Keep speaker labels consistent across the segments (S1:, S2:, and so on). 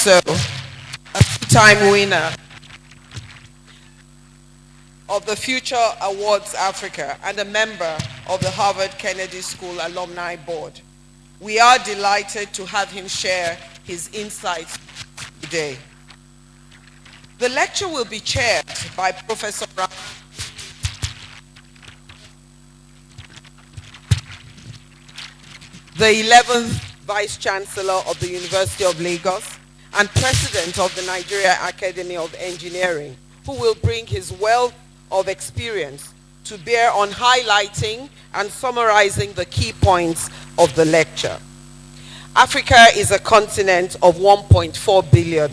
S1: also a two-time winner of the Future Awards Africa and a member of the Harvard Kennedy School Alumni Board. We are delighted to have him share his insights today. The lecture will be chaired by Professor Rahaman, the 11th Vice-Chancellor of the University of Lagos and President of the Nigeria Academy of Engineering, who will bring his wealth of experience to bear on highlighting and summarizing the key points of the lecture. Africa is a continent of 1.4 billion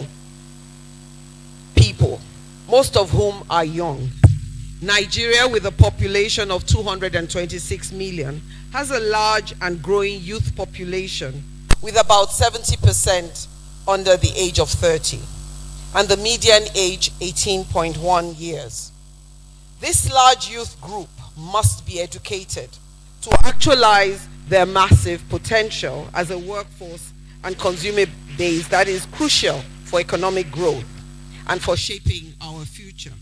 S1: people, most of whom are young. Nigeria, with a population of 226 million, has a large and growing youth population, with about 70% under the age of 30, and the median age 18.1 years. This large youth group must be educated to actualize their massive potential as a workforce and consumer base that is crucial for economic growth and for shaping our future.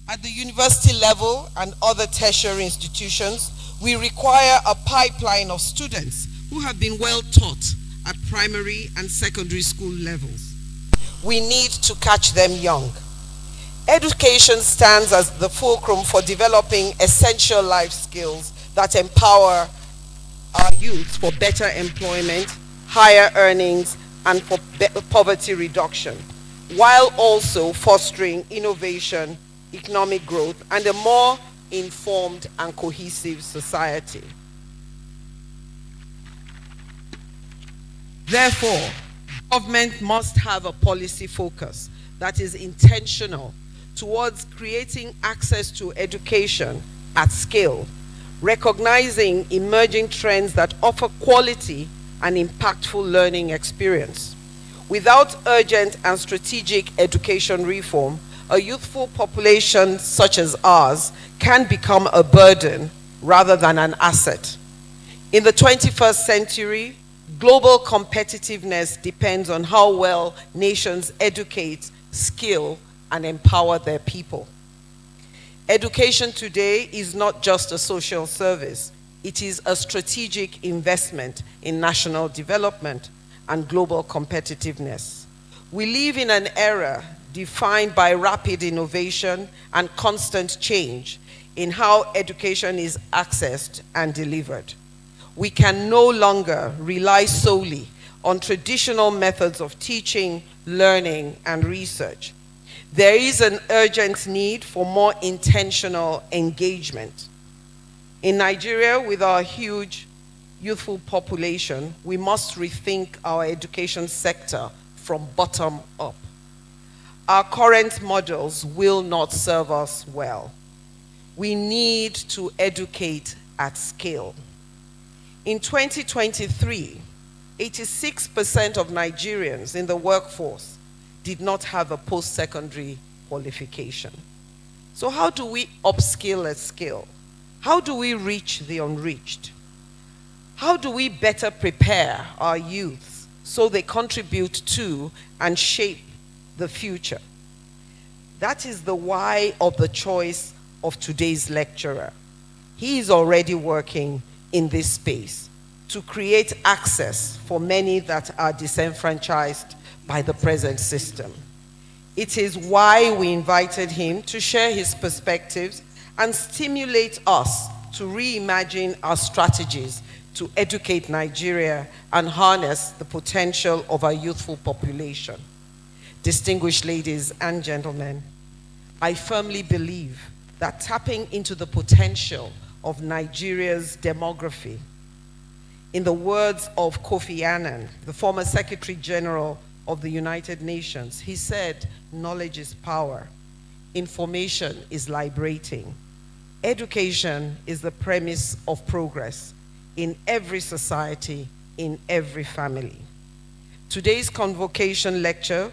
S1: At the university level and other tertiary institutions, we require a pipeline of students who have been well taught at primary and secondary school levels. We need to catch them young. Education stands as the fulcrum for developing essential life skills that empower our youth for better employment, higher earnings, and for poverty reduction, while also fostering innovation, economic growth, and a more informed and cohesive society. Therefore, government must have a policy focus that is intentional towards creating access to education at scale, recognizing emerging trends that offer quality and impactful learning experience. Without urgent and strategic education reform, a youthful population such as ours can become a burden rather than an asset. In the 21st century, global competitiveness depends on how well nations educate, skill, and empower their people. Education today is not just a social service, it is a strategic investment in national development and global competitiveness. We live in an era defined by rapid innovation and constant change in how education is accessed and delivered. We can no longer rely solely on traditional methods of teaching, learning, and research. There is an urgent need for more intentional engagement. In Nigeria, with our huge youthful population, we must rethink our education sector from bottom up. Our current models will not serve us well. We need to educate at scale. In 2023, 86% of Nigerians in the workforce did not have a post-secondary qualification. So how do we upskill at scale? How do we reach the unreached? How do we better prepare our youth so they contribute to and shape the future? That is the why of the choice of today's lecturer. He is already working in this space to create access for many that are disenfranchised by the present system. It is why we invited him to share his perspectives and stimulate us to reimagine our strategies to educate Nigeria and harness the potential of our youthful population. Distinguished ladies and gentlemen, I firmly believe that tapping into the potential of Nigeria's demography, in the words of Kofi Annan, the former Secretary General of the United Nations, he said, "Knowledge is power. Information is liberating. Education is the premise of progress in every society, in every family." Today's convocation lecture,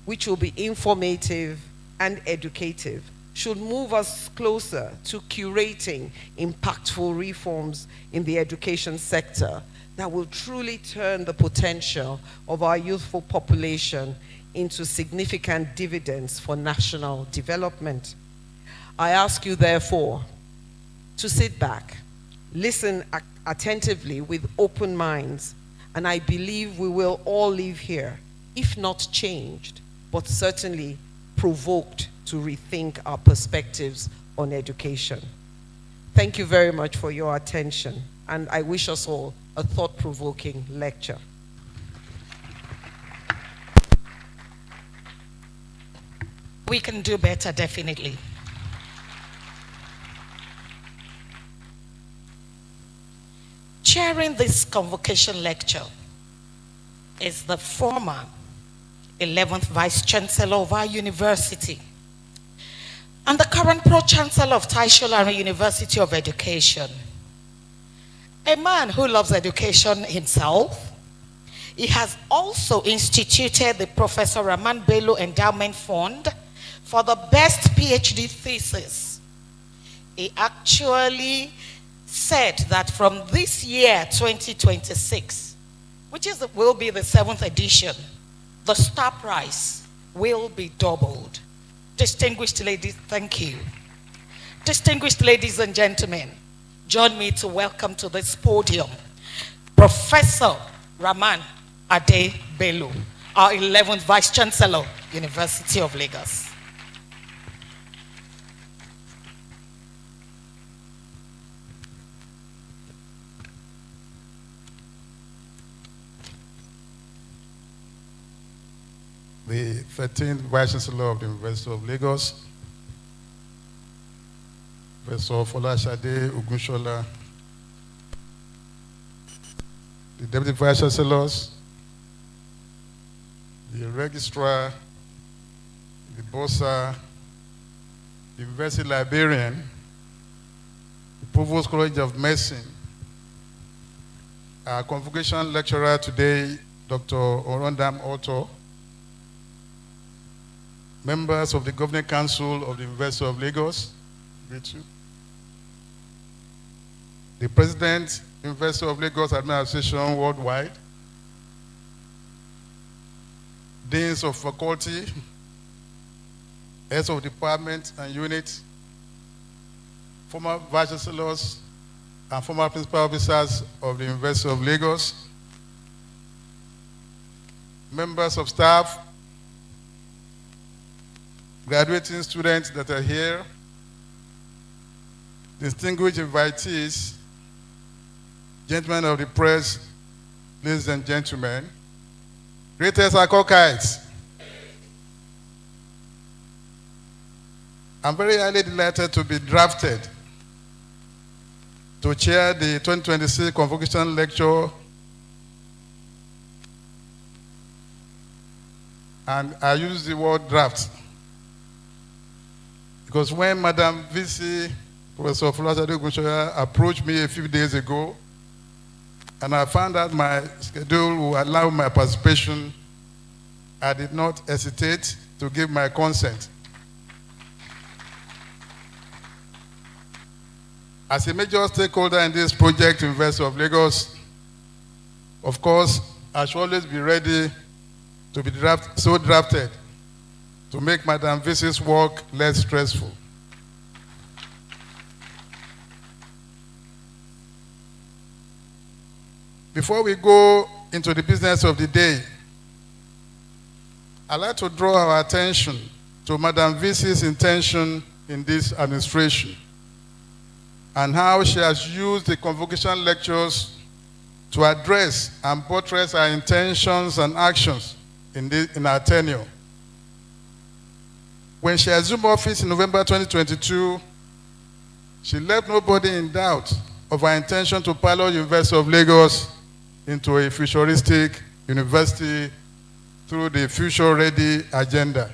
S1: which will be informative and educative, should move us closer to curating impactful reforms in the education sector that will truly turn the potential of our youthful population into significant dividends for national development. I ask you, therefore, to sit back, listen attentively with open minds, and I believe we will all leave here, if not changed, but certainly provoked to rethink our perspectives on education. Thank you very much for your attention, and I wish us all a thought-provoking lecture.
S2: We can do better, definitely. Chairing this convocation lecture is the former 11th Vice-Chancellor of our university and the current Pro-Chancellor of Taishola University of Education. A man who loves education himself. He has also instituted the Professor Rahaman Bello Endowment Fund for the best PhD thesis. He actually said that from this year, 2026, which will be the 7th edition, the star prize will be doubled. Distinguished ladies, thank you. Distinguished ladies and gentlemen, join me to welcome to this podium Professor Rahaman Ade Bello, our 11th Vice-Chancellor, University of Lagos.
S3: The 13th Vice-Chancellor of the University of Lagos, Professor Folashade Ogunshola, the Deputy Vice-Chancellors, the Registrar, the Bossa, the University Librarian, the Provost College of Medicine, our Convocation Lecturer today, Dr. Orondaam Otto, members of the Governing Council of the University of Lagos, the President, University of Lagos Administration Worldwide, Deans of Faculty, Heads of Department and Unit, former Vice-Chancellors and former Principal Officers of the University of Lagos, members of staff, graduating students that are here, distinguished invitees, gentlemen of the press, ladies and gentlemen, greatest Akokites. I'm very highly delighted to be drafted to chair the 2026 Convocation Lecture, and I use the word draft because when Madam VC, Professor Folashade Ogunshola, approached me a few days ago, and I found out my schedule will allow my participation, I did not hesitate to give my consent. As a major stakeholder in this project, University of Lagos, of course, I should always be ready to be drafted to make Madam VC's work less stressful. Before we go into the business of the day, I'd like to draw our attention to Madam VC's intention in this administration and how she has used the convocation lectures to address and buttress her intentions and actions in her tenure. When she assumed office in November 2022, she left nobody in doubt of her intention to pilot University of Lagos into a futuristic university through the Future Ready agenda.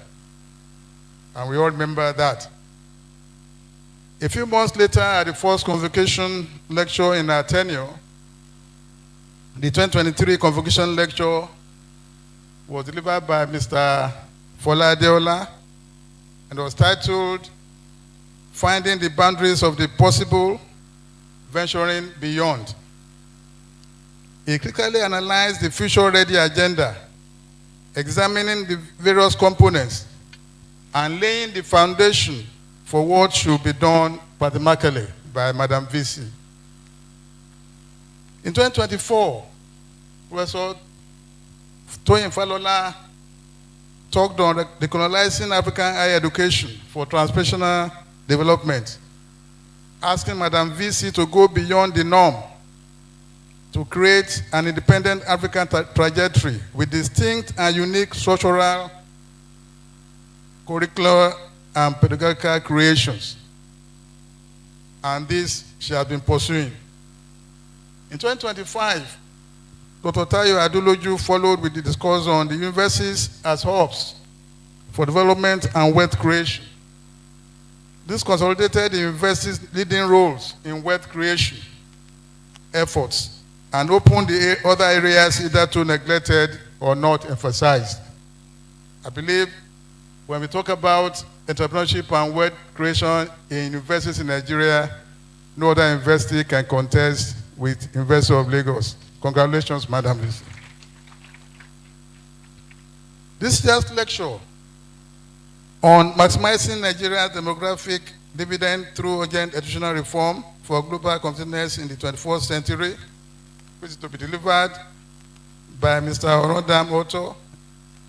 S3: And we all remember that. A few months later, at the first convocation lecture in her tenure, the 2023 convocation lecture was delivered by Mr. Fola Adeola and was titled, Finding the Boundaries of the Possible, Venturing Beyond. He critically analyzed the future-ready agenda, examining the various components, and laying the foundation for what should be done pragmatically by Madam VC. In 2024, Professor Toyin Falola talked on decolonizing African higher education for transnational development, asking Madam VC to go beyond the norm to create an independent African trajectory with distinct and unique structural, curricular, and pedagogical creations. And this she has been pursuing. In 2025, Dr. Tayo Adeloju followed with the discourse on the universities as hubs for development and wealth creation. This consolidated the universities' leading roles in wealth creation efforts and opened the other areas hitherto neglected or not emphasized. I believe when we talk about entrepreneurship and wealth creation in universities in Nigeria, no other university can contest with University of Lagos. Congratulations, Madam VC. This year's lecture on maximizing Nigeria's demographic dividend through urgent educational reform for global competitiveness in the 21st century, which is to be delivered by Mr. Orondaam Otto,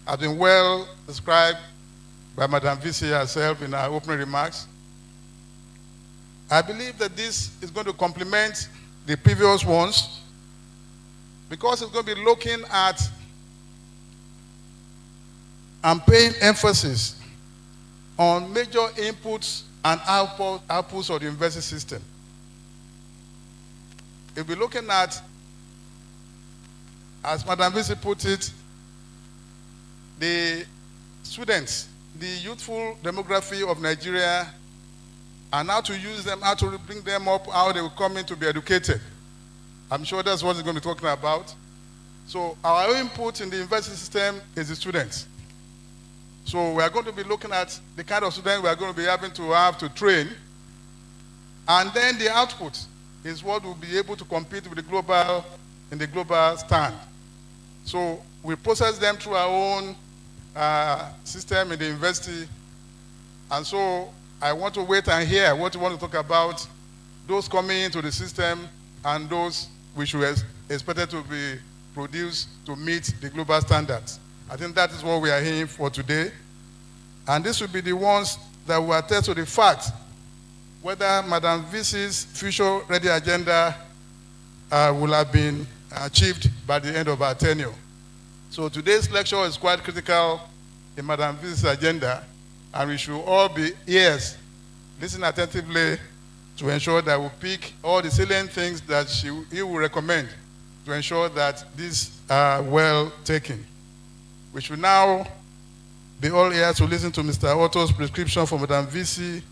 S3: has been well described by Madam VC herself in her opening remarks. I believe that this is going to complement the previous ones because it's going to be looking at and paying emphasis on major inputs and outputs of the university system. If we're looking at, as Madam VC put it, the students, the youthful demography of Nigeria, and how to use them, how to bring them up, how they will come in to be educated. I'm sure that's what he's going to be talking about. So our input in the university system is the students. So we are going to be looking at the kind of students we are going to be having to have to train. And then the output is what will be able to compete with the global, in the global stand. So we process them through our own system in the university. And so I want to wait and hear what you want to talk about, those coming into the system and those which we expected to be produced to meet the global standards. I think that is what we are here for today. And this will be the ones that will attest to the fact whether Madam VC's future-ready agenda will have been achieved by the end of our tenure. So today's lecture is quite critical in Madam VC's agenda, and we should all be ears, listen attentively to ensure that we pick all the salient things that he will recommend to ensure that these are well taken. We should now be all ears to listen to Mr. Otto's prescription for Madam VC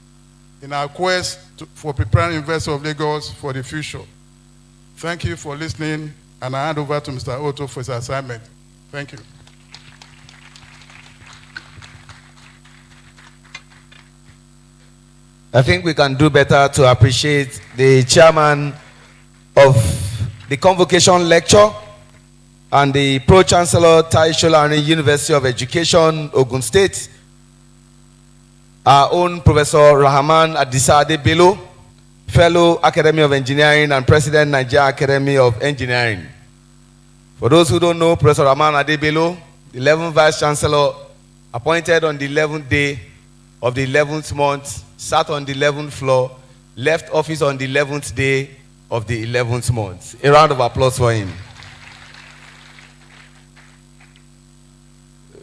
S3: in our quest for preparing University of Lagos for the future. Thank you for listening, and I hand over to Mr. Otto for his assignment. Thank you.
S4: I think we can do better to appreciate the chairman of the Convocation Lecture and the Pro-Chancellor Taisholani University of Education, Ogun State, our own Professor Rahaman Adisa Bello, Fellow Academy of Engineering and President Nigeria Academy of Engineering. For those who don't know, Professor Rahaman Bello, the 11th Vice-Chancellor, appointed on the 11th day of the 11th month, sat on the 11th floor, left office on the 11th day of the 11th month. A round of applause for him.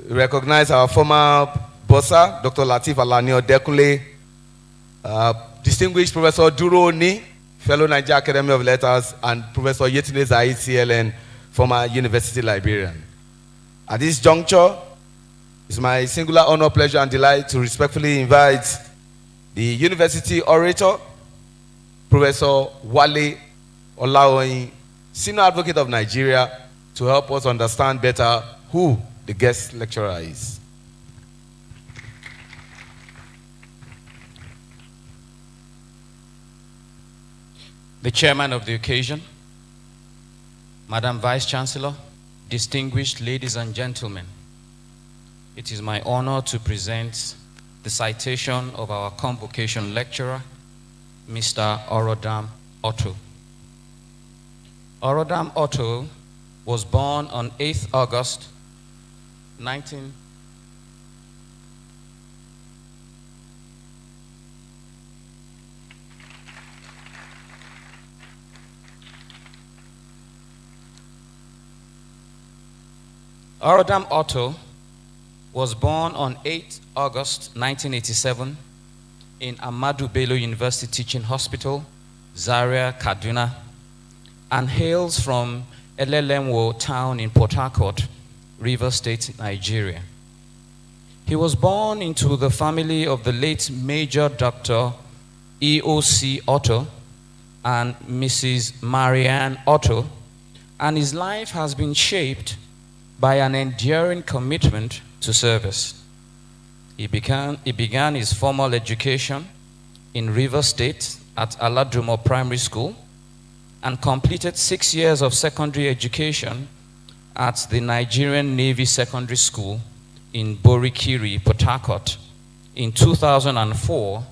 S4: We recognize our former bossa, Dr. Lateef Alani Odekunle, distinguished Professor Duro Oni, fellow Nigeria Academy of Letters, and Professor Yetunde Zahid CLN, former university librarian. At this juncture, it's my singular honor, pleasure, and delight to respectfully invite the University Orator, Professor Wale Olaoyin, Senior Advocate of Nigeria, to help us understand better who the guest lecturer is.
S5: The chairman of the occasion, Madam Vice-Chancellor, distinguished ladies and gentlemen, it is my honor to present the citation of our convocation lecturer, Mr. Orondaam Otto. Orondaam Otto was born on 8th August 19... Orondaam Otto was born on 8 August 1987 in Ahmadu Bello University Teaching Hospital, Zaria, Kaduna, and hails from Elelemwo town in Port Harcourt, Rivers State, Nigeria. He was born into the family of the late Major Dr. E.O.C. Otto and Mrs. Marianne Otto, and his life has been shaped by an enduring commitment to service. He began his formal education in Rivers State at Aladumo Primary School and completed 6 years of secondary education at the Nigerian Navy Secondary School in Borikiri, Port Harcourt in 2004,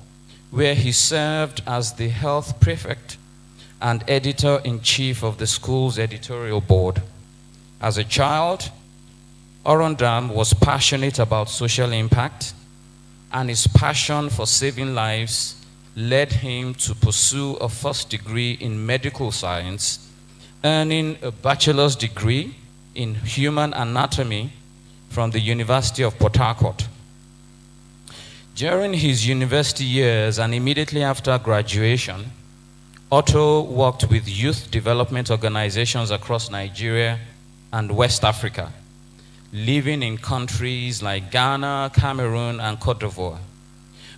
S5: where he served as the health prefect and editor-in-chief of the school's editorial board. As a child, Orondaam was passionate about social impact, and his passion for saving lives led him to pursue a first degree in medical science, earning a bachelor's degree in human anatomy from the University of Port Harcourt. During his university years and immediately after graduation, Otto worked with youth development organizations across Nigeria and West Africa, living in countries like Ghana, Cameroon, and Cote d'Ivoire,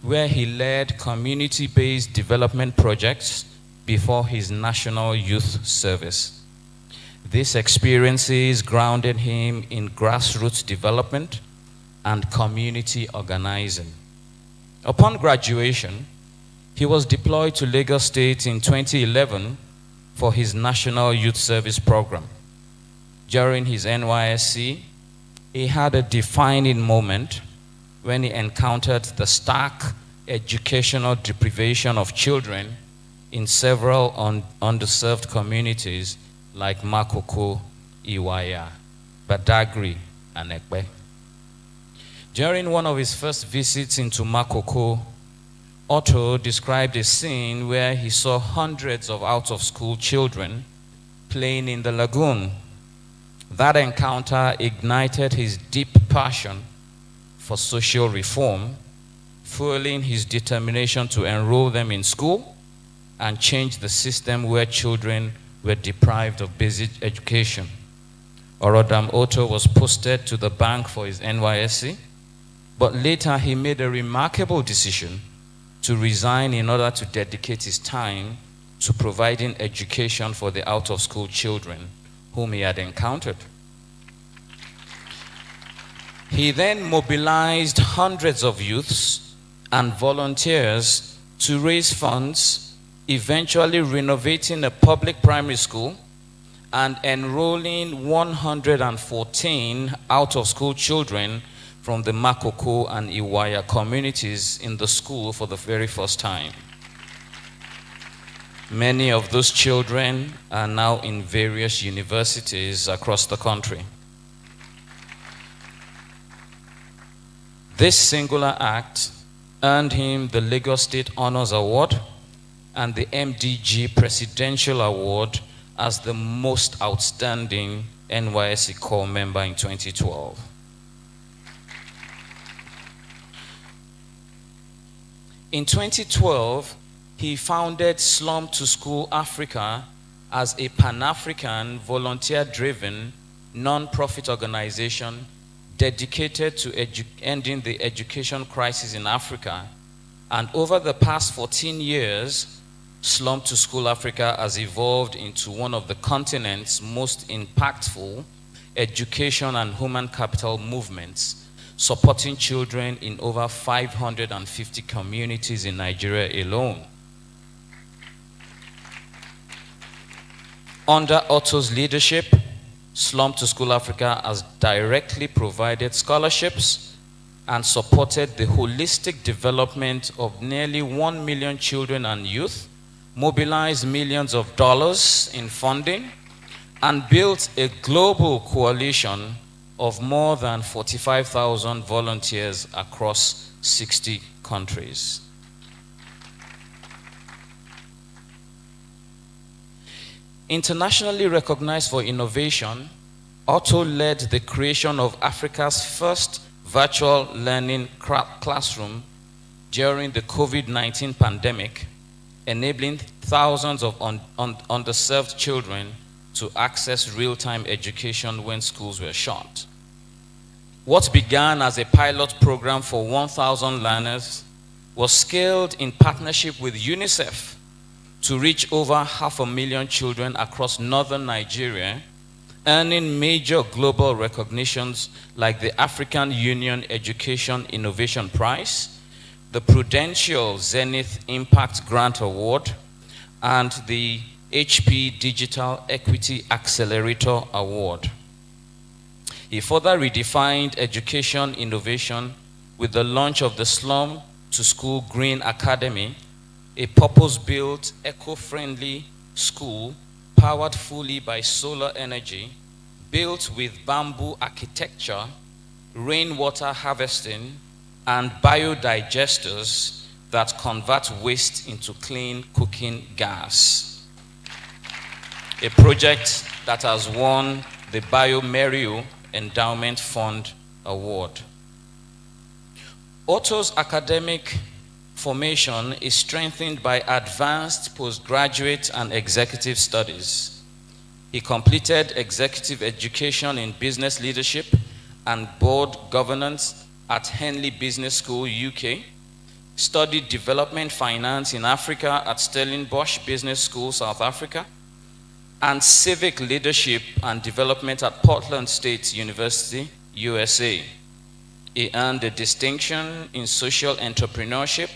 S5: where he led community-based development projects before his national youth service. These experiences grounded him in grassroots development and community organizing. Upon graduation, he was deployed to Lagos State in 2011 for his National Youth Service Program. During his NYSC, he had a defining moment when he encountered the stark educational deprivation of children in several underserved communities like Makoko, Iwaya, Badagry, and Ekpe. During one of his first visits into Makoko, Otto described a scene where he saw hundreds of out-of-school children playing in the lagoon. That encounter ignited his deep passion for social reform, fueling his determination to enroll them in school and change the system where children were deprived of basic education. Orondaam Otto was posted to the bank for his NYSC, but later he made a remarkable decision to resign in order to dedicate his time to providing education for the out-of-school children whom he had encountered. He then mobilized hundreds of youths and volunteers to raise funds, eventually renovating a public primary school and enrolling 114 out-of-school children from the Makoko and Iwaya communities in the school for the very first time. Many of those children are now in various universities across the country. This singular act earned him the Lagos State Honors Award and the MDG Presidential Award as the most outstanding NYSC Corps member in 2012. In 2012, he founded Slum to School Africa as a Pan-African, volunteer-driven, non-profit organization dedicated to ending the education crisis in Africa. And over the past 14 years, Slum to School Africa has evolved into one of the continent's most impactful education and human capital movements, supporting children in over 550 communities in Nigeria alone. Under Otto's leadership, Slum to School Africa has directly provided scholarships and supported the holistic development of nearly 1 million children and youth, mobilized millions of dollars in funding, and built a global coalition of more than 45,000 volunteers across 60 countries. Internationally recognized for innovation, Otto led the creation of Africa's first virtual learning classroom during the COVID-19 pandemic, enabling thousands of underserved children to access real-time education when schools were shut. What began as a pilot program for 1,000 learners was scaled in partnership with UNICEF to reach over 500,000 children across northern Nigeria, earning major global recognitions like the African Union Education Innovation Prize, the Prudential Zenith Impact Grant Award, and the HP Digital Equity Accelerator Award. He further redefined education innovation with the launch of the Slum to School Green Academy, a purpose-built, eco-friendly school powered fully by solar energy, built with bamboo architecture, rainwater harvesting, and biodigesters that convert waste into clean cooking gas. A project that has won the BioMerio Endowment Fund Award. Otto's academic formation is strengthened by advanced postgraduate and executive studies. He completed executive education in business leadership and board governance at Henley Business School, UK, studied development finance in Africa at Stellenbosch Business School, South Africa, and civic leadership and development at Portland State University, USA. He earned a distinction in social entrepreneurship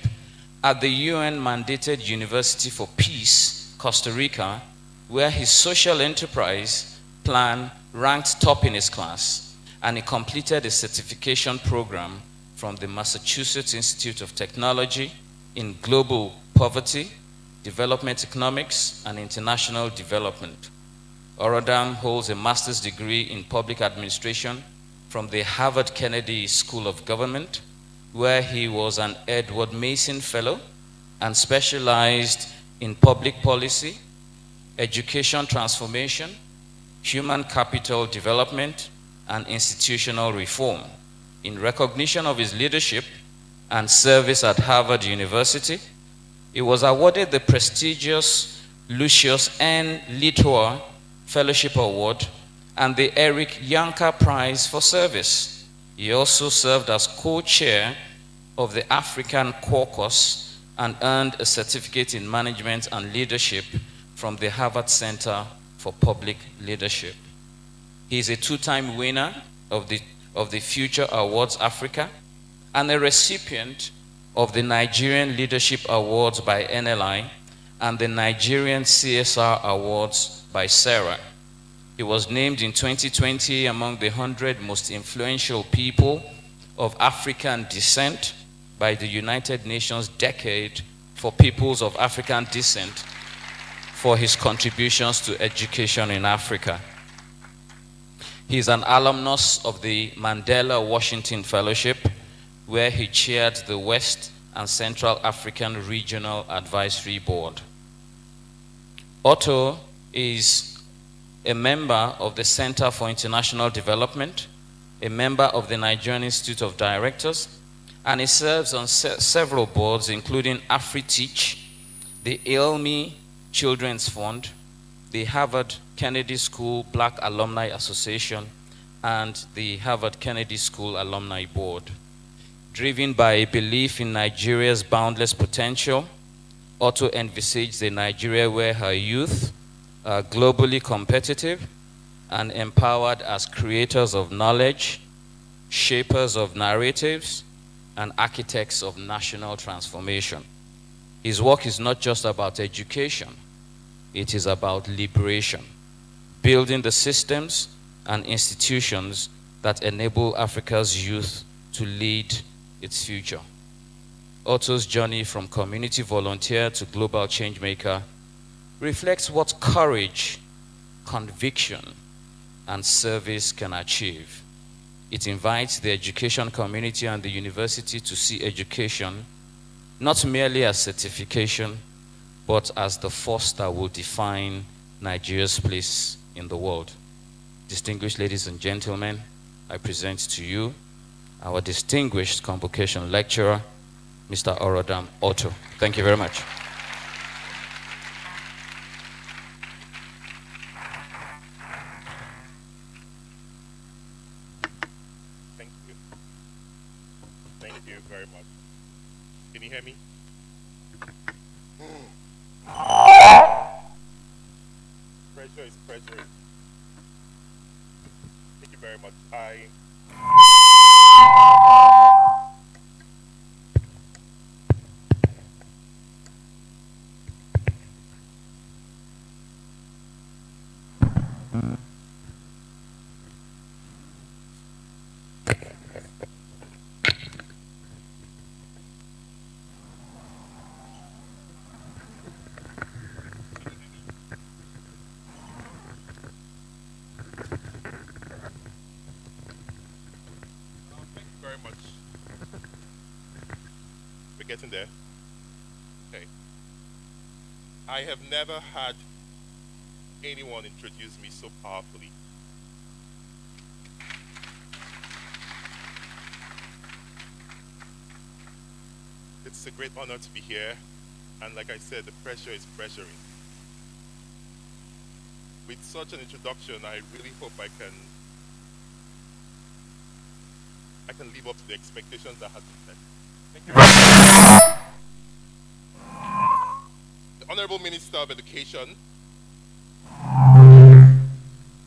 S5: at the UN-mandated University for Peace, Costa Rica, where his social enterprise plan ranked top in his class, and he completed a certification program from the Massachusetts Institute of Technology in Global Poverty, Development Economics, and International Development. Orondaam holds a master's degree in public administration from the Harvard Kennedy School of Government, where he was an Edward Mason Fellow and specialized in public policy, education transformation, human capital development, and institutional reform. In recognition of his leadership and service at Harvard University, he was awarded the prestigious Lucius N. Littauer Fellowship Award and the Eric Yanka Prize for Service. He also served as co-chair of the African Caucus and earned a certificate in management and leadership from the Harvard Center for Public Leadership. He is a two-time winner of the Future Awards Africa and a recipient of the Nigerian Leadership Awards by NLI and the Nigerian CSR Awards by SERA. He was named in 2020 among the 100 most influential people of African descent by the United Nations Decade for Peoples of African Descent for his contributions to education in Africa. He is an alumnus of the Mandela Washington Fellowship, where he chaired the West and Central African Regional Advisory Board. Otto is a member of the Center for International Development, a member of the Nigerian Institute of Directors, and he serves on several boards, including AfriTeach, the ILMI Children's Fund, the Harvard Kennedy School Black Alumni Association, and the Harvard Kennedy School Alumni Board. Driven by a belief in Nigeria's boundless potential, Otto envisaged a Nigeria where her youth are globally competitive and empowered as creators of knowledge, shapers of narratives, and architects of national transformation. His work is not just about education, it is about liberation, building the systems and institutions that enable Africa's youth to lead its future. Otto's journey from community volunteer to global change maker reflects what courage, conviction, and service can achieve. It invites the education community and the university to see education not merely as certification, but as the force that will define Nigeria's place in the world. Distinguished ladies and gentlemen, I present to you our distinguished convocation lecturer, Mr. Orondaam Otto. Thank you very much.
S6: Thank you. Thank you very much. Can you hear me? Pressure is pressure. Thank you very much. Thank you very much. We're getting there. Okay. I have never had anyone introduce me so powerfully. It's a great honor to be here, and like I said, the pressure is pressuring. With such an introduction, I really hope I can live up to the expectations that have been set. Thank you very much. The Honorable Minister of Education,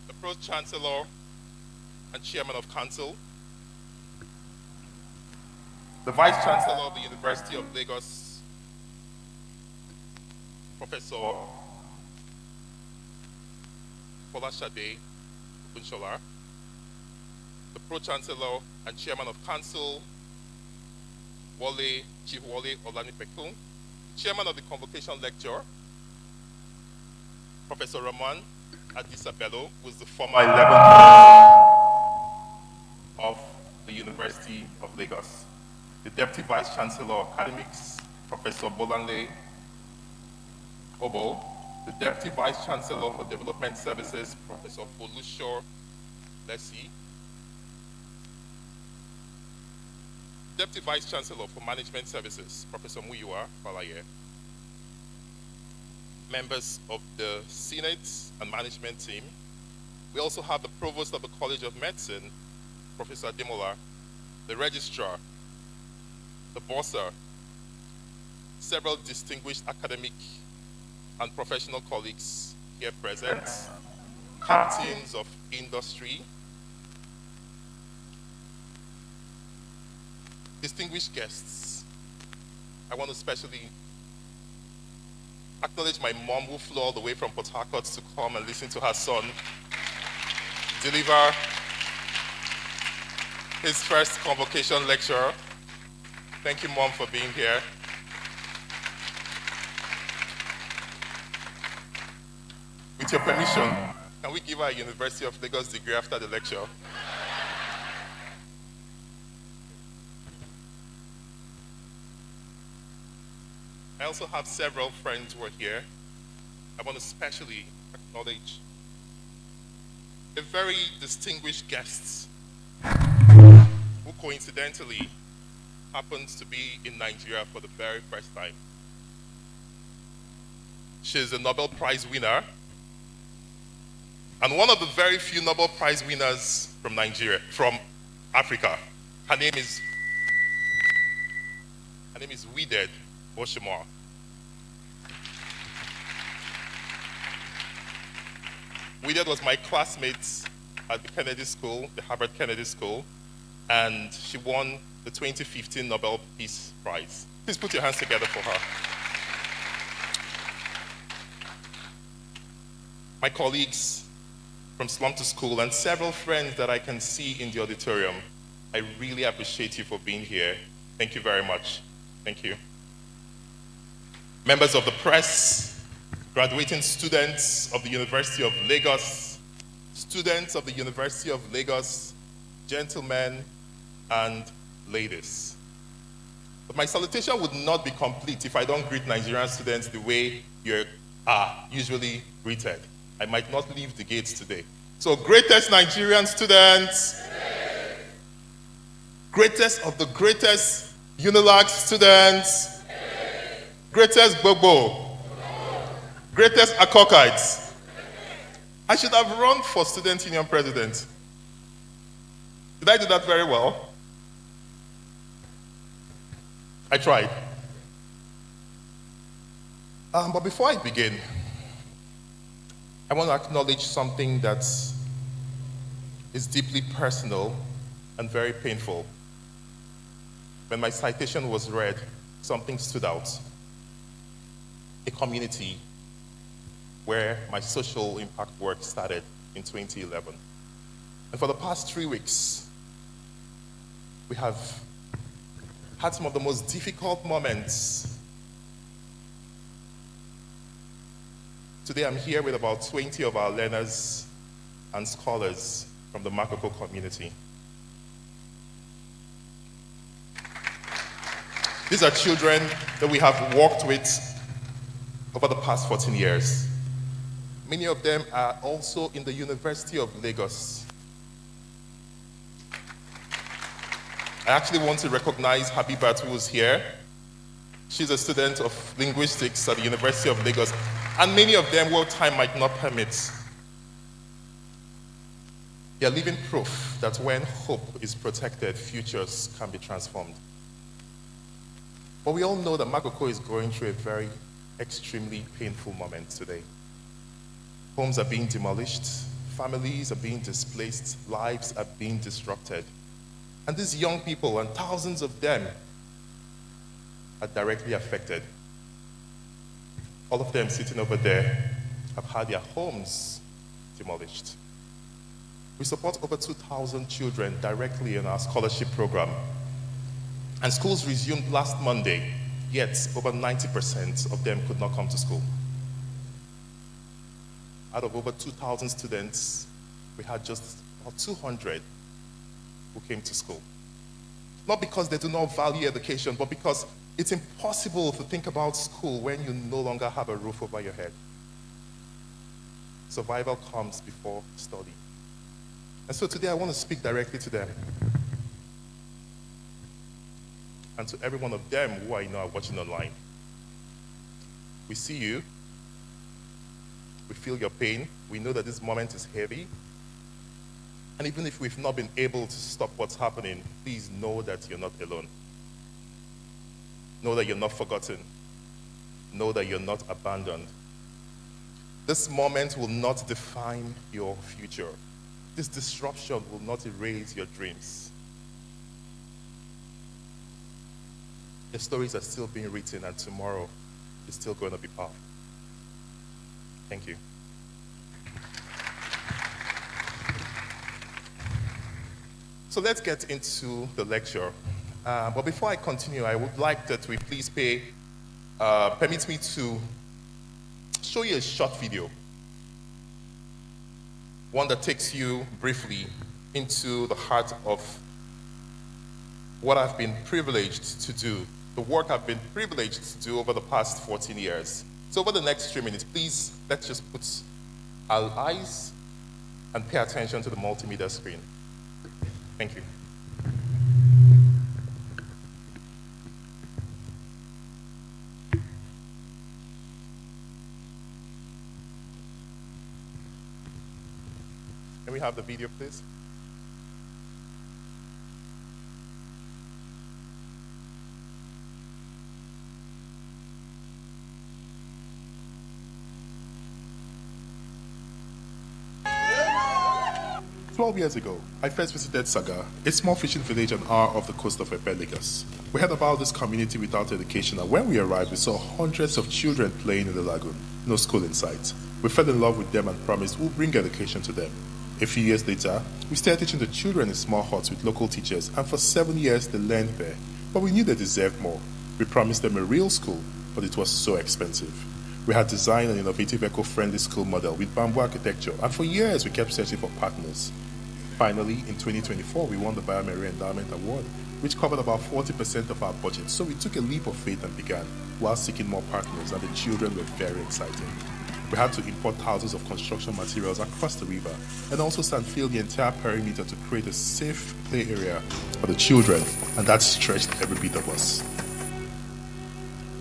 S6: the Pro-Chancellor and Chairman of Council, the Vice-Chancellor of the University of Lagos, Professor Folashade Bunshola, the Pro-Chancellor and Chairman of Council, Chief Wale Olanipekun, Chairman of the Convocation Lecture, Professor Rahaman, Adisa Bello, who is the former 11th of the University of Lagos, the Deputy Vice-Chancellor of Academics, Professor Bolanle Obo, the Deputy Vice-Chancellor for Development Services, Professor Folusho Lesi, Deputy Vice-Chancellor for Management Services, Professor Muyiwa Falaye, members of the Senate and Management team. We also have the Provost of the College of Medicine, Professor Ademola, the Registrar, the Borsar, several distinguished academic and professional colleagues here present, captains of industry, distinguished guests. I want to especially acknowledge my mom who flew all the way from Port Harcourt to come and listen to her son deliver his first convocation lecture. Thank you, Mom, for being here. With your permission, can we give her a University of Lagos degree after the lecture? I also have several friends who are here. I want to especially acknowledge a very distinguished guest who coincidentally happens to be in Nigeria for the very first time. She's a Nobel Prize winner and one of the very few Nobel Prize winners from Nigeria, from Africa. Her name is Wided Oshimor. Wided was my classmate at the Kennedy School, the Harvard Kennedy School, and she won the 2015 Nobel Peace Prize. Please put your hands together for her. My colleagues, from slum to school, and several friends that I can see in the auditorium. I really appreciate you for being here. Thank you very much. Thank you. Members of the press, graduating students of the University of Lagos, students of the University of Lagos, gentlemen and ladies. But my salutation would not be complete if I don't greet Nigerian students the way you are usually greeted. I might not leave the gates today. So greatest Nigerian students, greatest of the greatest UNILAG students, greatest Bobo, greatest Akokites. I should have run for student union president. Did I do that very well? I tried. But before I begin, I want to acknowledge something that is deeply personal and very painful. When my citation was read, something stood out. A community where my social impact work started in 2011. And for the past 3 weeks, we have had some of the most difficult moments. Today I'm here with about 20 of our learners and scholars from the Makoko community. These are children that we have worked with over the past 14 years. Many of them are also in the University of Lagos. I actually want to recognize Habibat, who is here. She's a student of linguistics at the University of Lagos, and many of them, what time might not permit. They are living proof that when hope is protected, futures can be transformed. But we all know that Makoko is going through a very extremely painful moment today. Homes are being demolished, families are being displaced, lives are being disrupted. And these young people, and thousands of them, are directly affected. All of them sitting over there have had their homes demolished. We support over 2,000 children directly in our scholarship program. And schools resumed last Monday, yet over 90% of them could not come to school. Out of over 2,000 students, we had just about 200 who came to school. Not because they do not value education, but because it's impossible to think about school when you no longer have a roof over your head. Survival comes before study. And so today I want to speak directly to them. And to every one of them who I know are watching online. We see you. We feel your pain. We know that this moment is heavy. And even if we've not been able to stop what's happening, please know that you're not alone. Know that you're not forgotten. Know that you're not abandoned. This moment will not define your future. This disruption will not erase your dreams. The stories are still being written, and tomorrow is still going to be powerful. Thank you. So let's get into the lecture. But before I continue, I would like that we please permit me to show you a short video. One that takes you briefly into the heart of what I've been privileged to do, the work I've been privileged to do over the past 14 years. So over the next 3 minutes, please, let's just put our eyes and pay attention to the multimedia screen. Thank you. Can we have the video, please? 12 years ago, I first visited Saga, a small fishing village an hour off the coast of Lagos. We heard about this community without education, and when we arrived, we saw hundreds of children playing in the lagoon, no school in sight. We fell in love with them and promised we'll bring education to them. A few years later, we started teaching the children in small huts with local teachers, and for 7 years they learned there. But we knew they deserved more. We promised them a real school, but it was so expensive. We had designed an innovative eco-friendly school model with bamboo architecture, and for years we kept searching for partners. Finally, in 2024, we won the Biomery Endowment Award, which covered about 40% of our budget. So we took a leap of faith and began, while seeking more partners, and the children were very excited. We had to import thousands of construction materials across the river, and also sandfill the entire perimeter to create a safe play area for the children, and that stretched every bit of us.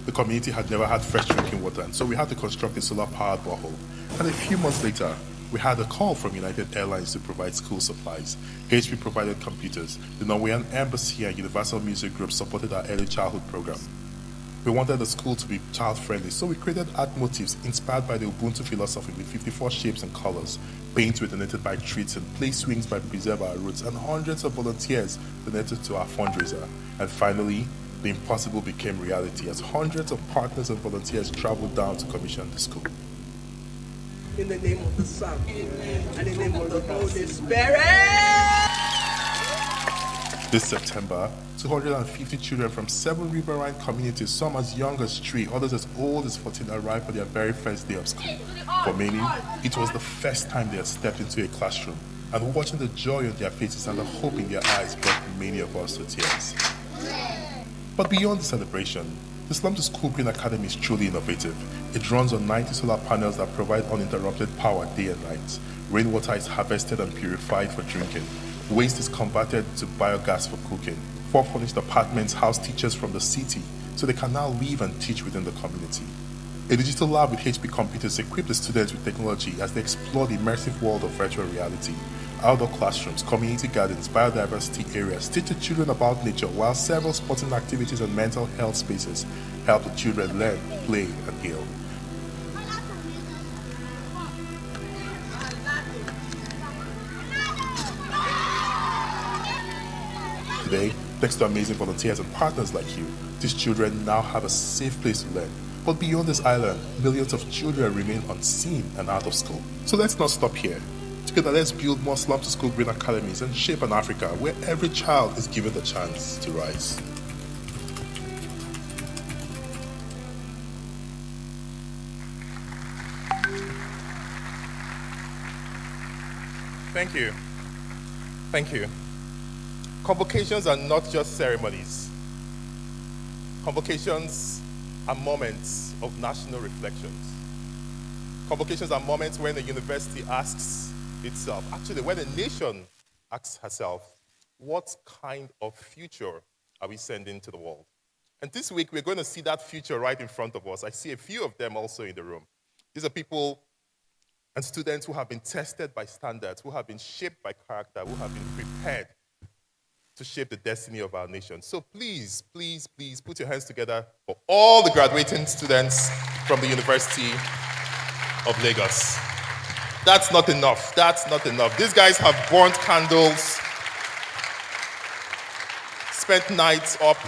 S6: The community had never had fresh drinking water, and so we had to construct a solar-powered borehole. And a few months later, we had a call from United Airlines to provide school supplies. HP provided computers. The Norwegian Embassy and Universal Music Group supported our early childhood program. We wanted the school to be child-friendly, so we created art motifs inspired by the Ubuntu philosophy with 54 shapes and colors. Paints were donated by treats and play swings by Preserve Our Roots, and hundreds of volunteers donated to our fundraiser. And finally, the impossible became reality as hundreds of partners and volunteers traveled down to commission the school.
S7: In the name of the Son, and in the name of the Holy Spirit.
S6: This September, 250 children from 7 riverine communities, some as young as 3, others as old as 14, arrived for their very first day of school. For many, it was the first time they had stepped into a classroom, and watching the joy on their faces and the hope in their eyes brought many of us to tears. But beyond the celebration, the Slum to School Green Academy is truly innovative. It runs on 90 solar panels that provide uninterrupted power day and night. Rainwater is harvested and purified for drinking. Waste is converted to biogas for cooking. 4 furnished apartments house teachers from the city, so they can now live and teach within the community. A digital lab with HP computers equip the students with technology as they explore the immersive world of virtual reality. Outdoor classrooms, community gardens, biodiversity areas teach the children about nature, while several sporting activities and mental health spaces help the children learn, play, and heal. Today, thanks to amazing volunteers and partners like you, these children now have a safe place to learn. But beyond this island, millions of children remain unseen and out of school. So let's not stop here. Together, let's build more Slum to School Green Academies and shape an Africa where every child is given the chance to rise. Thank you. Thank you. Convocations are not just ceremonies. Convocations are moments of national reflections. Convocations are moments when a university asks itself, actually when a nation asks herself, what kind of future are we sending to the world? And this week we're going to see that future right in front of us. I see a few of them also in the room. These are people and students who have been tested by standards, who have been shaped by character, who have been prepared to shape the destiny of our nation. So please, please, please put your hands together for all the graduating students from the University of Lagos. That's not enough. That's not enough. These guys have burnt candles, spent nights up.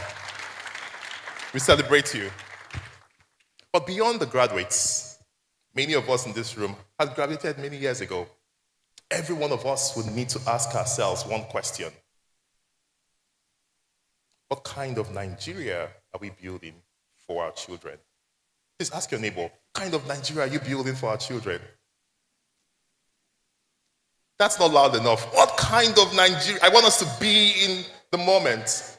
S6: We celebrate you. But beyond the graduates, many of us in this room have graduated many years ago. Every one of us would need to ask ourselves one question. What kind of Nigeria are we building for our children? Please ask your neighbor, what kind of Nigeria are you building for our children? That's not loud enough. What kind of Nigeria? I want us to be in the moment.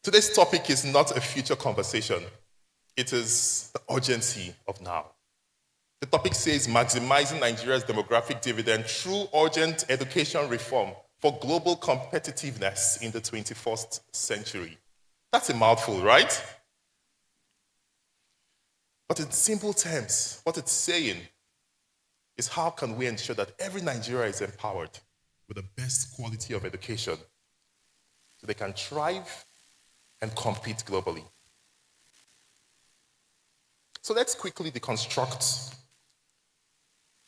S6: Today's topic is not a future conversation. It is the urgency of now. The topic says maximizing Nigeria's demographic dividend through urgent education reform for global competitiveness in the 21st century. That's a mouthful, right? But in simple terms, what it's saying is how can we ensure that every Nigerian is empowered with the best quality of education so they can thrive and compete globally. So let's quickly deconstruct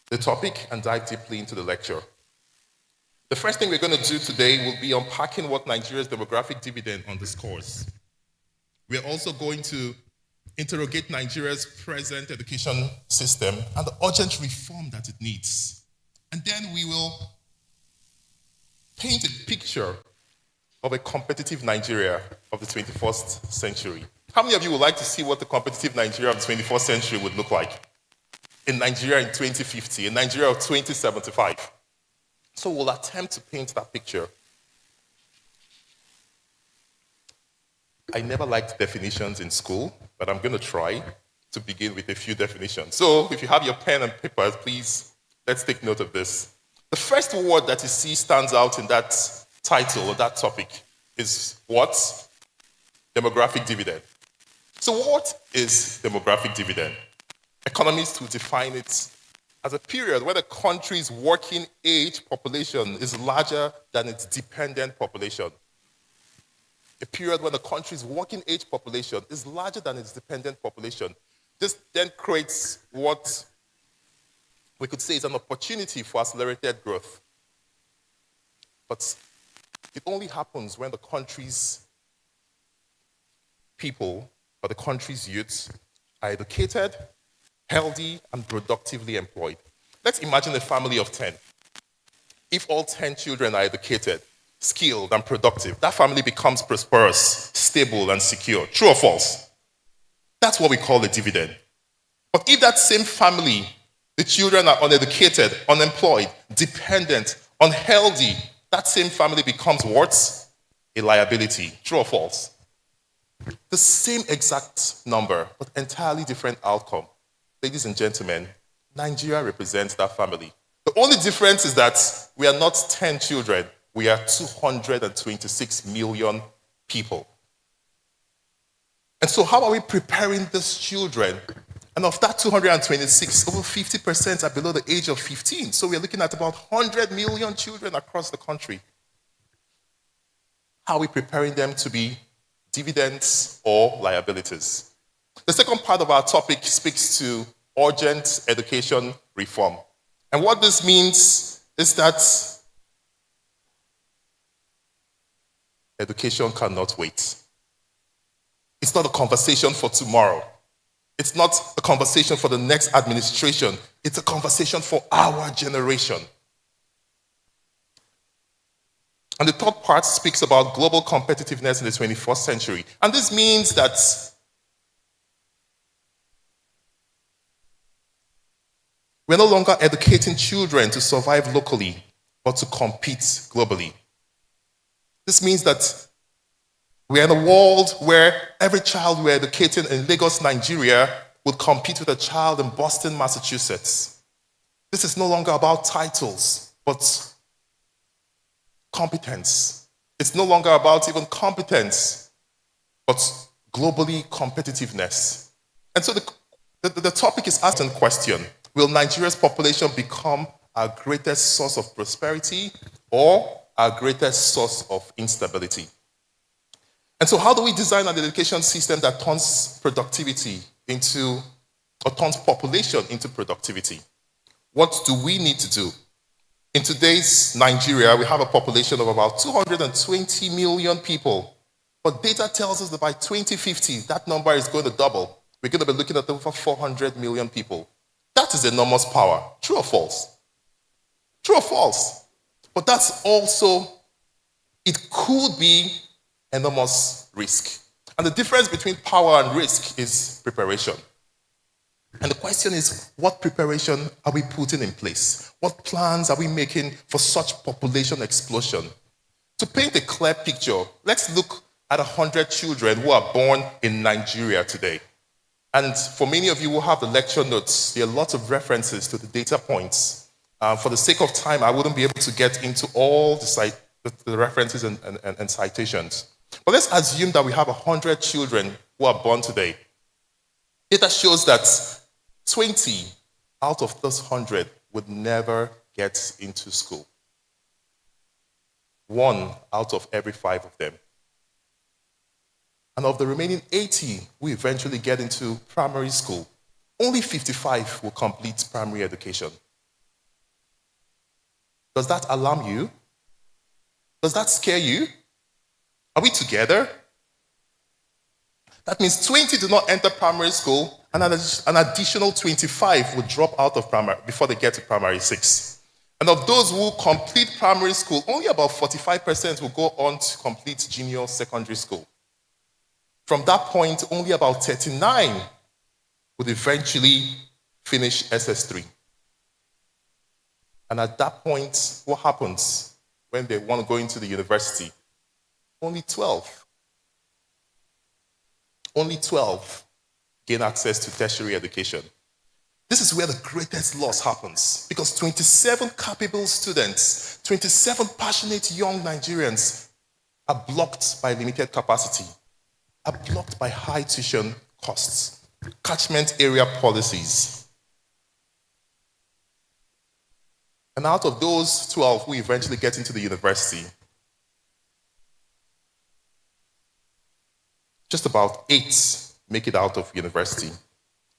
S6: the topic and dive deeply into the lecture. The first thing we're going to do today will be unpacking what Nigeria's demographic dividend underscores. We're also going to interrogate Nigeria's present education system and the urgent reform that it needs. And then we will paint a picture of a competitive Nigeria of the 21st century. How many of you would like to see what the competitive Nigeria of the 21st century would look like? In Nigeria in 2050, in Nigeria of 2075. So we'll attempt to paint that picture. I never liked definitions in school, but I'm going to try to begin with a few definitions. So if you have your pen and papers, please, let's take note of this. The first word that you see stands out in that title or that topic is what? Demographic dividend. So what is demographic dividend? Economists will define it as a period where the country's working age population is larger than its dependent population. A period when the country's working age population is larger than its dependent population. This then creates what we could say is an opportunity for accelerated growth. But it only happens when the country's people or the country's youths are educated, healthy, and productively employed. Let's imagine a family of 10. If all 10 children are educated, skilled, and productive, that family becomes prosperous, stable, and secure. True or false? That's what we call a dividend. But if that same family, the children are uneducated, unemployed, dependent, unhealthy, that same family becomes what? A liability. True or false? The same exact number, but entirely different outcome. Ladies and gentlemen, Nigeria represents that family. The only difference is that we are not 10 children, we are 226 million people. And so how are we preparing these children? And of that 226, over 50% are below the age of 15. So we're looking at about 100 million children across the country. How are we preparing them to be dividends or liabilities? The second part of our topic speaks to urgent education reform. And what this means is that education cannot wait. It's not a conversation for tomorrow. It's not a conversation for the next administration. It's a conversation for our generation. And the third part speaks about global competitiveness in the 21st century. And this means that we're no longer educating children to survive locally, but to compete globally. This means that we're in a world where every child we're educating in Lagos, Nigeria, would compete with a child in Boston, Massachusetts. This is no longer about titles, but competence. It's no longer about even competence, but globally competitiveness. And so the topic is asked in question: will Nigeria's population become our greatest source of prosperity or our greatest source of instability? And so how do we design an education system that turns productivity into, or turns population into productivity? What do we need to do? In today's Nigeria, we have a population of about 220 million people. But data tells us that by 2050, that number is going to double. We're going to be looking at over 400 million people. That is enormous power. True or false? True or false? But that's also, it could be enormous risk. And the difference between power and risk is preparation. And the question is, what preparation are we putting in place? What plans are we making for such population explosion? To paint a clear picture, let's look at 100 children who are born in Nigeria today. And for many of you who have the lecture notes, there are lots of references to the data points. For the sake of time, I wouldn't be able to get into all the references and citations. But let's assume that we have 100 children who are born today. Data shows that 20 out of those 100 would never get into school. 1 out of every 5 of them. And of the remaining 80 who eventually get into primary school, only 55 will complete primary education. Does that alarm you? Does that scare you? Are we together? That means 20 do not enter primary school, and an additional 25 will drop out of primary before they get to primary 6. And of those who complete primary school, only about 45% will go on to complete junior secondary school. From that point, only about 39 would eventually finish SS3. And at that point, what happens when they want to go into the university? Only 12 gain access to tertiary education. This is where the greatest loss happens, because 27 capable students, 27 passionate young Nigerians are blocked by limited capacity, are blocked by high tuition costs, catchment area policies. And out of those 12 who eventually get into the university, just about 8 make it out of university,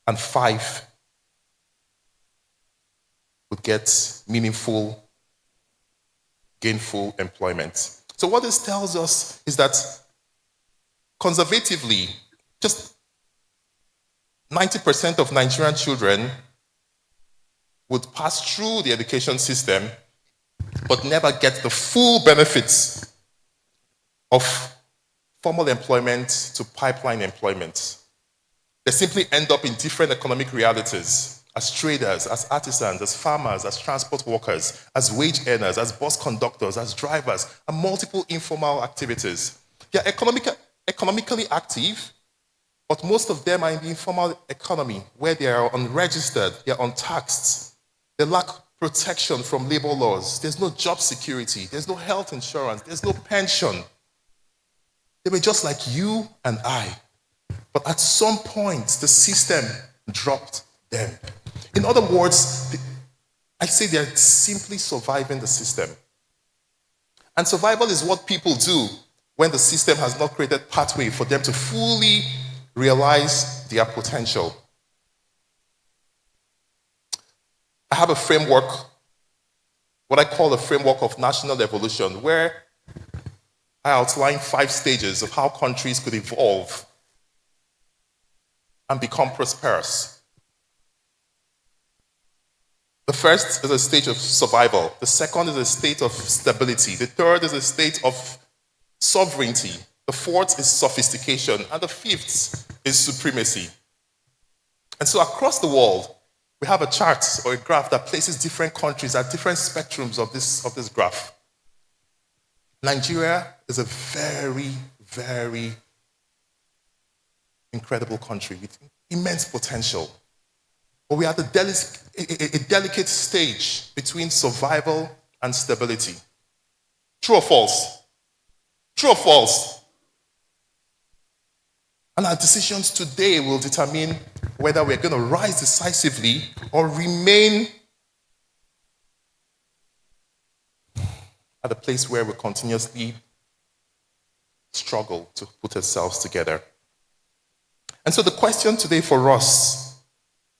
S6: and 5 would get meaningful, gainful employment. So what this tells us is that conservatively, just 90% of Nigerian children would pass through the education system but never get the full benefits of formal employment to pipeline employment. They simply end up in different economic realities, as traders, as artisans, as farmers, as transport workers, as wage earners, as bus conductors, as drivers, and multiple informal activities. They are economically active, but most of them are in the informal economy, where they are unregistered, they are untaxed, they lack protection from labor laws, there's no job security, there's no health insurance, there's no pension. They were just like you and I. But at some point, the system dropped them. In other words, I say they're simply surviving the system. And survival is what people do when the system has not created pathway for them to fully realize their potential. I have a framework, what I call a framework of national evolution, where I outline 5 stages of how countries could evolve and become prosperous. The first is a stage of survival. The second is a state of stability. The third is a state of sovereignty. The fourth is sophistication. And the fifth is supremacy. And so across the world, we have a chart or a graph that places different countries at different spectrums of this graph. Nigeria is a very, very incredible country with immense potential. But we are at a delicate stage between survival and stability. True or false? True or false? And our decisions today will determine whether we're going to rise decisively or remain at a place where we continuously struggle to put ourselves together. And so the question today for us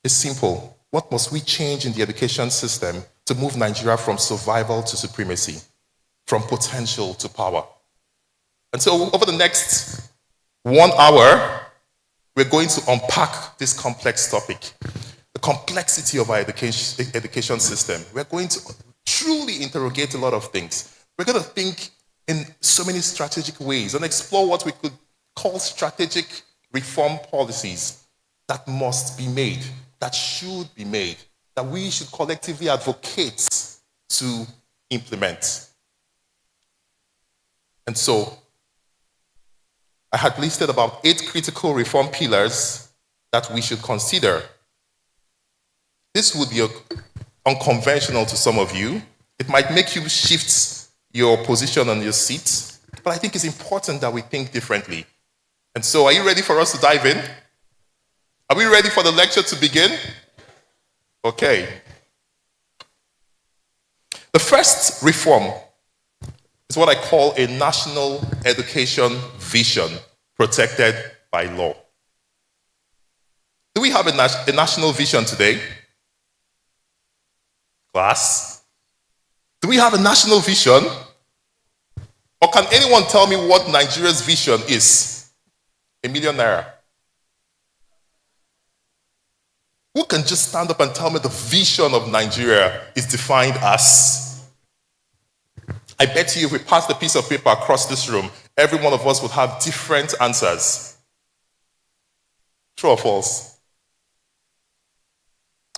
S6: is simple. What must we change in the education system to move Nigeria from survival to supremacy, from potential to power? And so over the next 1 hour, we're going to unpack this complex topic, the complexity of our education system. We're going to truly interrogate a lot of things. We're going to think in so many strategic ways and explore what we could call strategic reform policies that must be made, that should be made, that we should collectively advocate to implement. And so, I had listed about 8 critical reform pillars that we should consider. This would be unconventional to some of you. It might make you shift your position on your seat, but I think it's important that we think differently. And so, are you ready for us to dive in? Are we ready for the lecture to begin? Okay. The first reform is what I call a national education vision protected by law. Do we have a national vision today? Class? Do we have a national vision? Or can anyone tell me what Nigeria's vision is? ₦1 million. Who can just stand up and tell me the vision of Nigeria is defined as? I bet you if we passed a piece of paper across this room, every one of us would have different answers. True or false?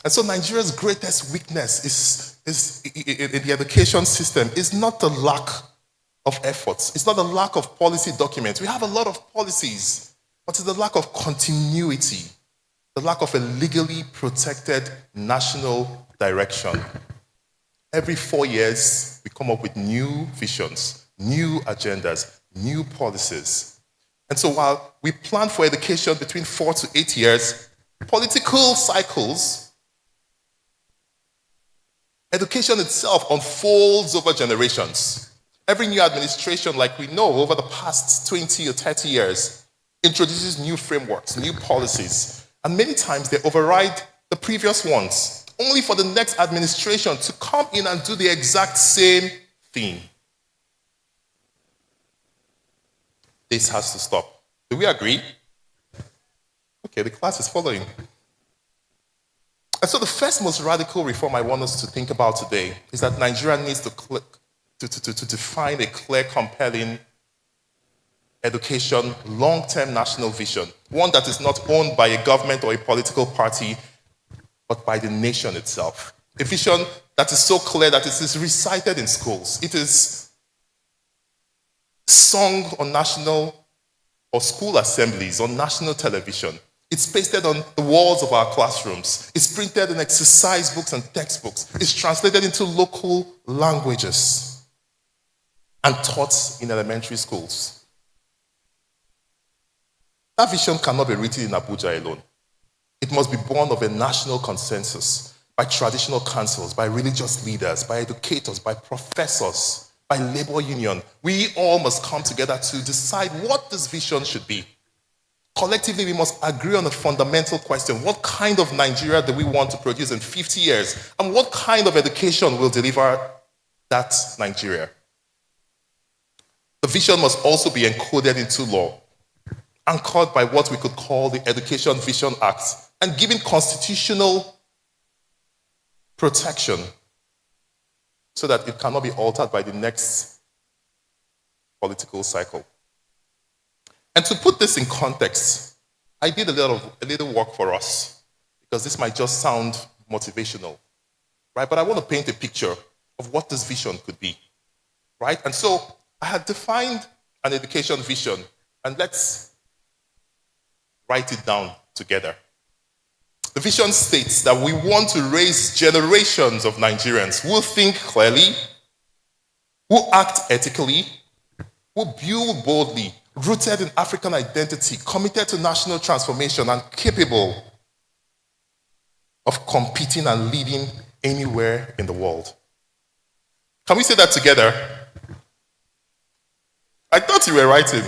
S6: And so Nigeria's greatest weakness is in the education system is not the lack of efforts. It's not the lack of policy documents. We have a lot of policies, but it's the lack of continuity, the lack of a legally protected national direction. Every 4 years, we come up with new visions, new agendas, new policies. And so while we plan for education between 4 to 8 years, political cycles, education itself unfolds over generations. Every new administration, like we know, over the past 20 or 30 years, introduces new frameworks, new policies, and many times they override the previous ones, only for the next administration to come in and do the exact same thing. This has to stop. Do we agree? Okay, the class is following. And so the first most radical reform I want us to think about today is that Nigeria needs to define a clear, compelling education, long-term national vision, one that is not owned by a government or a political party, but by the nation itself. A vision that is so clear that it is recited in schools. It is sung on national or school assemblies, on national television. It's pasted on the walls of our classrooms. It's printed in exercise books and textbooks. It's translated into local languages and taught in elementary schools. That vision cannot be written in Abuja alone. It must be born of a national consensus by traditional councils, by religious leaders, by educators, by professors, by labor union. We all must come together to decide what this vision should be. Collectively, we must agree on a fundamental question. What kind of Nigeria do we want to produce in 50 years? And what kind of education will deliver that Nigeria? The vision must also be encoded into law, anchored by what we could call the Education Vision Act, and given constitutional protection so that it cannot be altered by the next political cycle. And to put this in context, I did a little work for us, because this might just sound motivational, right? But I want to paint a picture of what this vision could be, right? And so I had defined an education vision, and let's write it down together. The vision states that we want to raise generations of Nigerians who think clearly, who act ethically, who build boldly, rooted in African identity, committed to national transformation, and capable of competing and leading anywhere in the world. Can we say that together? I thought you were writing.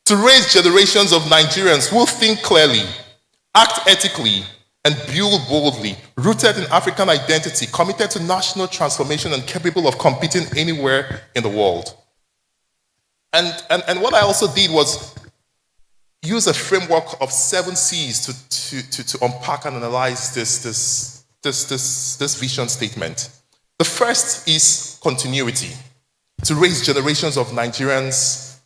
S6: To raise generations of Nigerians who think clearly, act ethically, and build boldly, rooted in African identity, committed to national transformation, and capable of competing anywhere in the world. And what I also did was use a framework of 7 C's to unpack and analyze this vision statement. The first is continuity. To raise generations of Nigerians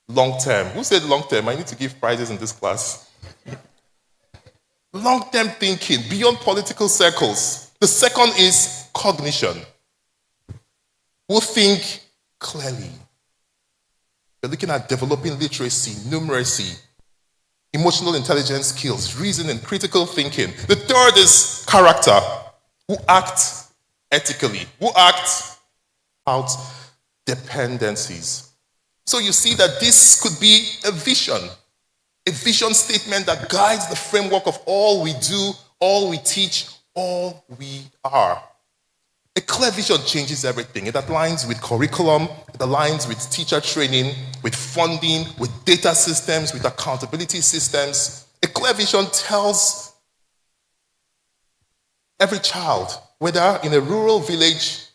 S6: long term. Who said long term? I need to give prizes in this class. Long-term thinking, beyond political circles. The second is cognition. Who think clearly. We're looking at developing literacy, numeracy, emotional intelligence skills, reasoning, critical thinking. The third is character. Who act ethically, who act out dependencies. So you see that this could be a vision statement that guides the framework of all we do, all we teach, all we are. A clear vision changes everything. It aligns with curriculum, it aligns with teacher training, with funding, with data systems, with accountability systems. A clear vision tells every child, whether in a rural village,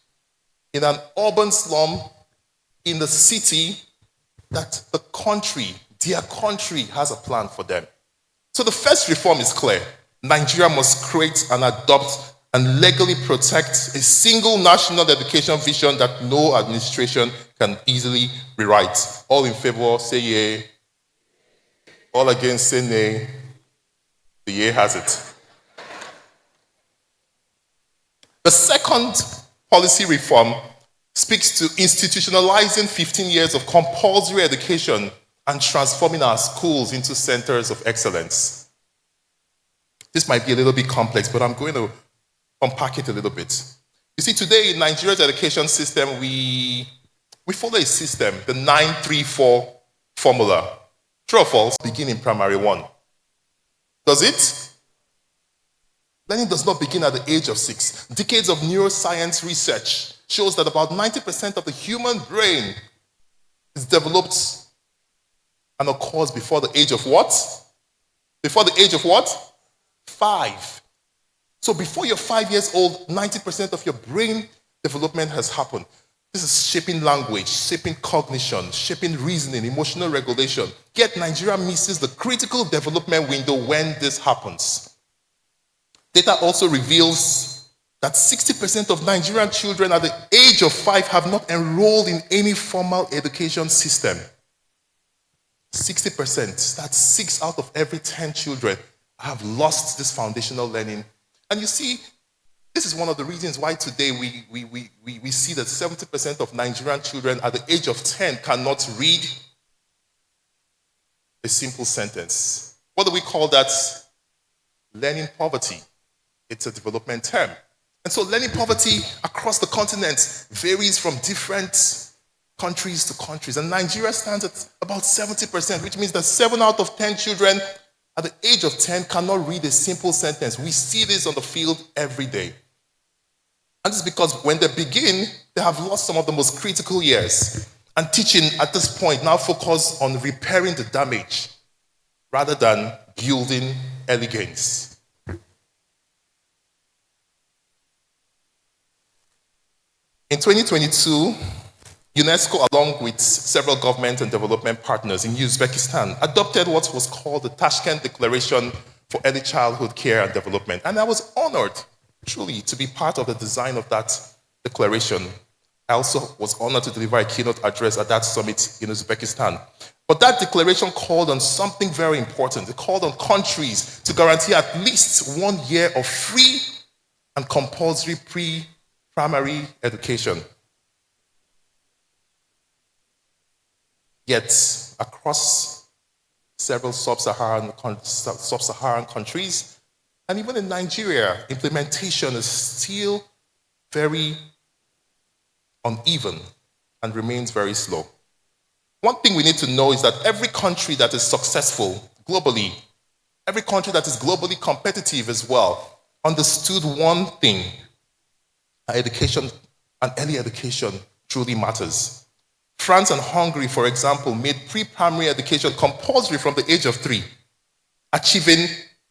S6: in an urban slum, in the city, that the country, their country, has a plan for them. So the first reform is clear. Nigeria must create and adopt and legally protect a single national education vision that no administration can easily rewrite. All in favor, say yea. All against, say nay. The yea has it. The second policy reform speaks to institutionalizing 15 years of compulsory education and transforming our schools into centers of excellence. This might be a little bit complex, but I'm going to unpack it a little bit. You see, today in Nigeria's education system, we follow a system, the 9-3-4 formula. True or false? Begin in primary 1. Does it? Learning does not begin at the age of 6. Decades of neuroscience research shows that about 90% of the human brain is developed and occurs before the age of what? Before the age of what? 5. So before you're 5 years old, 90% of your brain development has happened. This is shaping language, shaping cognition, shaping reasoning, emotional regulation. Yet Nigeria misses the critical development window when this happens. Data also reveals that 60% of Nigerian children at the age of 5 have not enrolled in any formal education system. 60%, that's 6 out of every 10 children have lost this foundational learning. And you see, this is one of the reasons why today we see that 70% of Nigerian children at the age of 10 cannot read a simple sentence. What do we call that? Learning poverty. It's a development term. And so learning poverty across the continent varies from different countries to countries. And Nigeria stands at about 70%, which means that 7 out of 10 children at the age of 10 cannot read a simple sentence. We see this on the field every day. And this is because when they begin, they have lost some of the most critical years. And teaching at this point now focuses on repairing the damage rather than building early gains. In 2022, UNESCO, along with several government and development partners in Uzbekistan, adopted what was called the Tashkent Declaration for Early Childhood Care and Development. And I was honored, truly, to be part of the design of that declaration. I also was honored to deliver a keynote address at that summit in Uzbekistan. But that declaration called on something very important. It called on countries to guarantee at least 1 year of free and compulsory pre-primary education. Yet, across several sub-Saharan countries, and even in Nigeria, implementation is still very uneven and remains very slow. One thing we need to know is that every country that is successful globally, every country that is globally competitive as well, understood one thing: education and early education truly matters. France and Hungary, for example, made pre-primary education compulsory from the age of 3, achieving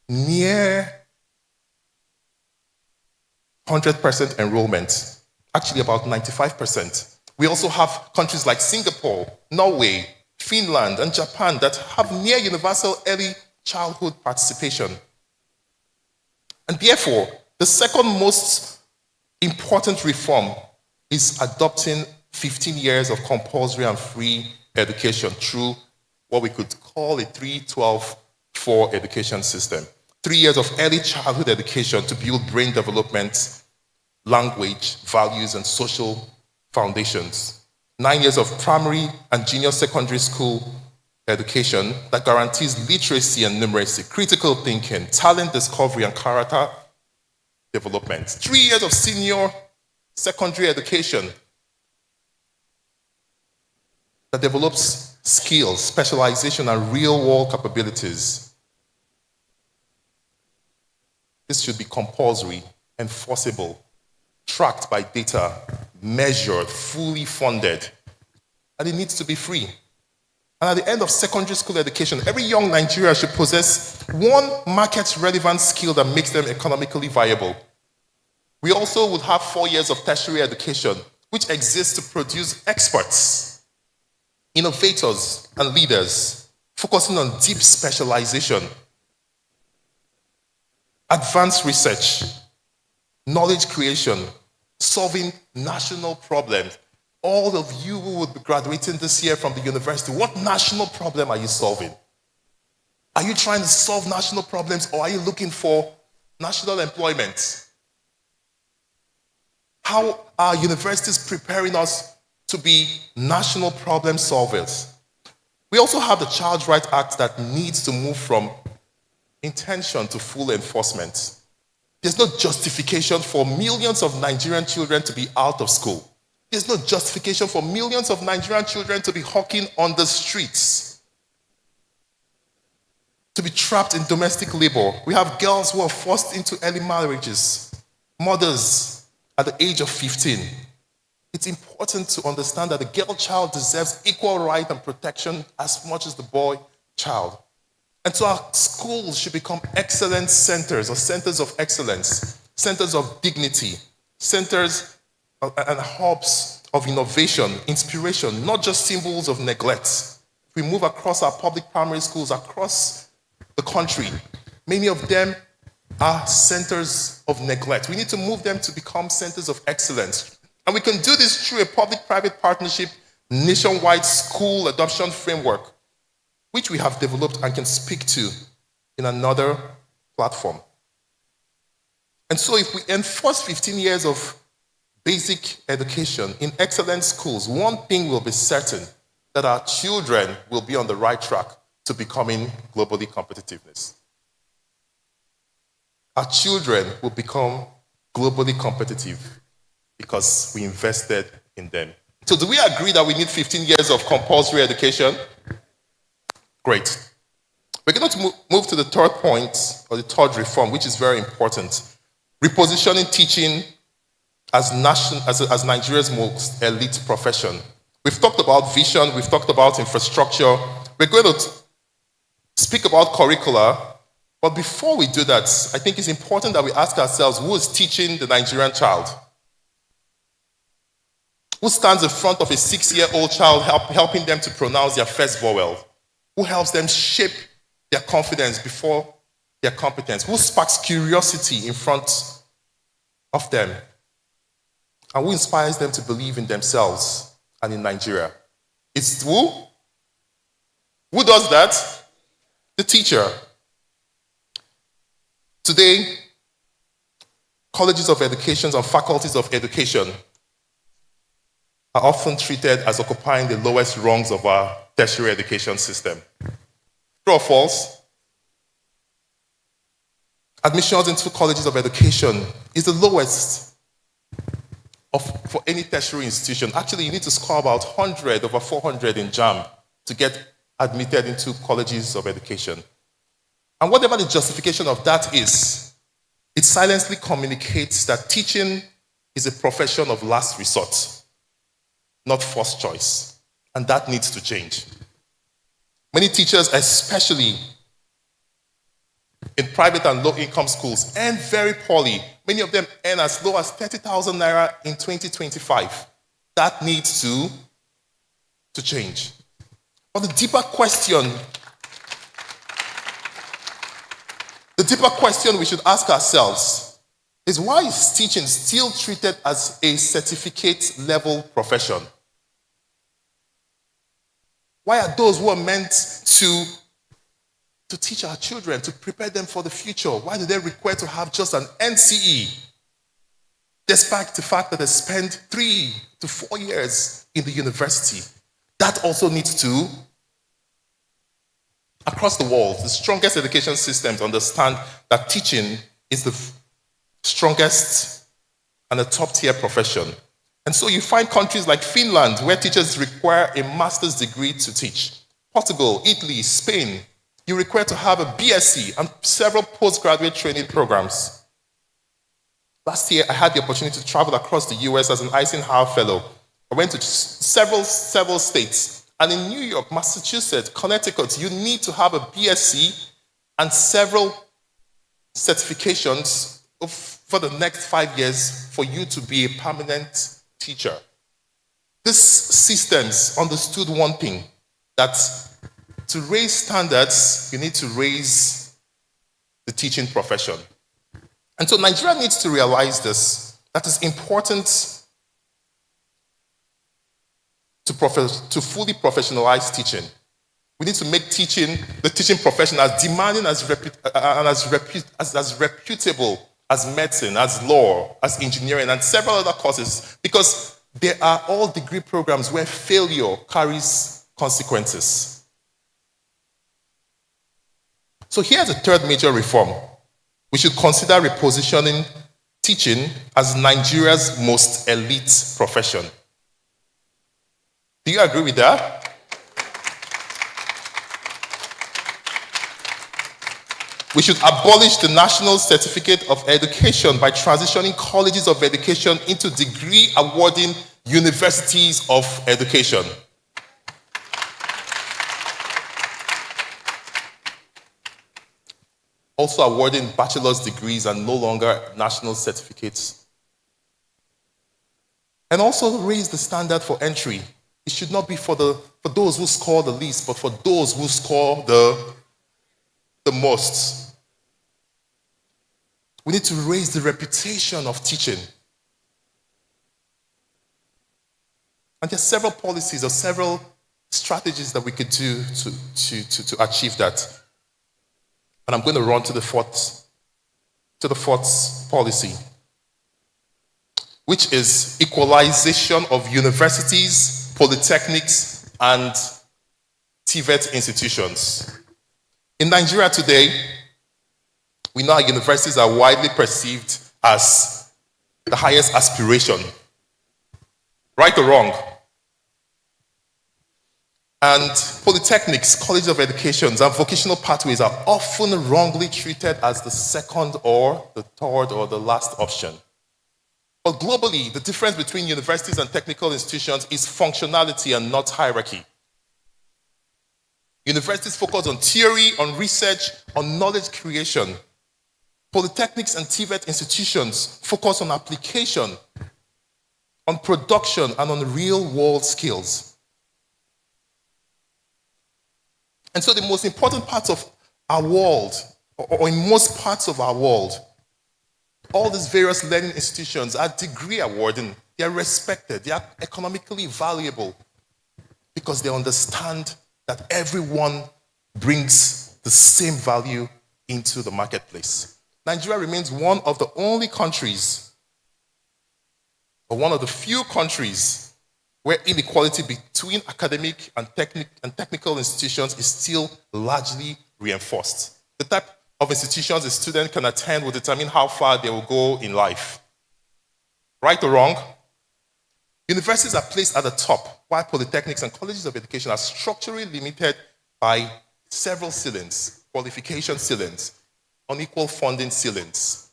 S6: near 100% enrollment, actually about 95%. We also have countries like Singapore, Norway, Finland, and Japan that have near universal early childhood participation. And therefore, the second most important reform is adopting 15 years of compulsory and free education through what we could call a 3-12-4 education system. 3 years of early childhood education to build brain development, language, values, and social foundations. 9 years of primary and junior secondary school education that guarantees literacy and numeracy, critical thinking, talent discovery, and character development. 3 years of senior secondary education that develops skills, specialization, and real-world capabilities. This should be compulsory, enforceable, tracked by data, measured, fully funded, and it needs to be free. And at the end of secondary school education, every young Nigerian should possess one market-relevant skill that makes them economically viable. We also would have 4 years of tertiary education, which exists to produce experts, innovators, and leaders, focusing on deep specialization, advanced research, knowledge creation, solving national problems. All of you who would be graduating this year from the university, what national problem are you solving? Are you trying to solve national problems, or are you looking for national employment? How are universities preparing us to be national problem solvers? We also have the Child Rights Act that needs to move from intention to full enforcement. There's no justification for millions of Nigerian children to be out of school. There's no justification for millions of Nigerian children to be hawking on the streets, to be trapped in domestic labor. We have girls who are forced into early marriages, mothers at the age of 15. It's important to understand that the girl child deserves equal right and protection as much as the boy child. And so our schools should become excellence centers, or centers of excellence, centers of dignity, centers and hubs of innovation, inspiration, not just symbols of neglect. If we move across our public primary schools across the country, many of them are centers of neglect. We need to move them to become centers of excellence. And we can do this through a public-private partnership, nationwide school adoption framework, which we have developed and can speak to in another platform. And so if we enforce 15 years of basic education in excellent schools, one thing will be certain, that our children will be on the right track to becoming globally competitiveness. Our children will become globally competitive because we invested in them. So do we agree that we need 15 years of compulsory education? Great. We're going to move to the third point, or the third reform, which is very important. Repositioning teaching as Nigeria's most elite profession. We've talked about vision, we've talked about infrastructure. We're going to speak about curricula. But before we do that, I think it's important that we ask ourselves, who is teaching the Nigerian child? Who stands in front of a 6-year-old child helping them to pronounce their first vowel? Who helps them shape their confidence before their competence? Who sparks curiosity in front of them? And who inspires them to believe in themselves and in Nigeria? It's who? Who does that? The teacher. Today, colleges of education and faculties of education are often treated as occupying the lowest rungs of our tertiary education system. True or false? Admissions into colleges of education is the lowest for any tertiary institution. Actually, you need to score about 100 over 400 in JAMB to get admitted into colleges of education. And whatever the justification of that is, it silently communicates that teaching is a profession of last resort, not first choice. And that needs to change. Many teachers, especially in private and low-income schools, earn very poorly. Many of them earn as low as 30,000 naira in 2025. That needs to change. But the deeper question we should ask ourselves is, why is teaching still treated as a certificate-level profession? Why are those who are meant to teach our children, to prepare them for the future, why do they require to have just an NCE, despite the fact that they spend 3 to 4 years in the university? That also needs to, across the world, the strongest education systems understand that teaching is the strongest and a top-tier profession. And so you find countries like Finland, where teachers require a master's degree to teach. Portugal, Italy, Spain, you require to have a BSc and several postgraduate training programs. Last year, I had the opportunity to travel across the US as an Eisenhower Fellow. I went to several states. And in New York, Massachusetts, Connecticut, you need to have a BSc and several certifications for the next 5 years for you to be a permanent teacher. These systems understood one thing, that to raise standards, you need to raise the teaching profession. And so Nigeria needs to realize this, that it's important to fully professionalize teaching. We need to make the teaching profession as demanding as reputable as medicine, as law, as engineering, and several other courses, because there are all degree programs where failure carries consequences. So here's a third major reform. We should consider repositioning teaching as Nigeria's most elite profession. Do you agree with that? We should abolish the National Certificate of Education by transitioning colleges of education into degree-awarding universities of education. Also awarding bachelor's degrees and no longer national certificates. And also raise the standard for entry. It should not be for those who score the least, but for those who score the most. We need to raise the reputation of teaching. And there are several policies or several strategies that we could do to achieve that. And I'm going to run to the fourth policy, which is equalization of universities, polytechnics, and TVET institutions. In Nigeria today, we know our universities are widely perceived as the highest aspiration. Right or wrong? And polytechnics, colleges of education, and vocational pathways are often wrongly treated as the second or the third or the last option. But globally, the difference between universities and technical institutions is functionality and not hierarchy. Universities focus on theory, on research, on knowledge creation. Polytechnics and TVET institutions focus on application, on production, and on real-world skills. And so the most important parts of our world, or in most parts of our world, all these various learning institutions are degree awarding. They are respected. They are economically valuable because they understand that everyone brings the same value into the marketplace. Nigeria remains one of the only countries, or one of the few countries, where inequality between academic and technical institutions is still largely reinforced. The type of institutions a student can attend will determine how far they will go in life. Right or wrong? Universities are placed at the top, while polytechnics and colleges of education are structurally limited by several ceilings, qualification ceilings, unequal funding ceilings,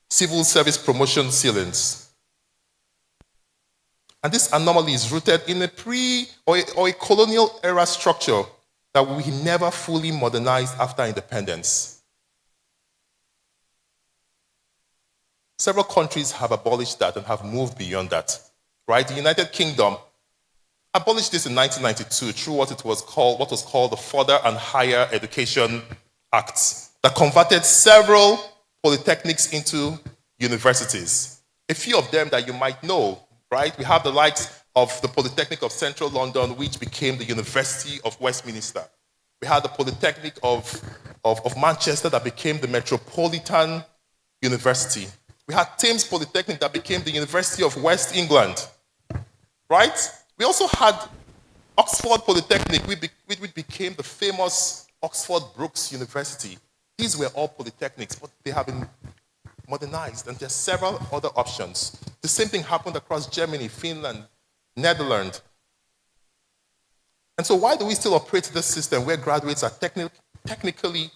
S6: civil service promotion ceilings. And this anomaly is rooted in a or a colonial era structure that we never fully modernized after independence. Several countries have abolished that and have moved beyond that. Right? The United Kingdom abolished this in 1992 through what was called the Further and Higher Education Act that converted several polytechnics into universities. A few of them that you might know. Right? We have the likes of the Polytechnic of Central London, which became the University of Westminster. We had the Polytechnic of Manchester that became the Metropolitan University. We had Thames Polytechnic that became the University of West England. Right? We also had Oxford Polytechnic, which became the famous Oxford Brookes University. These were all polytechnics, but they have been modernized, and there are several other options. The same thing happened across Germany, Finland, Netherlands. And so why do we still operate this system where graduates are technically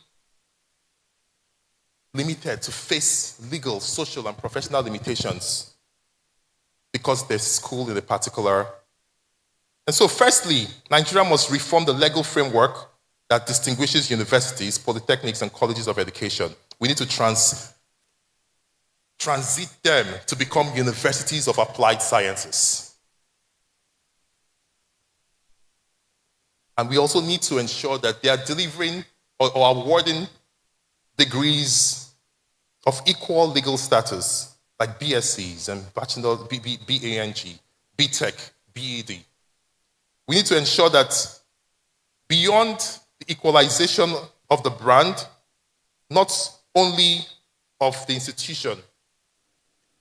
S6: limited to face legal, social, and professional limitations? Because they're schooled in a particular. And so firstly, Nigeria must reform the legal framework that distinguishes universities, polytechnics, and colleges of education. We need to transit them to become universities of applied sciences. And we also need to ensure that they are delivering or awarding degrees of equal legal status, like BScs and Bachelor, BANG, BTech, BEd. We need to ensure that beyond the equalization of the brand, not only of the institution,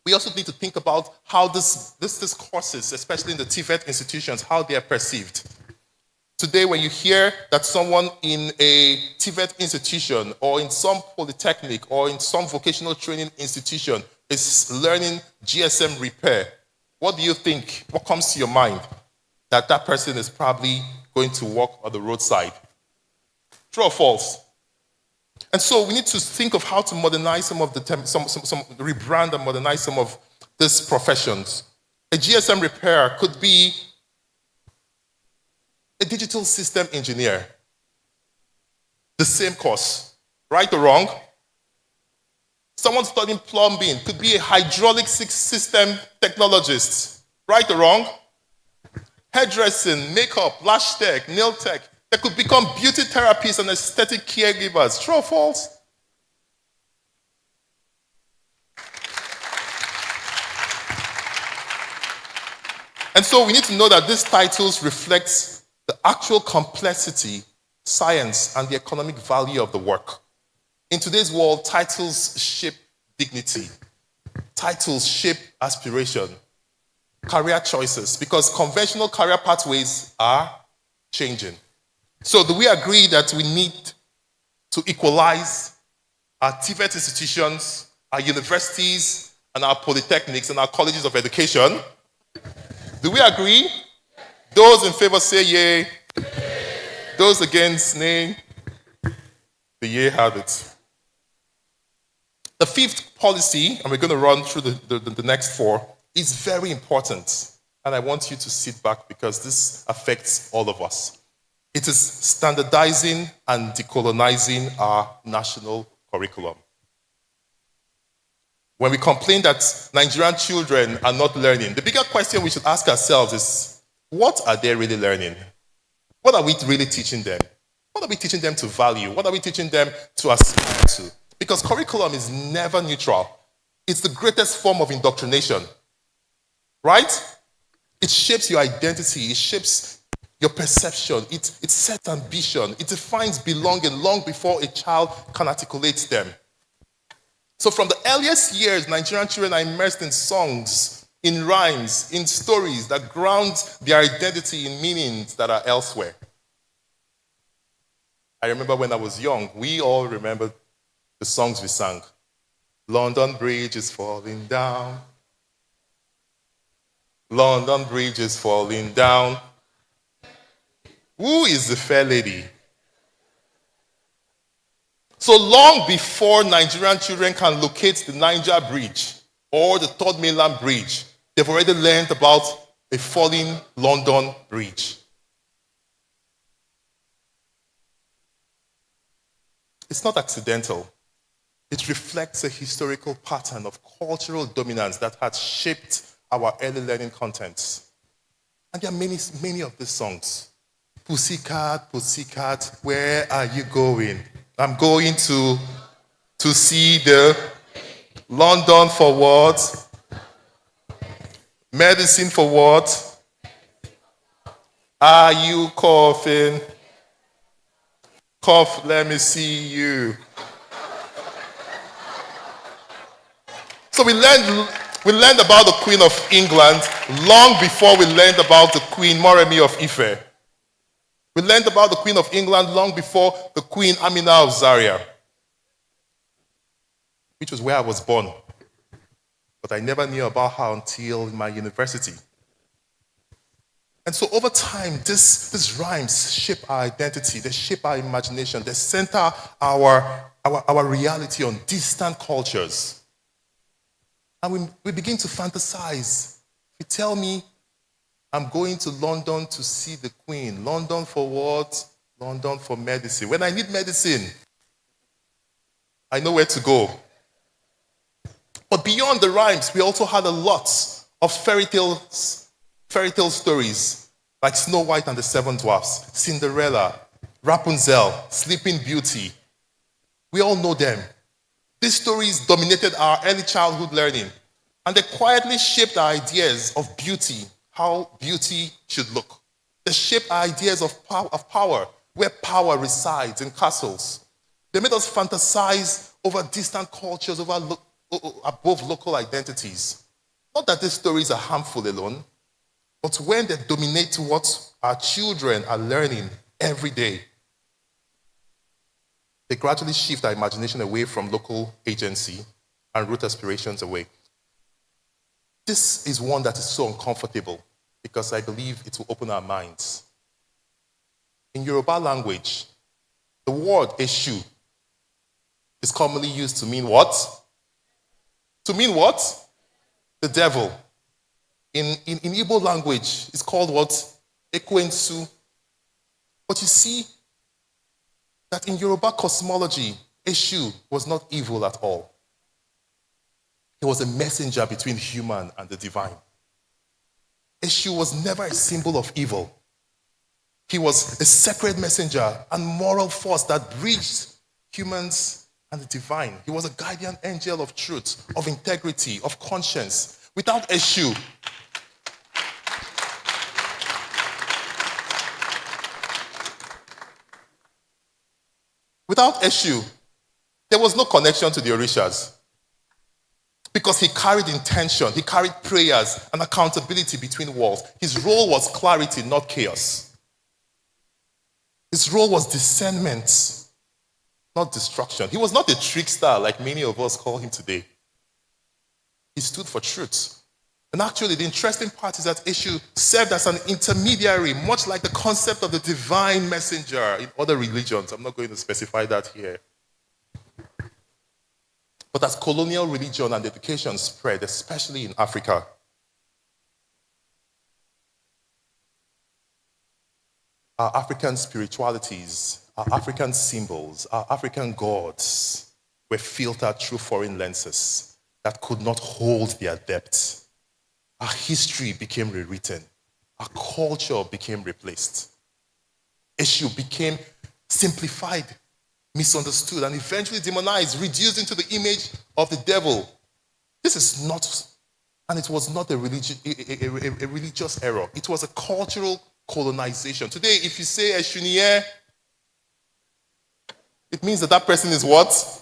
S6: we also need to think about how these courses, especially in the TVET institutions, how they are perceived. Today, when you hear that someone in a TVET institution or in some polytechnic or in some vocational training institution is learning GSM repair, what do you think? What comes to your mind? That that person is probably going to walk on the roadside. True or false? And so we need to think of how to modernize some of the rebrand and modernize some of these professions. A GSM repair could be a digital system engineer. The same course, right or wrong? Someone studying plumbing could be a hydraulic system technologist, right or wrong? Hairdressing, makeup, lash tech, nail tech, they could become beauty therapists and aesthetic caregivers. True or false? And so we need to know that these titles reflect the actual complexity, science, and the economic value of the work. In today's world, titles shape dignity. Titles shape aspiration, career choices, because conventional career pathways are changing. So do we agree that we need to equalize our TVET institutions, our universities, and our polytechnics and our colleges of education? Do we agree? Those in favor say yay. Those against nay. The yay have it. The fifth policy, and we're going to run through the next four, is very important. And I want you to sit back because this affects all of us. It is standardizing and decolonizing our national curriculum. When we complain that Nigerian children are not learning, the bigger question we should ask ourselves is, what are they really learning? What are we really teaching them? What are we teaching them to value? What are we teaching them to aspire to? Because curriculum is never neutral. It's the greatest form of indoctrination. Right? It shapes your identity. It shapes your perception. It sets ambition. It defines belonging long before a child can articulate them. So from the earliest years, Nigerian children are immersed in songs, in rhymes, in stories that ground their identity in meanings that are elsewhere. I remember when I was young, we all remember the songs we sang. London Bridge is falling down. London Bridge is falling down. Who is the fair lady? So long before Nigerian children can locate the Niger Bridge or the Third Mainland Bridge, they've already learned about a falling London Bridge. It's not accidental. It reflects a historical pattern of cultural dominance that had shaped our early learning contents. And there are many of these songs. Pussycat, Pussycat, where are you going? I'm going to see the London for what? Medicine for what? Are you coughing? Cough, let me see you. So we learned about the Queen of England long before we learned about the Queen Moremi of Ife. We learned about the Queen of England long before the Queen Amina of Zaria, which was where I was born. But I never knew about her until my university. And so over time, these rhymes shape our identity, they shape our imagination, they center our reality on distant cultures. And we begin to fantasize. You tell me, I'm going to London to see the Queen. London for what? London for medicine. When I need medicine, I know where to go. But beyond the rhymes, we also had a lot of fairy tale stories like Snow White and the Seven Dwarfs, Cinderella, Rapunzel, Sleeping Beauty. We all know them. These stories dominated our early childhood learning, and they quietly shaped our ideas of beauty, how beauty should look. They shaped our ideas of power, where power resides in castles. They made us fantasize over distant cultures, above local identities. Not that these stories are harmful alone, but when they dominate what our children are learning every day, they gradually shift our imagination away from local agency and root aspirations away. This is one that is so uncomfortable because I believe it will open our minds. In Yoruba language, the word Eshu is commonly used to mean what? To mean what? The devil. In Igbo language, it's called what? Ekwensu. But you see that in Yoruba cosmology, Eshu was not evil at all. He was a messenger between human and the divine. Eshu was never a symbol of evil. He was a sacred messenger and moral force that bridged humans and the divine. He was a guardian angel of truth, of integrity, of conscience. Without Eshu, there was no connection to the Orishas. Because he carried intention, he carried prayers and accountability between worlds. His role was clarity, not chaos. His role was discernment, not destruction. He was not a trickster like many of us call him today. He stood for truth. And actually, the interesting part is that Eshu served as an intermediary, much like the concept of the divine messenger in other religions. I'm not going to specify that here. But as colonial religion and education spread, especially in Africa, our African spiritualities, our African symbols, our African gods were filtered through foreign lenses that could not hold their depth. Our history became rewritten. Our culture became replaced. Eshu became simplified, misunderstood, and eventually demonized, reduced into the image of the devil. This is not, and it was not a religious error. It was a cultural colonization. Today, if you say Eshuniye, it means that person is what?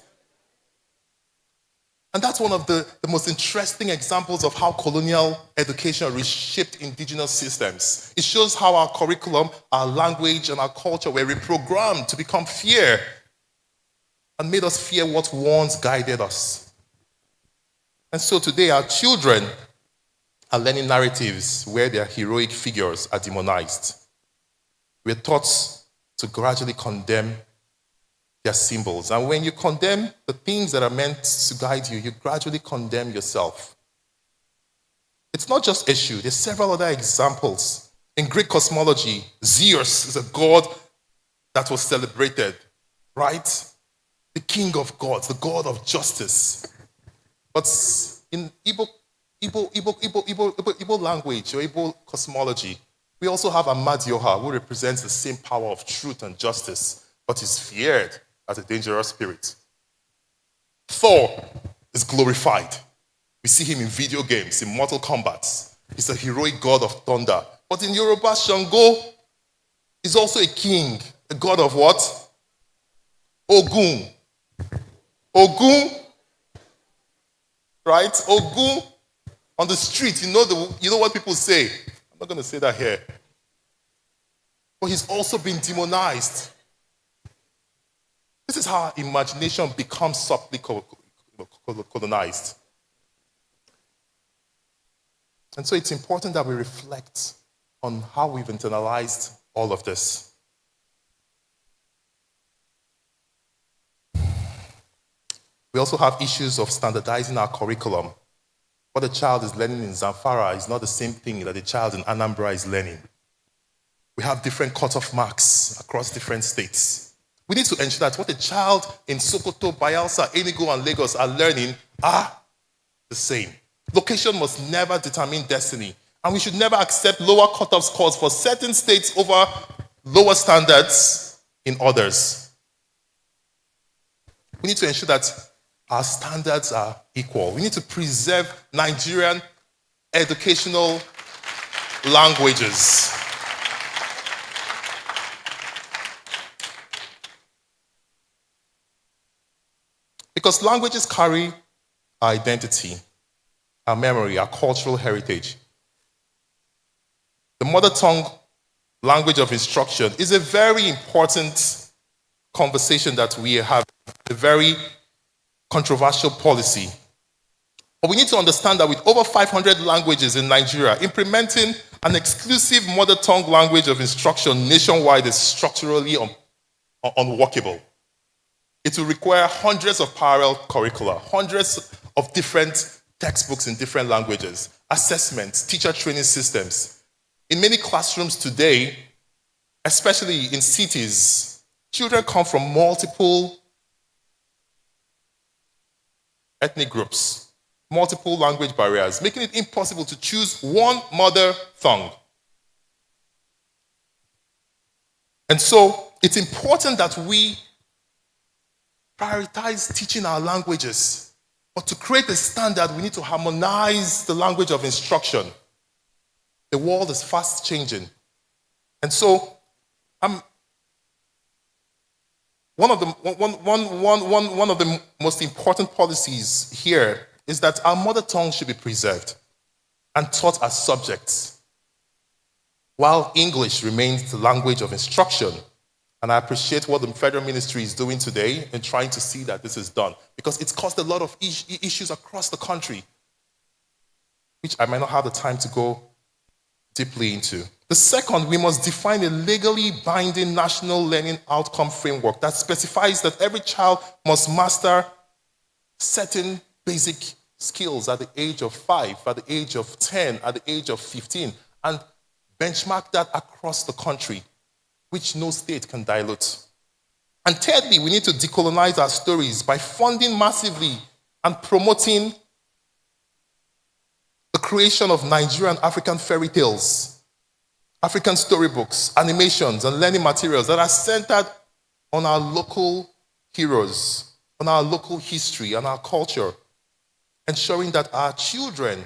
S6: And that's one of the most interesting examples of how colonial education reshaped indigenous systems. It shows how our curriculum, our language, and our culture were reprogrammed to become fear and made us fear what once guided us. And so today our children are learning narratives where their heroic figures are demonized. We're taught to gradually condemn their symbols. And when you condemn the things that are meant to guide you, you gradually condemn yourself. It's not just Eshu. There's several other examples. In Greek cosmology, Zeus is a god that was celebrated, right? The king of gods, the god of justice. But in Igbo language or Igbo cosmology, we also have Amadioha, who represents the same power of truth and justice, but is feared as a dangerous spirit. Thor is glorified. We see him in video games, in Mortal Kombat. He's a heroic god of thunder. But in Yoruba, Shango is also a king, a god of what? Ogun. Ogun, right? Ogun on the street, you know what people say. I'm not going to say that here. But he's also been demonized. This is how our imagination becomes subtly colonized. And so it's important that we reflect on how we've internalized all of this. We also have issues of standardizing our curriculum. What a child is learning in Zamfara is not the same thing that a child in Anambra is learning. We have different cutoff marks across different states. We need to ensure that what a child in Sokoto, Bayelsa, Enugu, and Lagos are learning are the same. Location must never determine destiny, and we should never accept lower cutoff scores for certain states over lower standards in others. We need to ensure that our standards are equal. We need to preserve Nigerian educational languages. Because languages carry our identity, our memory, our cultural heritage. The mother tongue language of instruction is a very important conversation that we have, a very controversial policy. But we need to understand that with over 500 languages in Nigeria, implementing an exclusive mother tongue language of instruction nationwide is structurally unworkable. It will require hundreds of parallel curricula, hundreds of different textbooks in different languages, assessments, teacher training systems. In many classrooms today, especially in cities, children come from multiple ethnic groups, multiple language barriers, making it impossible to choose one mother tongue. And so it's important that we prioritize teaching our languages. But to create a standard, we need to harmonize the language of instruction. The world is fast changing. And so one of the most important policies here is that our mother tongue should be preserved and taught as subjects, while English remains the language of instruction. And I appreciate what the federal ministry is doing today in trying to see that this is done, because it's caused a lot of issues across the country, which I might not have the time to go deeply into. The second, we must define a legally binding national learning outcome framework that specifies that every child must master certain basic skills at the age of 5, at the age of 10, at the age of 15, and benchmark that across the country, which no state can dilute. And thirdly, we need to decolonize our stories by funding massively and promoting the creation of Nigerian African fairy tales, African storybooks, animations, and learning materials that are centered on our local heroes, on our local history and our culture, ensuring that our children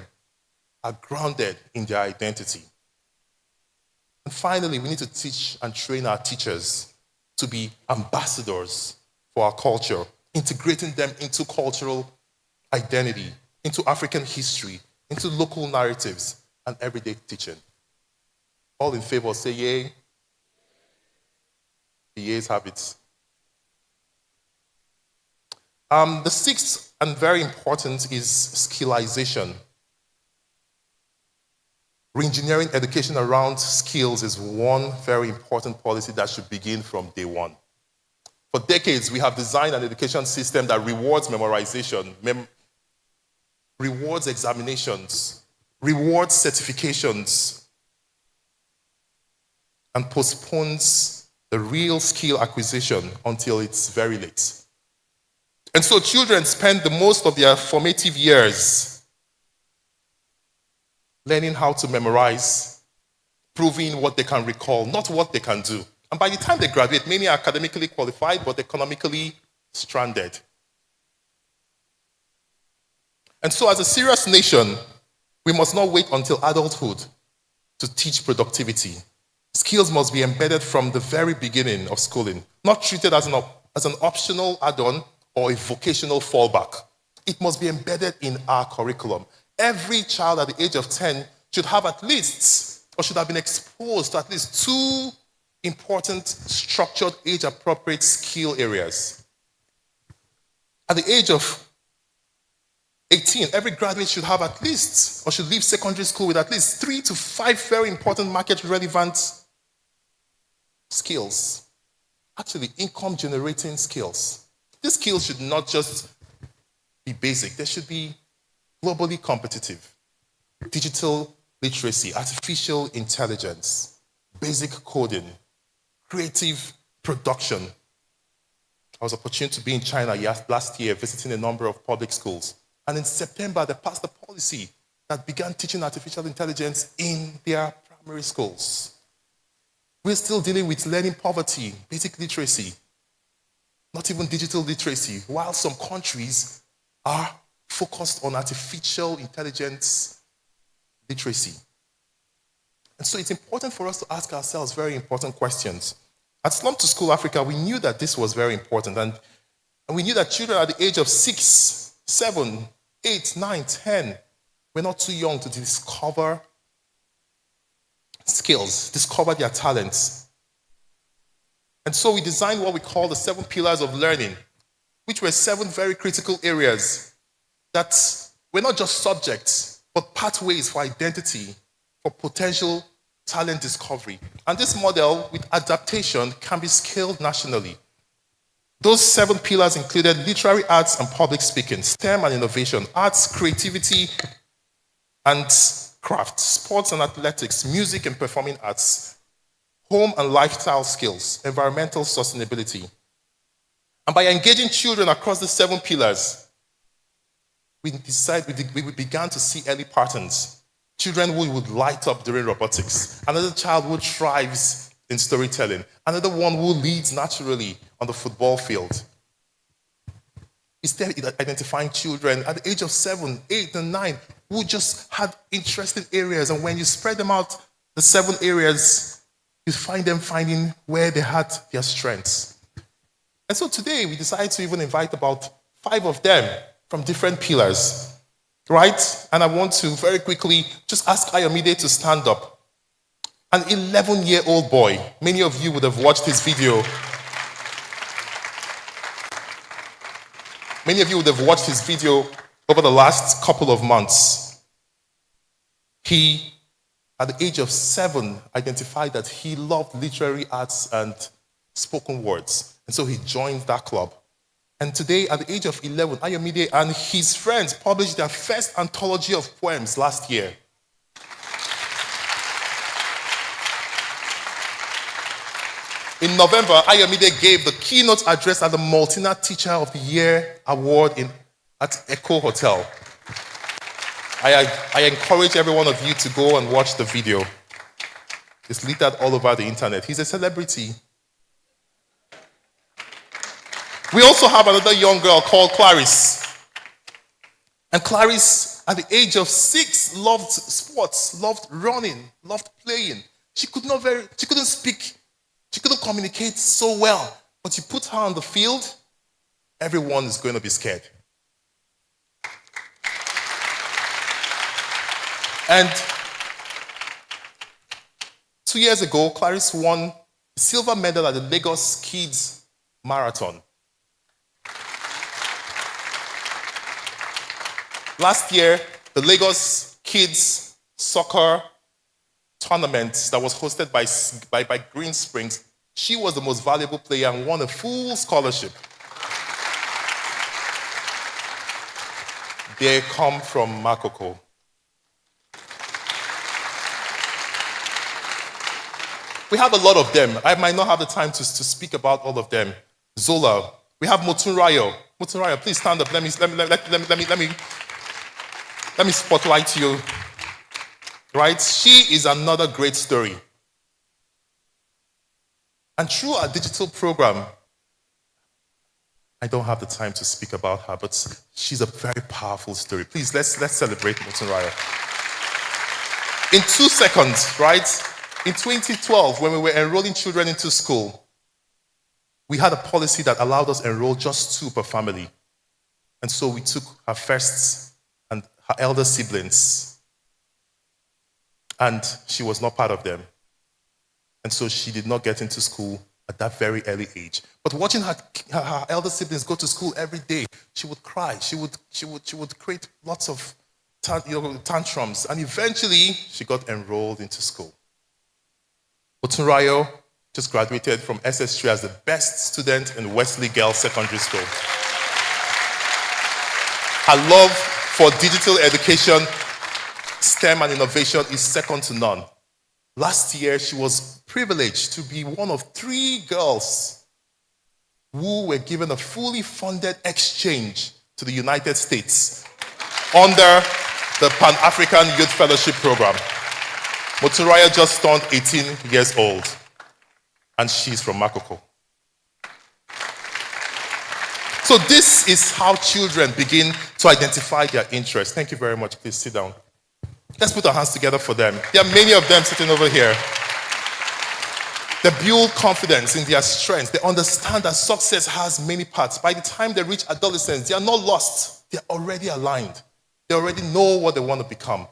S6: are grounded in their identity. And finally, we need to teach and train our teachers to be ambassadors for our culture, integrating them into cultural identity, into African history, into local narratives and everyday teaching. All in favor, say yay. The yeas have it. The sixth and very important is skillization. Reengineering education around skills is one very important policy that should begin from day one. For decades, we have designed an education system that rewards memorization, rewards examinations, rewards certifications, and postpones the real skill acquisition until it's very late. And so children spend the most of their formative years learning how to memorize, proving what they can recall, not what they can do. And by the time they graduate, many are academically qualified, but economically stranded. And so as a serious nation, we must not wait until adulthood to teach productivity. Skills must be embedded from the very beginning of schooling, not treated as an optional add-on or a vocational fallback. It must be embedded in our curriculum. Every child at the age of 10 should have at least, or should have been exposed to at least 2 important, structured, age-appropriate skill areas. At the age of 18, every graduate should have at least, or should leave secondary school with at least 3 to 5 very important market-relevant skills. Actually, income-generating skills. These skills should not just be basic. They should be globally competitive. Digital literacy, artificial intelligence, basic coding, creative production. I was opportune to be in China last year visiting a number of public schools. And in September, they passed a policy that began teaching artificial intelligence in their primary schools. We're still dealing with learning poverty, basic literacy, not even digital literacy, while some countries are focused on artificial intelligence literacy. And so it's important for us to ask ourselves very important questions. At Slum to School Africa, we knew that this was very important, and we knew that children at the age of 6, 7, 8, 9, 10 were not too young to discover skills, discover their talents. And so we designed what we call the 7 pillars of learning, which were 7 very critical areas that were not just subjects, but pathways for identity, for potential talent discovery. And this model with adaptation can be scaled nationally. Those 7 pillars included literary arts and public speaking, STEM and innovation, arts, creativity and craft, sports and athletics, music and performing arts, home and lifestyle skills, environmental sustainability. And by engaging children across the 7 pillars, we began to see early patterns. Children who would light up during robotics, another child who thrives in storytelling, another one who leads naturally on the football field. Instead, identifying children at the age of 7, 8, and 9 who just had interesting areas, and when you spread them out, the 7 areas, you find them finding where they had their strengths. And so today, we decided to even invite about 5 of them from different pillars. Right? And I want to very quickly just ask Ayomide to stand up. An 11-year-old boy. Many of you would have watched his video. Many of you would have watched his video over the last couple of months. He, at the age of 7, identified that he loved literary arts and spoken words. And so he joined that club. And today, at the age of 11, Ayomide and his friends published their first anthology of poems last year. In November, Ayomide gave the keynote address at the Maltina Teacher of the Year Award at Echo Hotel. I encourage every one of you to go and watch the video. It's littered all over the internet. He's a celebrity. We also have another young girl called Clarice. And Clarice, at the age of 6, loved sports, loved running, loved playing. She couldn't speak, she couldn't communicate so well. But you put her on the field, everyone is going to be scared. And 2 years ago, Clarice won a silver medal at the Lagos Kids Marathon. Last year, the Lagos Kids Soccer Tournament that was hosted by Green Springs, she was the most valuable player and won a full scholarship. They come from Makoko. We have a lot of them. I might not have the time to speak about all of them. Zola. We have Motunrayo. Motunrayo, please stand up. Let me spotlight you. Right? She is another great story. And through our digital program, I don't have the time to speak about her, but she's a very powerful story. Please, let's celebrate Motunrayo. In 2 seconds, right? In 2012, when we were enrolling children into school, we had a policy that allowed us to enroll just 2 per family. And so we took her first and her elder siblings, and she was not part of them. And so she did not get into school at that very early age. But watching her elder siblings go to school every day, she would cry. She would create lots of tantrums, and eventually she got enrolled into school. Otunrayo just graduated from SS3 as the best student in Wesley Girls Secondary School. Her love for digital education, STEM and innovation is second to none. Last year, she was privileged to be one of 3 girls who were given a fully funded exchange to the United States. under the Pan-African Youth Fellowship Program. Moturaya just turned 18 years old, and she's from Makoko. So this is how children begin to identify their interests. Thank you very much. Please sit down. Let's put our hands together for them. There are many of them sitting over here. They build confidence in their strengths. They understand that success has many parts. By the time they reach adolescence, they are not lost. They are already aligned. They already know what they want to become.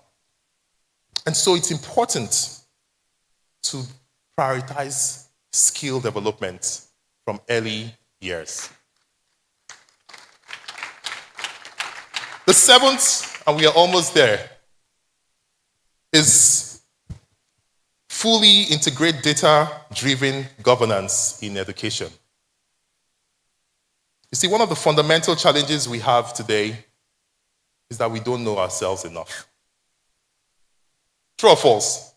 S6: And so it's important to prioritize skill development from early years. The seventh, and we are almost there, is fully integrate data-driven governance in education. You see, one of the fundamental challenges we have today is that we don't know ourselves enough. True or false?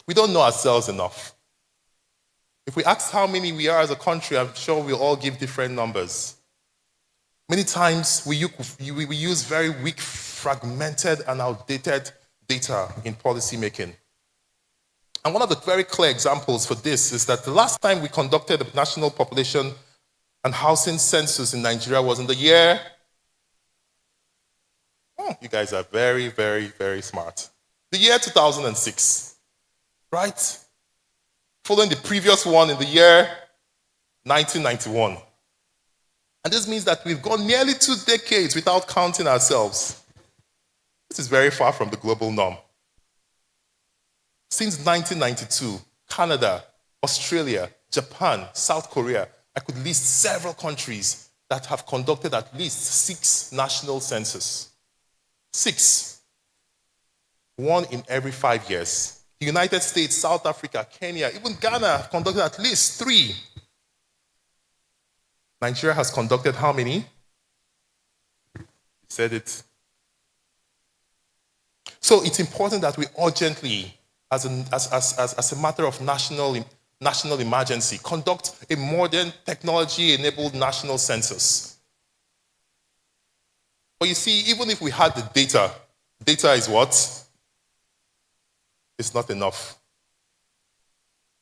S6: We don't know ourselves enough. If we ask how many we are as a country, I'm sure we'll all give different numbers. Many times we use very weak, fragmented, and outdated data in policy making. And one of the very clear examples for this is that the last time we conducted a national population and housing census in Nigeria was in the year... Oh, you guys are very, very, very smart. The year 2006, right? Following the previous one in the year 1991. And this means that we've gone nearly 2 decades without counting ourselves. This is very far from the global norm. Since 1992, Canada, Australia, Japan, South Korea, I could list several countries that have conducted at least 6 national censuses. 6. 1 in every 5 years. The United States, South Africa, Kenya, even Ghana have conducted at least 3. Nigeria has conducted how many? You said it. So it's important that we urgently, as a matter of national emergency, conduct a modern technology-enabled national census. But you see, even if we had the data is what? It's not enough.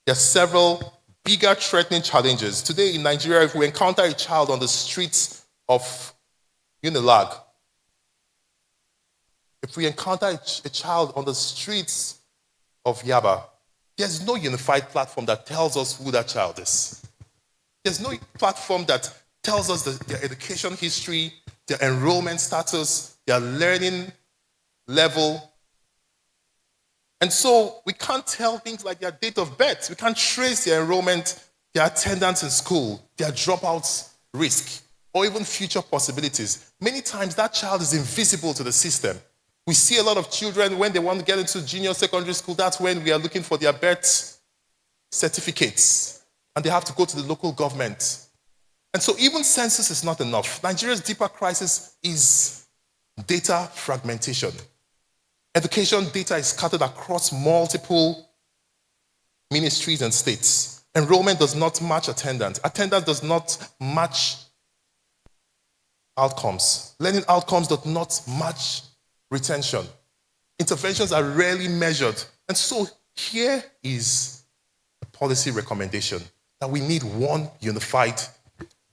S6: There are several bigger threatening challenges. Today in Nigeria, if we encounter a child on the streets of UNILAG, if we encounter a child on the streets of Yaba, there's no unified platform that tells us who that child is. There's no platform that tells us their education history, their enrollment status, their learning level. And so we can't tell things like their date of birth. We can't trace their enrollment, their attendance in school, their dropouts risk, or even future possibilities. Many times that child is invisible to the system. We see a lot of children when they want to get into junior secondary school, that's when we are looking for their birth certificates. And they have to go to the local government. And so even census is not enough. Nigeria's deeper crisis is data fragmentation. Education data is scattered across multiple ministries and states. Enrollment does not match attendance. Attendance does not match outcomes. Learning outcomes do not match retention. Interventions are rarely measured. And so here is a policy recommendation that we need one unified,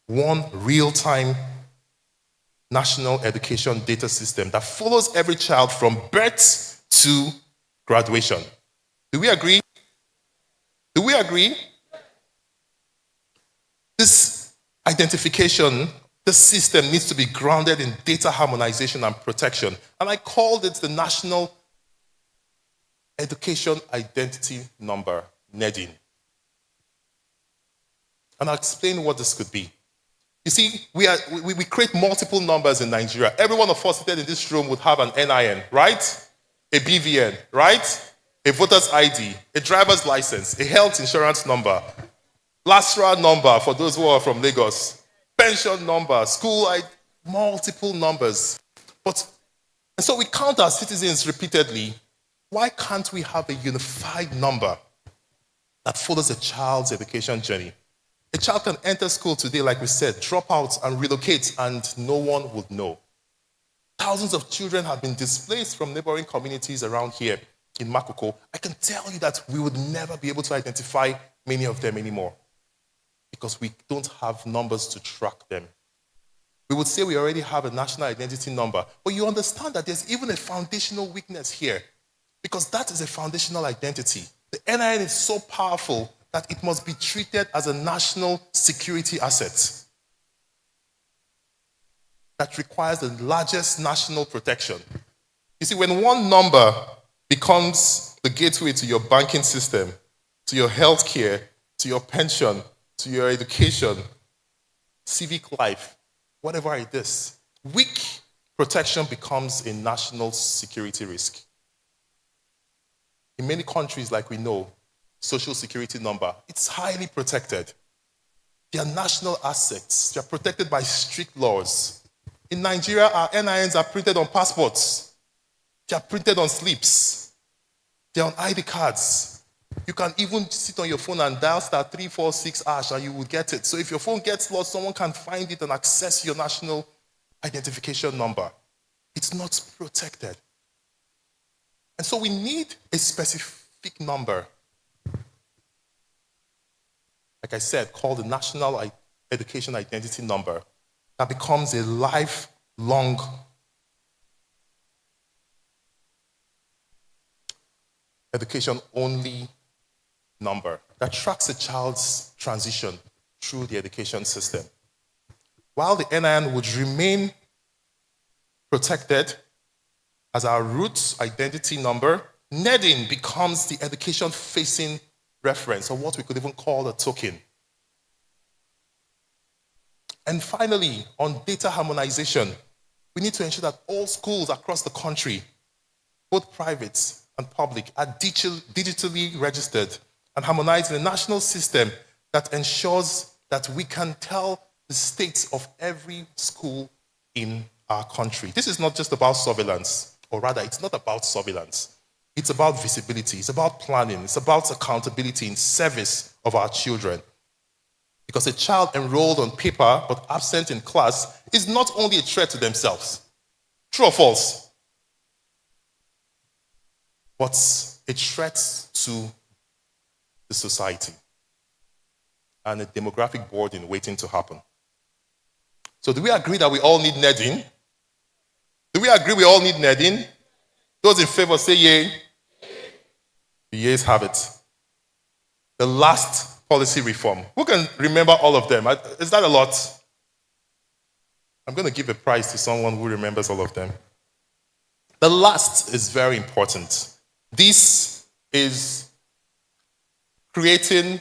S6: one real-time national education data system that follows every child from birth to graduation. Do we agree? Do we agree? This identification, this system needs to be grounded in data harmonization and protection. And I called it the National Education Identity Number, NEDIN. And I'll explain what this could be. You see, we create multiple numbers in Nigeria. Every one of us seated in this room would have an NIN, right? A BVN, right? A voter's ID, a driver's license, a health insurance number, LASRA number for those who are from Lagos, pension number, school ID, multiple numbers. And so we count our citizens repeatedly. Why can't we have a unified number that follows a child's education journey? A child can enter school today, like we said, drop out and relocate, and no one would know. Thousands of children have been displaced from neighboring communities around here in Makoko. I can tell you that we would never be able to identify many of them anymore because we don't have numbers to track them. We would say we already have a national identity number, but you understand that there's even a foundational weakness here because that is a foundational identity. The NIN is so powerful that it must be treated as a national security asset that requires the largest national protection. You see, when one number becomes the gateway to your banking system, to your health care, to your pension, to your education, civic life, whatever it is, weak protection becomes a national security risk. In many countries, like we know, social security number, it's highly protected. They are national assets. They are protected by strict laws. In Nigeria, our NINs are printed on passports. They are printed on slips. They are on ID cards. You can even sit on your phone and dial *346# and you will get it. So if your phone gets lost, someone can find it and access your national identification number. It's not protected. And so we need a specific number, like I said, called the National Education Identity Number, that becomes a lifelong education-only number that tracks a child's transition through the education system. While the NIN would remain protected as our roots identity number, NEDIN becomes the education-facing reference, or what we could even call a token. And finally, on data harmonization, we need to ensure that all schools across the country, both private and public, are digitally registered and harmonized in a national system that ensures that we can tell the states of every school in our country. This is not just about surveillance, or rather, it's not about surveillance. It's about visibility, it's about planning, it's about accountability in service of our children. Because a child enrolled on paper but absent in class is not only a threat to themselves, true or false, but a threat to the society and a demographic boarding waiting to happen. So do we agree that we all need NEDIN? Do we agree we all need NEDIN? Those in favor say yay. The yeas have it. The last policy reform. Who can remember all of them? Is that a lot? I'm going to give a prize to someone who remembers all of them. The last is very important. This is creating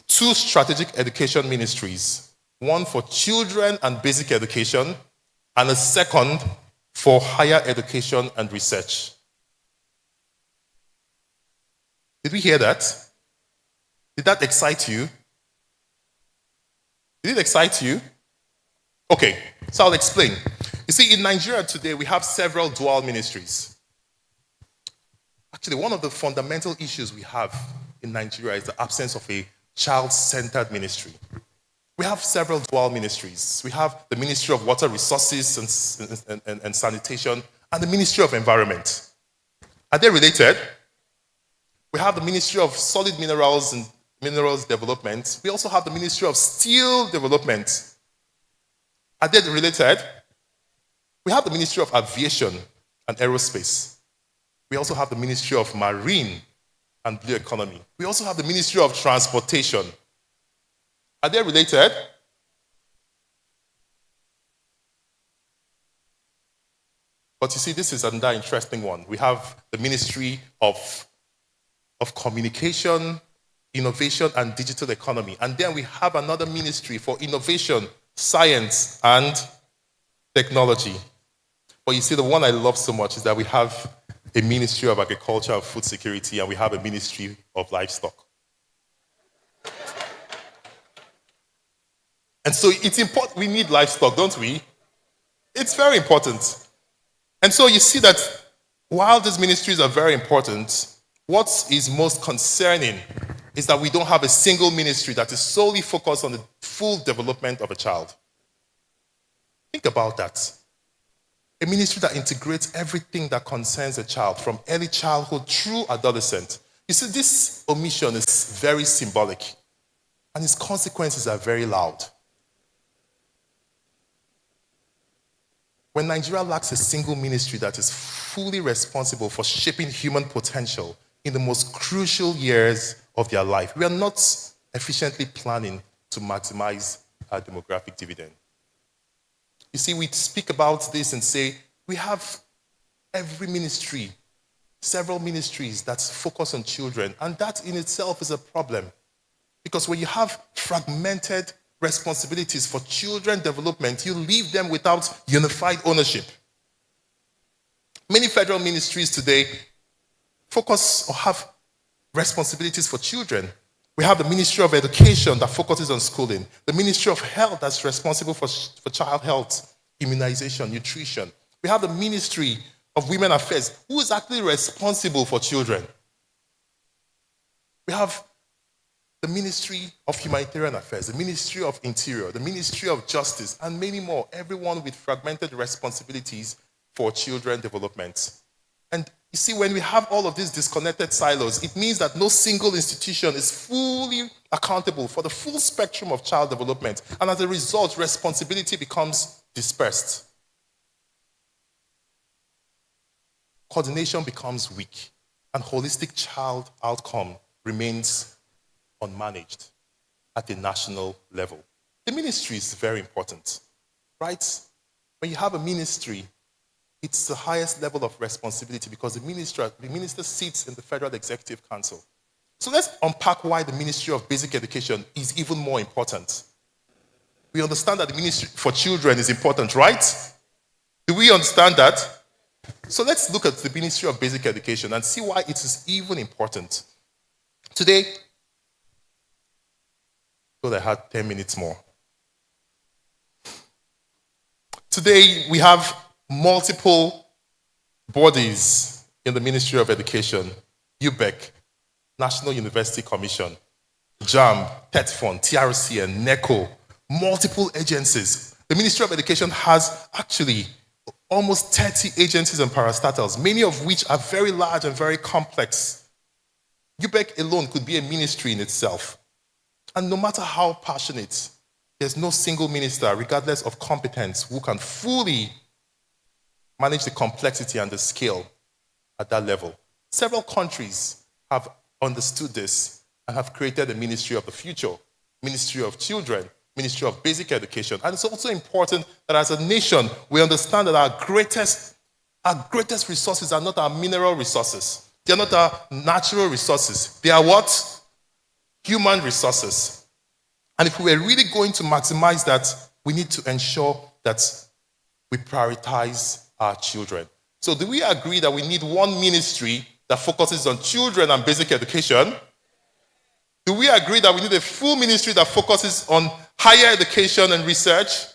S6: 2 strategic education ministries, one for children and basic education, and a second for higher education and research. Did we hear that? Did that excite you? Did it excite you? Okay, so I'll explain. You see, in Nigeria today, we have several dual ministries. Actually, one of the fundamental issues we have in Nigeria is the absence of a child-centered ministry. We have several dual ministries. We have the Ministry of Water Resources and Sanitation and the Ministry of Environment. Are they related? We have the Ministry of Solid Minerals and Minerals Development. We also have the Ministry of Steel Development. Are they related? We have the Ministry of Aviation and Aerospace. We also have the Ministry of Marine and Blue Economy. We also have the Ministry of Transportation. Are they related? But you see, this is another interesting one. We have the Ministry of Communication, Innovation, and Digital Economy. And then we have another ministry for innovation, science, and technology. But you see, the one I love so much is that we have a Ministry of Agriculture and Food Security, and we have a Ministry of Livestock. And so it's important, we need livestock, don't we? It's very important. And so you see that while these ministries are very important, what is most concerning is that we don't have a single ministry that is solely focused on the full development of a child. Think about that. A ministry that integrates everything that concerns a child, from early childhood through adolescent. You see, this omission is very symbolic, and its consequences are very loud. When Nigeria lacks a single ministry that is fully responsible for shaping human potential in the most crucial years of their life, we are not efficiently planning to maximize our demographic dividend. You see, we speak about this and say, we have every ministry, several ministries that focus on children, and that in itself is a problem. Because when you have fragmented responsibilities for children development, you leave them without unified ownership. Many federal ministries today focus or have responsibilities for children. We have the Ministry of Education that focuses on schooling, the Ministry of Health that's responsible for child health, immunization, nutrition. We have the Ministry of Women Affairs, who is actually responsible for children. We have the Ministry of Humanitarian Affairs, the Ministry of Interior, the Ministry of Justice, and many more, everyone with fragmented responsibilities for children development. And you see, when we have all of these disconnected silos, it means that no single institution is fully accountable for the full spectrum of child development. And as a result, responsibility becomes dispersed. Coordination becomes weak, and holistic child outcome remains unmanaged at the national level. The ministry is very important, right? When you have a ministry, it's the highest level of responsibility because the minister sits in the Federal Executive Council. So let's unpack why the Ministry of Basic Education is even more important. We understand that the Ministry for Children is important, right? Do we understand that? So let's look at the Ministry of Basic Education and see why it is even important. Today, I had 10 minutes more. Today, we have multiple bodies in the Ministry of Education: UBEC, National University Commission, JAM, TETFON, TRC, and NECO. Multiple agencies. The Ministry of Education has actually almost 30 agencies and parastatals, many of which are very large and very complex. UBEC alone could be a ministry in itself. And no matter how passionate, there's no single minister, regardless of competence, who can fully manage the complexity and the scale at that level. Several countries have understood this and have created a Ministry of the Future, Ministry of Children, Ministry of Basic Education. And it's also important that as a nation, we understand that our greatest resources are not our mineral resources. They are not our natural resources. They are what? Human resources. And if we are really going to maximize that, we need to ensure that we prioritize our children. So do we agree that we need one ministry that focuses on children and basic education? Do we agree that we need a full ministry that focuses on higher education and research?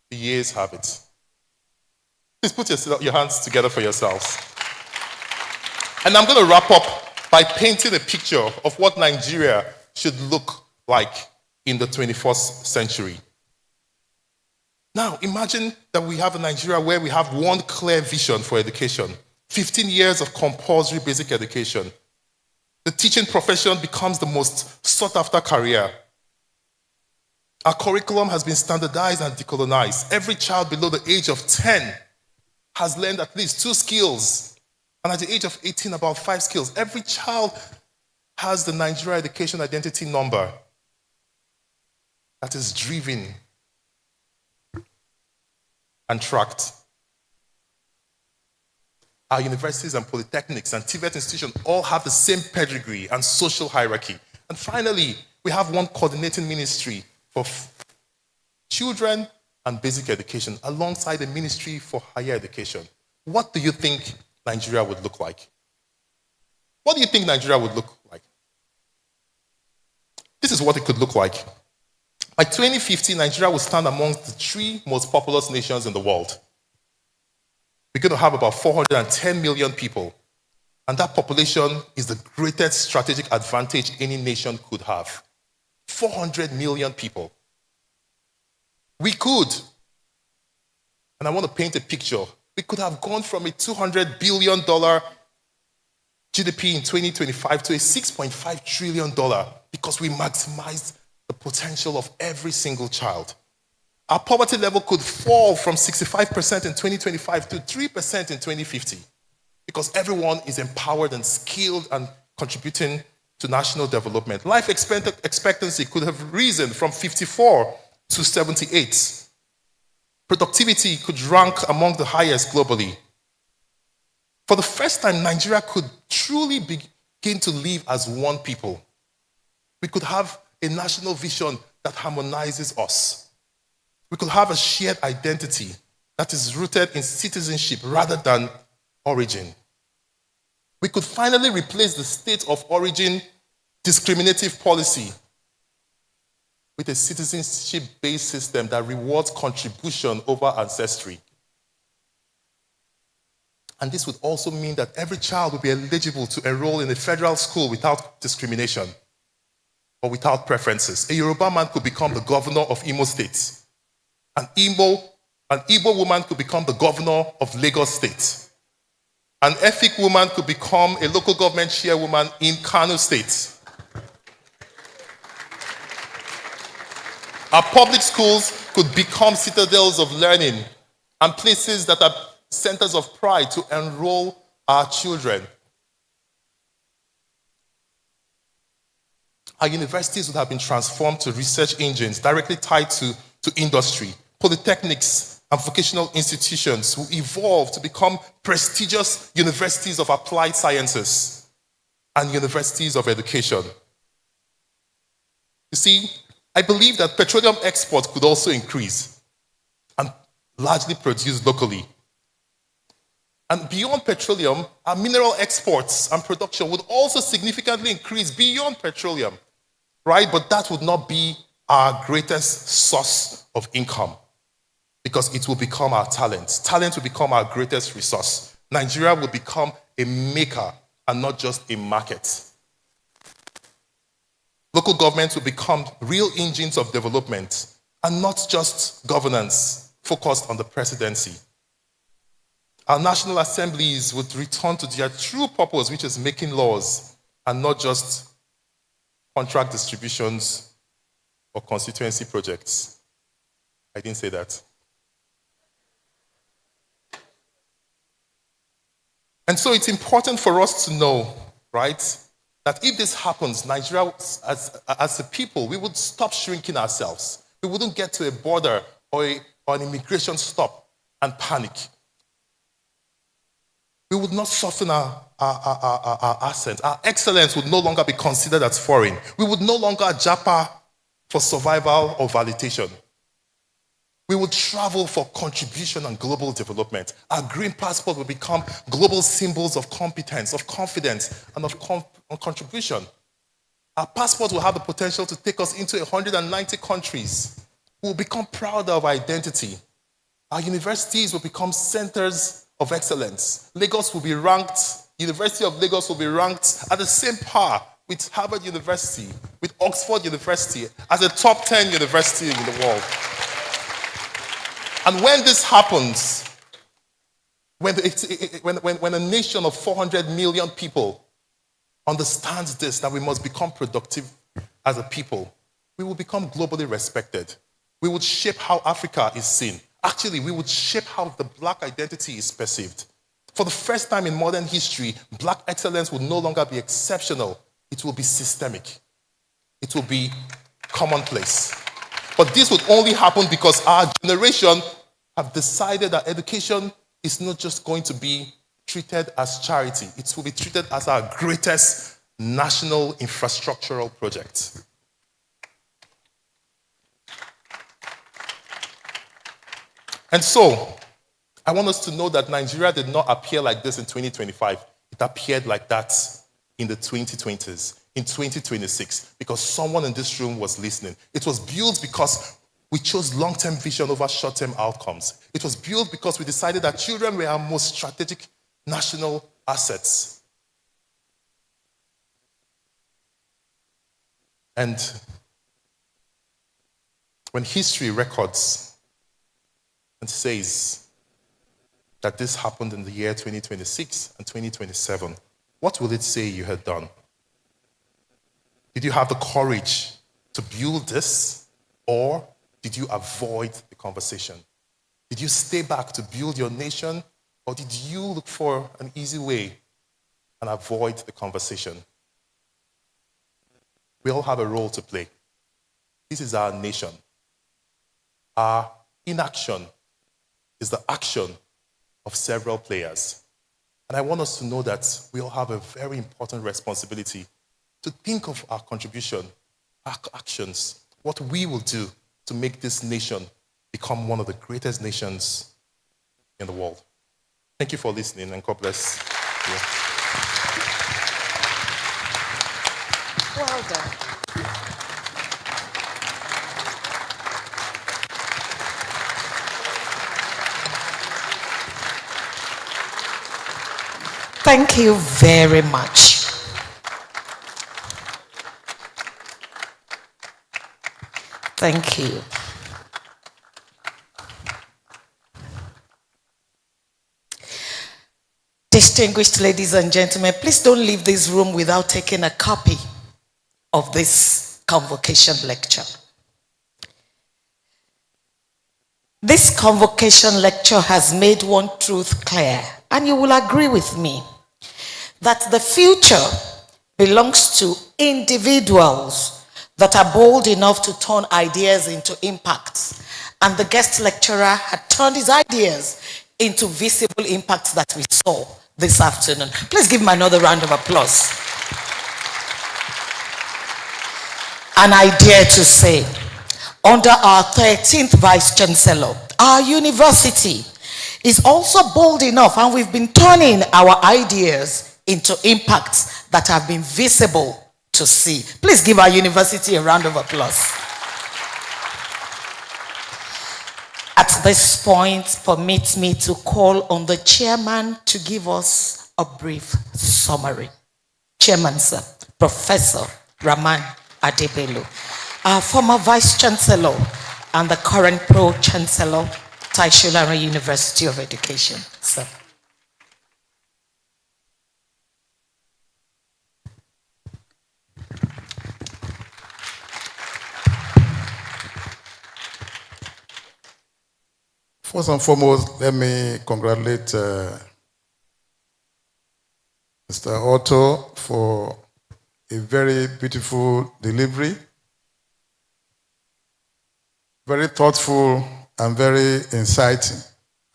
S6: The years have it. Please put your hands together for yourselves. And I'm going to wrap up by painting a picture of what Nigeria should look like in the 21st century. Now, imagine that we have a Nigeria where we have one clear vision for education, 15 years of compulsory basic education. The teaching profession becomes the most sought-after career. Our curriculum has been standardized and decolonized. Every child below the age of 10 has learned at least 2 skills. And at the age of 18, about 5 skills. Every child has the Nigeria Education Identity Number that is driven and tracked. Our universities and polytechnics and TVET institutions all have the same pedigree and social hierarchy. And finally, we have one coordinating ministry for children and basic education alongside the Ministry for Higher Education. What do you think Nigeria would look like? What do you think Nigeria would look like? This is what it could look like. By 2050, Nigeria will stand amongst the 3 most populous nations in the world. We're going to have about 410 million people. And that population is the greatest strategic advantage any nation could have. 400 million people. We could And I want to paint a picture. We could have gone from a $200 billion GDP in 2025 to a $6.5 trillion because we maximized the potential of every single child. Our poverty level could fall from 65% in 2025 to 3% in 2050 because everyone is empowered and skilled and contributing to national development. Life expectancy could have risen from 54 to 78. Productivity could rank among the highest globally. For the first time, Nigeria could truly begin to live as one people. We could have a national vision that harmonizes us. We could have a shared identity that is rooted in citizenship rather than origin. We could finally replace the state of origin discriminative policy with a citizenship-based system that rewards contribution over ancestry. And this would also mean that every child will be eligible to enroll in a federal school without discrimination or without preferences. A Yoruba man could become the governor of Imo State. An Igbo woman could become the governor of Lagos State. An Efik woman could become a local government chairwoman in Kano State. Our public schools could become citadels of learning and places that are centers of pride to enroll our children. Our universities would have been transformed to research engines directly tied to industry. Polytechnics and vocational institutions will evolve to become prestigious universities of applied sciences and universities of education. You see, I believe that petroleum exports could also increase and largely produced locally. And beyond petroleum, our mineral exports and production would also significantly increase beyond petroleum, right? But that would not be our greatest source of income because it will become our talent. Talent will become our greatest resource. Nigeria will become a maker and not just a market. Local governments will become real engines of development and not just governance focused on the presidency. Our national assemblies would return to their true purpose, which is making laws and not just contract distributions or constituency projects. I didn't say that. And so it's important for us to know, right, that if this happens, Nigeria, as a people, we would stop shrinking ourselves. We wouldn't get to a border or an immigration stop and panic. We would not soften our accent. Our excellence would no longer be considered as foreign. We would no longer japa for survival or validation. We would travel for contribution and global development. Our green passport will become global symbols of competence, of confidence, and of contribution. Our passport will have the potential to take us into 190 countries. We will become proud of our identity. Our universities will become centers of excellence. Lagos will be ranked, University of Lagos will be ranked at the same par with Harvard University, with Oxford University, as a top 10 university in the world. And when this happens, when a nation of 400 million people understands this, that we must become productive as a people, we will become globally respected. We would shape how Africa is seen. Actually, we would shape how the black identity is perceived. For the first time in modern history, black excellence will no longer be exceptional. It will be systemic. It will be commonplace. But this would only happen because our generation have decided that education is not just going to be treated as charity. It will be treated as our greatest national infrastructural project. And so, I want us to know that Nigeria did not appear like this in 2025. It appeared like that in the 2020s, in 2026, because someone in this room was listening. It was built because we chose long-term vision over short-term outcomes. It was built because we decided that children were our most strategic national assets. And when history records and says that this happened in the year 2026 and 2027, what will it say you had done? Did you have the courage to build this, or did you avoid the conversation? Did you stay back to build your nation, or did you look for an easy way and avoid the conversation? We all have a role to play. This is our nation. Our inaction is the action of several players. And I want us to know that we all have a very important responsibility to think of our contribution, our actions, what we will do to make this nation become one of the greatest nations in the world. Thank you for listening, and God bless you.
S2: Well done. Thank you very much. Thank you. Distinguished ladies and gentlemen, please don't leave this room without taking a copy of this convocation lecture. This convocation lecture has made one truth clear, and you will agree with me, that the future belongs to individuals that are bold enough to turn ideas into impacts. And the guest lecturer had turned his ideas into visible impacts that we saw this afternoon. Please give him another round of applause. And I dare to say, under our 13th Vice-Chancellor, our university is also bold enough, and we've been turning our ideas into impacts that have been visible to see. Please give our university a round of applause. At this point, permit me to call on the chairman to give us a brief summary. Chairman, sir, Professor Rahaman Bello, our former Vice-Chancellor and the current Pro-Chancellor, Taishola University of Education, sir.
S3: First and foremost, let me congratulate Mr. Otto for a very beautiful delivery, very thoughtful and very inciting.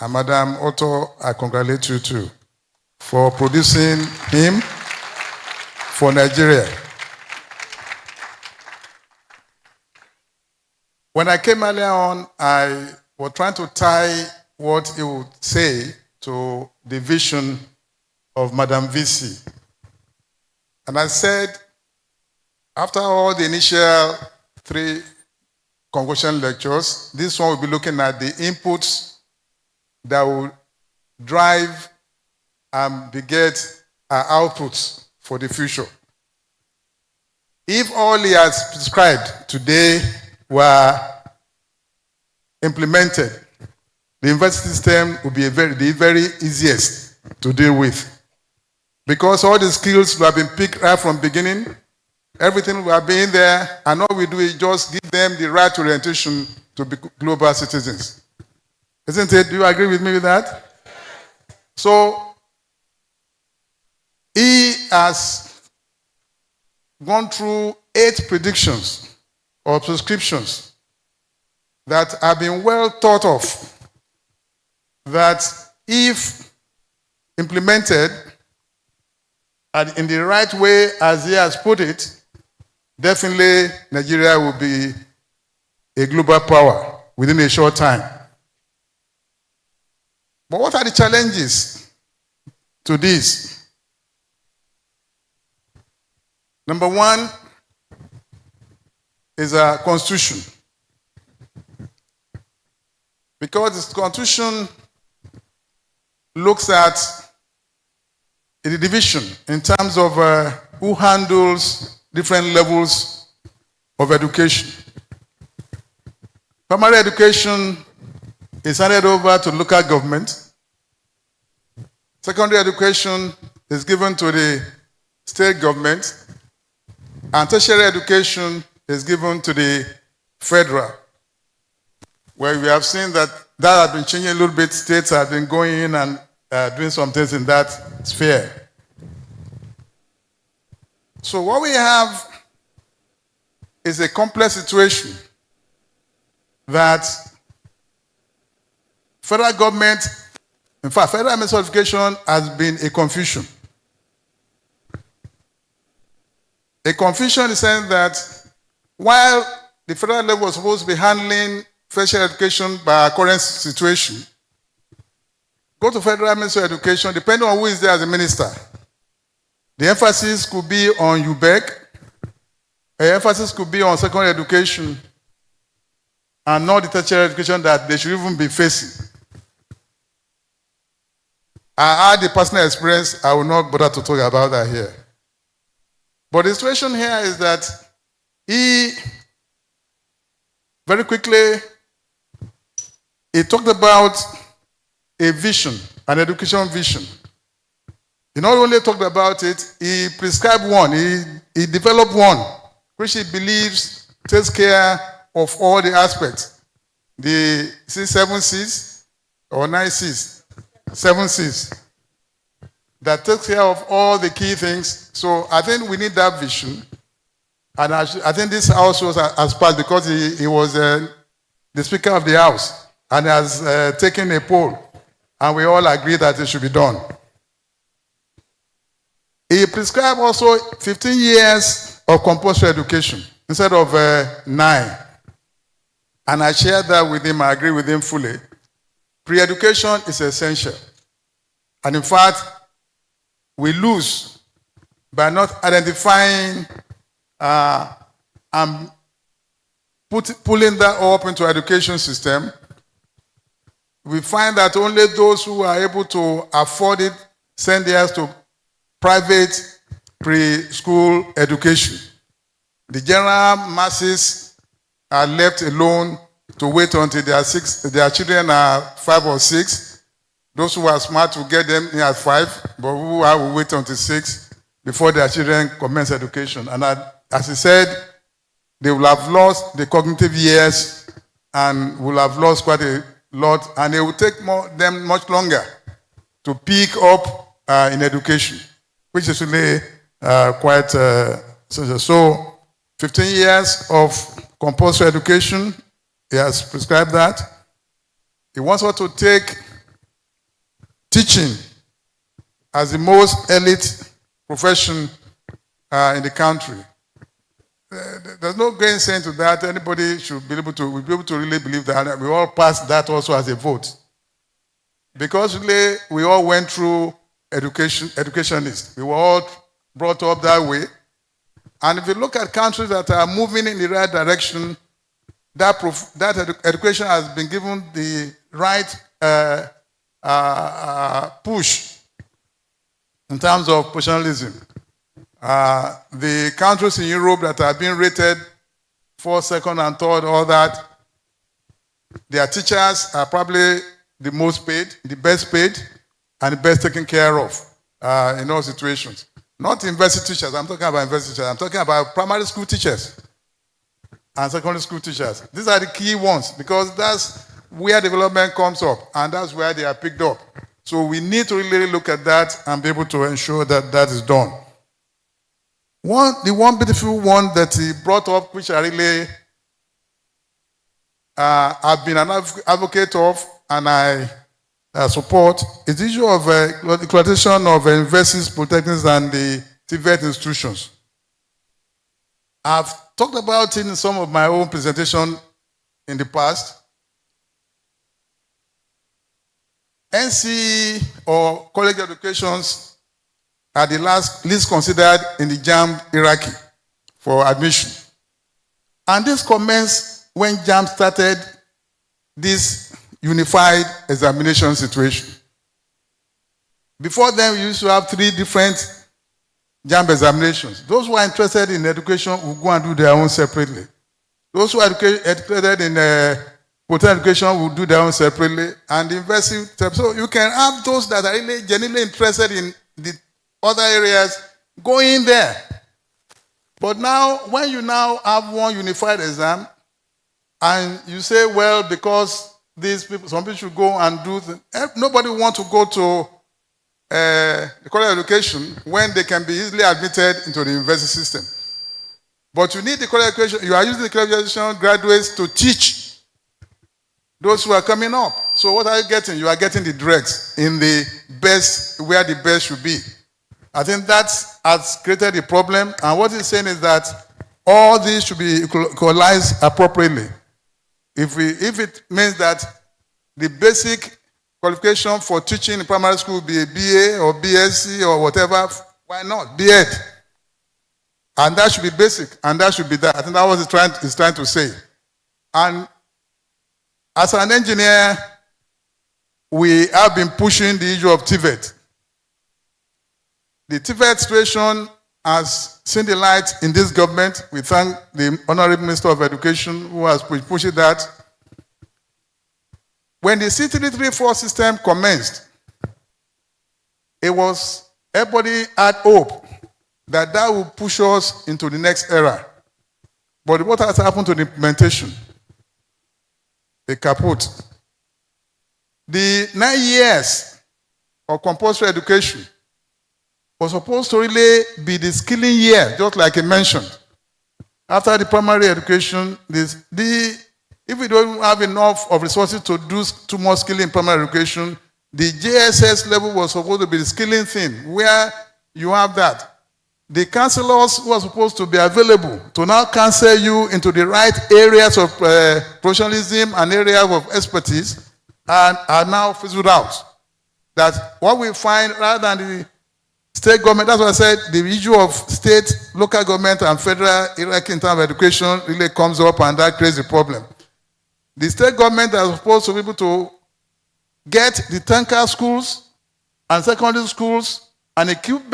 S3: And Madam Otto, I congratulate you too for producing him for Nigeria. When I came earlier on, I was trying to tie what he would say to the vision of Madam VC. And I said, after all the initial 3 convocation lectures, this one will be looking at the inputs that will drive and beget our outputs for the future. If all he has prescribed today were implemented, the university system would be the very easiest to deal with. Because all the skills will have been picked right from the beginning, everything will have been there, and all we do is just give them the right orientation to be global citizens. Isn't it? Do you agree with me with that? So, he has gone through 8 predictions or prescriptions that have been well thought of, that if implemented and in the right way as he has put it, definitely Nigeria will be a global power within a short time. But what are the challenges to this? Number 1 is a constitution. Because this constitution looks at the division in terms of who handles different levels of education. Primary education is handed over to local government. Secondary education is given to the state government. And tertiary education is given to the federal, where we have seen that has been changing a little bit. States have been going in and doing some things in that sphere. So what we have is a complex situation that federal government, in fact, federal ministry of education has been a confusion. A confusion in the sense that while the federal level was supposed to be handling tertiary education by our current situation, go to federal ministry of education, depending on who is there as a minister. The emphasis could be on UBEC, the emphasis could be on secondary education, and not the tertiary education that they should even be facing. I had the personal experience, I will not bother to talk about that here. But the situation here is that he very quickly talked about a vision, an education vision. He not only talked about it, he prescribed one, he developed one, which he believes takes care of all the aspects. The 7 C's or 9 C's, 7 C's, that takes care of all the key things. So I think we need that vision. And I think this house was as part because he was the Speaker of the House and has taken a poll. And we all agree that it should be done. He prescribed also 15 years of compulsory education instead of 9. And I share that with him, I agree with him fully. Pre-education is essential. And in fact, we lose by not identifying and pulling that up into education system. We find that only those who are able to afford it send theirs to private preschool education. The general masses are left alone to wait until their children are 5 or 6. Those who are smart will get them in at 5, but who are will wait until 6 before their children commence education. And as he said, they will have lost the cognitive years and will have lost quite a lot, and it will take them much longer to pick up in education, which is really quite essential. So 15 years of compulsory education, he has prescribed that. He wants us to take teaching as the most elite profession in the country. There's no gainsaying to that. Anybody should be able to really believe that. We all passed that also as a vote. Because really, we all went through educationists. We were all brought up that way. And if you look at countries that are moving in the right direction, that education has been given the right push in terms of professionalism. The countries in Europe that are being rated 4th, 2nd, and 3rd, all that, their teachers are probably the most paid, the best paid, and the best taken care of in all situations. Not university teachers. I'm talking about university teachers. I'm talking about primary school teachers and secondary school teachers. These are the key ones because that's where development comes up and that's where they are picked up. So we need to really look at that and be able to ensure that that is done. The one beautiful one that he brought up, which I really have been an advocate of and I support, is the issue of the accreditation of universities, polytechnics, and the TVET institutions. I've talked about it in some of my own presentation in the past. NC or college educations are the least considered in the JAMB hierarchy for admission. And this commenced when JAMB started this unified examination situation. Before then, we used to have 3 different JAMB examinations. Those who are interested in education will go and do their own separately. Those who are educated in Post-secondary education will do their own separately, and the university. So you can have those that are really genuinely interested in the other areas go in there. But now, when you now have one unified exam, and you say, well, because these people, some people should go and do, nobody wants to go to the college education when they can be easily admitted into the university system. But you need the college education, you are using the college education graduates to teach those who are coming up. So what are you getting? You are getting the dregs in the best, where the best should be. I think that has created a problem, and what he's saying is that all these should be equalized appropriately. If it means that the basic qualification for teaching in primary school will be a BA or BSc or whatever, why not? B.Ed. And that should be basic, and that should be that. I think that was he's trying to say. And as an engineer, we have been pushing the issue of TVET. The TVET situation has seen the light in this government. We thank the Honorable Minister of Education who has pushed that. When the C334 system commenced, it was, everybody had hope that that would push us into the next era. But what has happened to the implementation? A kaput. The 9 years of compulsory education was supposed to really be the skilling year, just like I mentioned. After the primary education, if we don't have enough of resources to do too much skilling in primary education, the JSS level was supposed to be the skilling thing, where you have that. The counselors who are supposed to be available to now counsel you into the right areas of professionalism and areas of expertise are now fizzled out. That what we find, rather than the state government, that's what I said, the issue of state, local government, and federal hierarchy in terms of education really comes up, and that creates a problem. The state government are supposed to be able to get the tanker schools and secondary schools and equip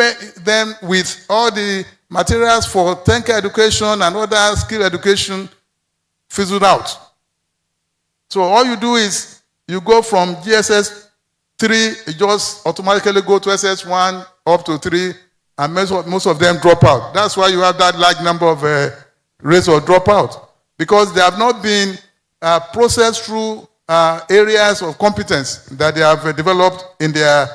S3: them with all the materials for tanker education and other skill education fizzled out. So all you do is you go from GSS 3, you just automatically go to SS1 up to 3, and most of them drop out. That's why you have that large number of rates of dropout, because they have not been processed through areas of competence that they have developed in their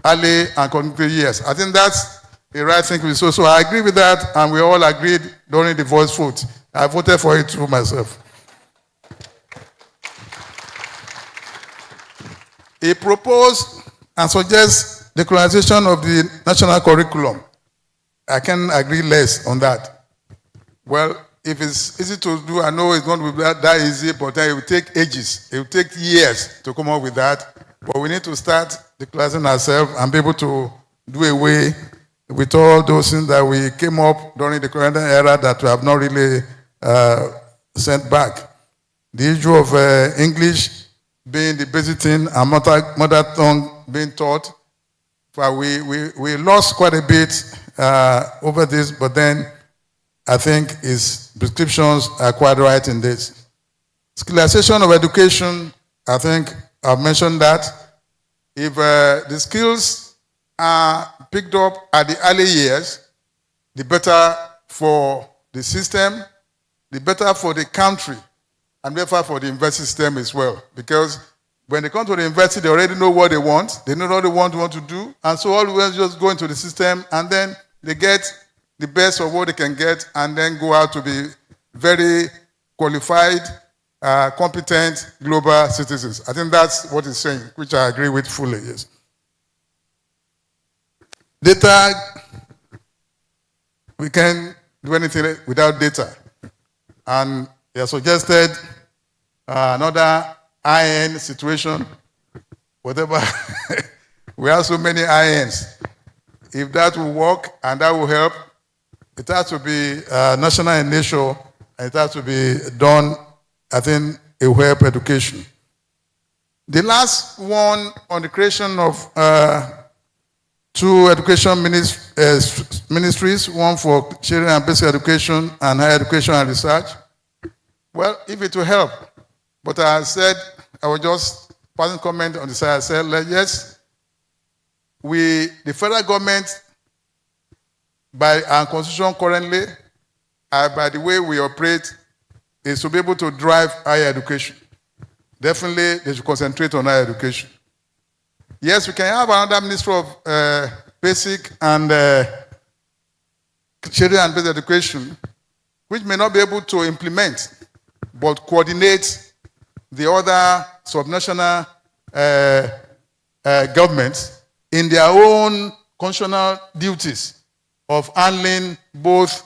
S3: early and contemporary years. I think that's the right thing to do. So I agree with that, and we all agreed during the voice vote. I voted for it through myself. He proposed and suggests the colonization of the national curriculum. I can agree less on that. Well, if it's easy to do, I know it's not that easy, but it will take ages. It will take years to come up with that. But we need to start declassing ourselves and be able to do away with all those things that we came up during the colonial era that we have not really sent back. The issue of English being the basic thing and mother tongue being taught, but we lost quite a bit over this, but then I think his prescriptions are quite right in this. Skillization of education, I think I've mentioned that. If the skills are picked up at the early years, the better for the system, the better for the country, and better for the university system as well. Because when they come to the university, they already know what they want. They know what they want to do. And so all we just go into the system, and then they get the best of what they can get, and then go out to be very qualified, competent global citizens. I think that's what he's saying, which I agree with fully, yes. Data, we can't do anything without data. And he has suggested another IN situation, whatever. We have so many INs. If that will work and that will help, it has to be national in nature, and it has to be done, I think it will help education. The last one on the creation of 2 education ministries, one for children and basic education and higher education and research. Well, if it will help, But I said, I was just passing comment on the side. I said, yes, the federal government, by our constitution currently, by the way we operate, is to be able to drive higher education. Definitely, they should concentrate on higher education. Yes, we can have another Minister of Basic and Children and Basic Education, which may not be able to implement, but coordinate the other subnational governments in their own constitutional duties of handling both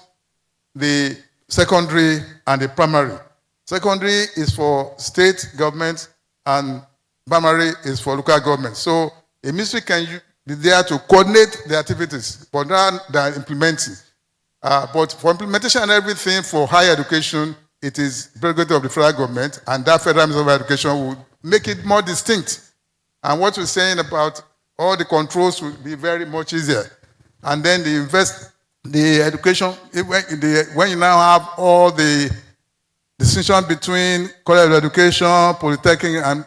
S3: the secondary and the primary. Secondary is for state government and primary is for local government. So a ministry can be there to coordinate the activities, but not than implementing. But for implementation and everything for higher education, it is prerogative of the federal government, and that federal Ministry of Education will make it more distinct. And what we're saying about all the controls will be very much easier. And then the education, when you now have all the distinction between college education, polytechnic, and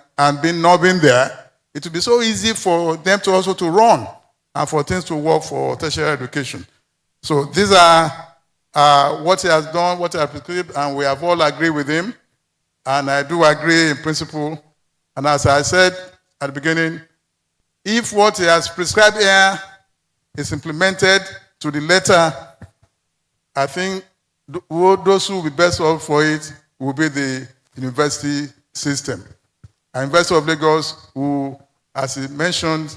S3: not being there, it will be so easy for them to also to run and for things to work for tertiary education. So these are what he has done, what he has prescribed, and we have all agreed with him. And I do agree in principle. And as I said at the beginning, if what he has prescribed here is implemented to the letter, I think those who will be best off for it will be the university system. And University of Lagos, who, as he mentioned,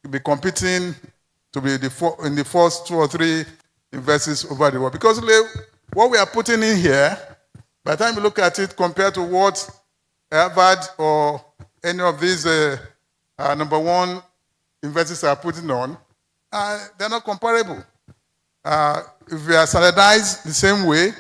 S3: will be competing to be in the first 2 or 3 universities over the world. Because what we are putting in here, by the time you look at it compared to what Harvard or any of these number 1 universities are putting on, they're not comparable. If we are standardized the same way,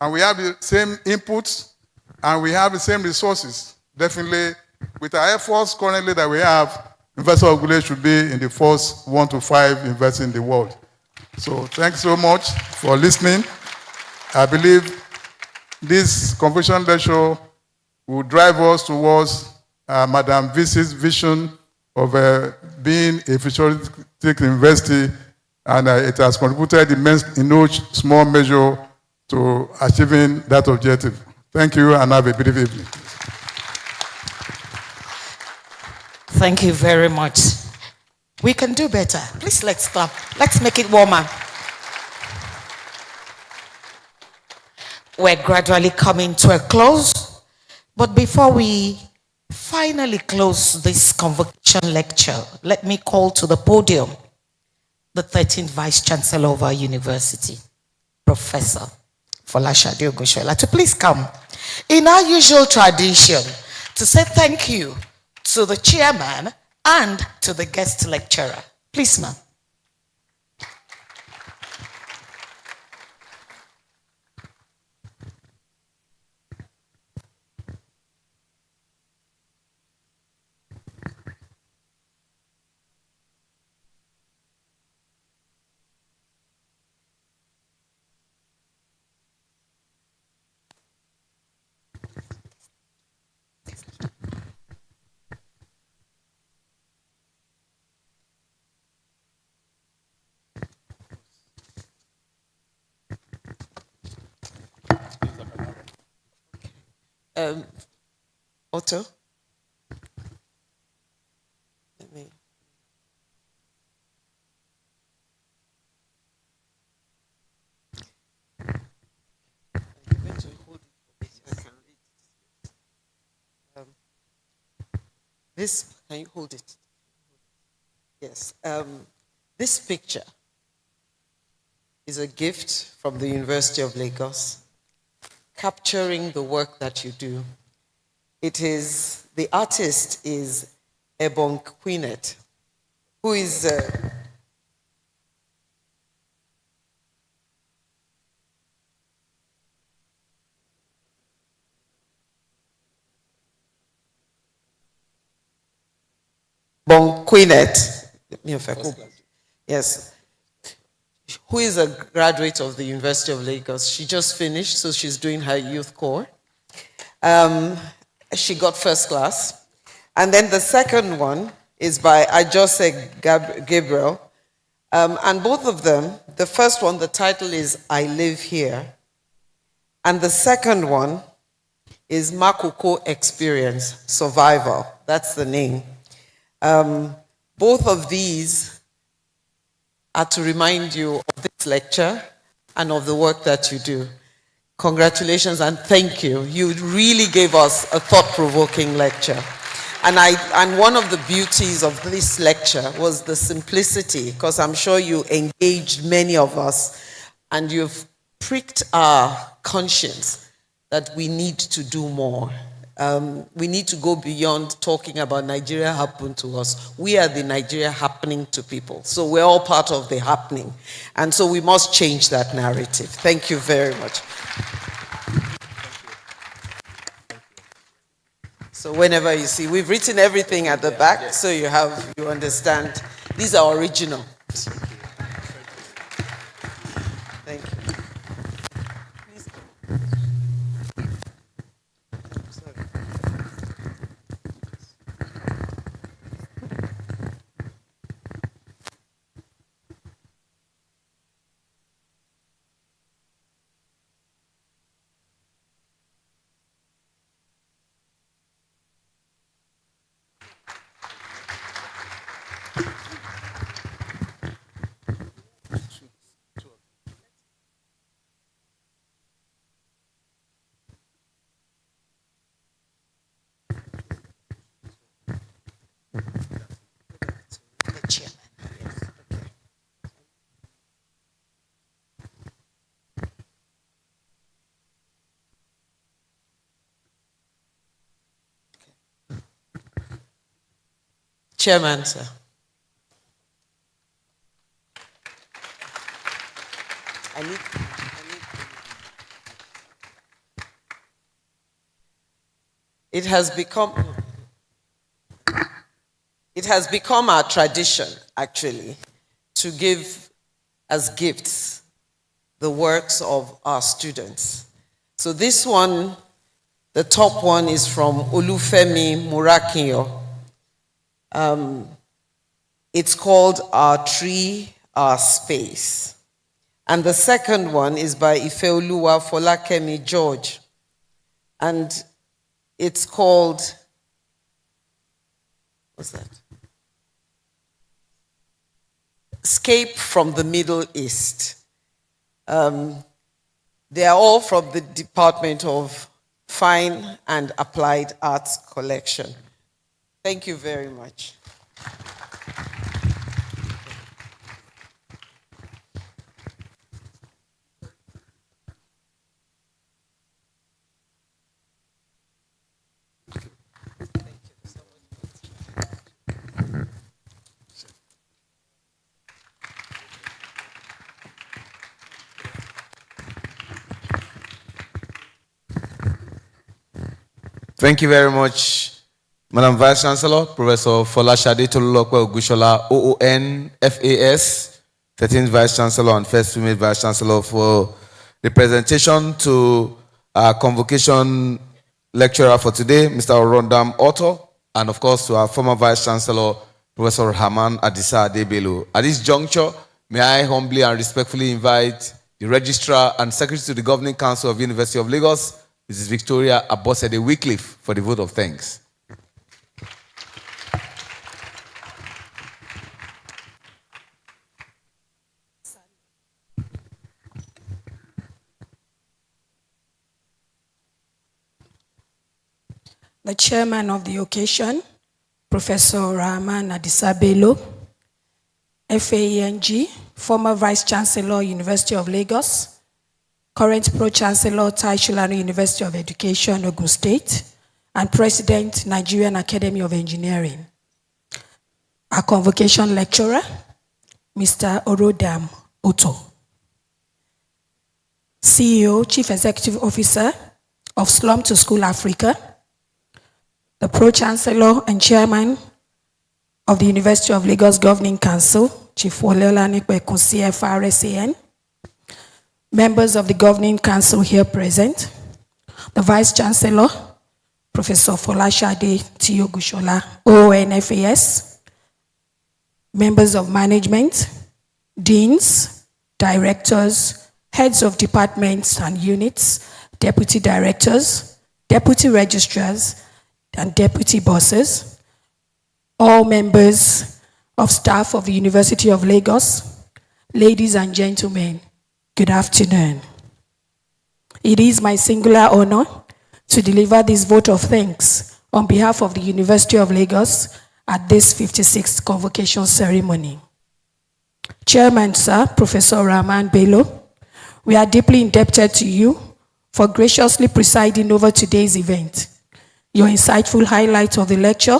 S3: and we have the same inputs, and we have the same resources, definitely, with our efforts currently that we have, University of Lagos should be in the first 1 to 5 universities in the world. So thanks so much for listening. I believe this convocation lecture will drive us towards Madam VC's vision of being a futuristic university, and it has contributed in no small measure to achieving that objective. Thank you, and have a beautiful evening.
S2: Thank you very much. We can do better. Please, let's clap. Let's make it warmer. We're gradually coming to a close, but before we finally close this convocation lecture, let me call to the podium the 13th Vice-Chancellor of our university, Professor Folashade Ogoshola, to please come in our usual tradition to say thank you to the chairman and to the guest lecturer. Please, ma'am. Otto? Let me. I'm going to hold it for me so I can read. This, can you hold it? Yes. This picture is a gift from the University of Lagos, capturing the work that you do. It is, the artist is Ebon Queenet, who is Bon Queenet, yes, who is a graduate of the University of Lagos. She just finished, so she's doing her youth corps.
S1: She got first class. And then the second one is by Ajayi Gabriel. And both of them, the first one, the title is I Live Here. And the second one is Makoko Experience, Survival. That's the name. Both of these are to remind you of this lecture and of the work that you do. Congratulations and thank you. You really gave us a thought-provoking lecture. And one of the beauties of this lecture was the simplicity, because I'm sure you engaged many of us and you've pricked our conscience that we need to do more. We need to go beyond talking about Nigeria happened to us. We are the Nigeria happening to people. So we're all part of the happening. And so we must change that narrative. Thank you very much. So whenever you see, we've written everything at the back, so you understand. These are original. Thank you. Chairman, sir. It has become our tradition, actually, to give as gifts the works of our students. So this one, the top one is from Olufemi Murakinyo. It's called Our Tree, Our Space. And the second one is by Ifeoluwa Folakemi George. And it's called, what's that? Escape from the Middle East. They are all from the Department of Fine and Applied Arts Collection. Thank you very much.
S4: Thank you very much, Madam Vice-Chancellor, Professor Folashade Tolulope Ogushola, OON, FAS, 13th Vice-Chancellor and first female Vice-Chancellor, for the presentation to our convocation lecturer for today, Mr. Orondaam Otto, and of course to our former Vice-Chancellor, Professor Rahaman Adisa Bello. At this juncture, may I humbly and respectfully invite the Registrar and Secretary to the Governing Council of University of Lagos, Mrs. Victoria Abosede Wycliffe, for the vote of thanks.
S8: The chairman of the occasion, Professor Rahaman Adisa Bello, FAEng, former Vice-Chancellor, University of Lagos, current Pro-Chancellor, Taisholani University of Education, Ogun State, and President, Nigerian Academy of Engineering. Our convocation lecturer, Mr. Orondaam Otto. CEO, Chief Executive Officer of Slum to School Africa, the Pro-Chancellor and Chairman of the University of Lagos Governing Council, Chief Woleolani Kwekunsi FRSAN, members of the Governing Council here present, the Vice-Chancellor, Professor Folashade Tiyogushola, ONFAS, members of management, deans, directors, heads of departments and units, deputy directors, deputy registrars, and deputy bosses, all members of staff of the University of Lagos, ladies and gentlemen, good afternoon. It is my singular honor to deliver this vote of thanks on behalf of the University of Lagos at this 56th Convocation Ceremony. Chairman, Sir, Professor Rahaman Bello, we are deeply indebted to you for graciously presiding over today's event. Your insightful highlight of the lecture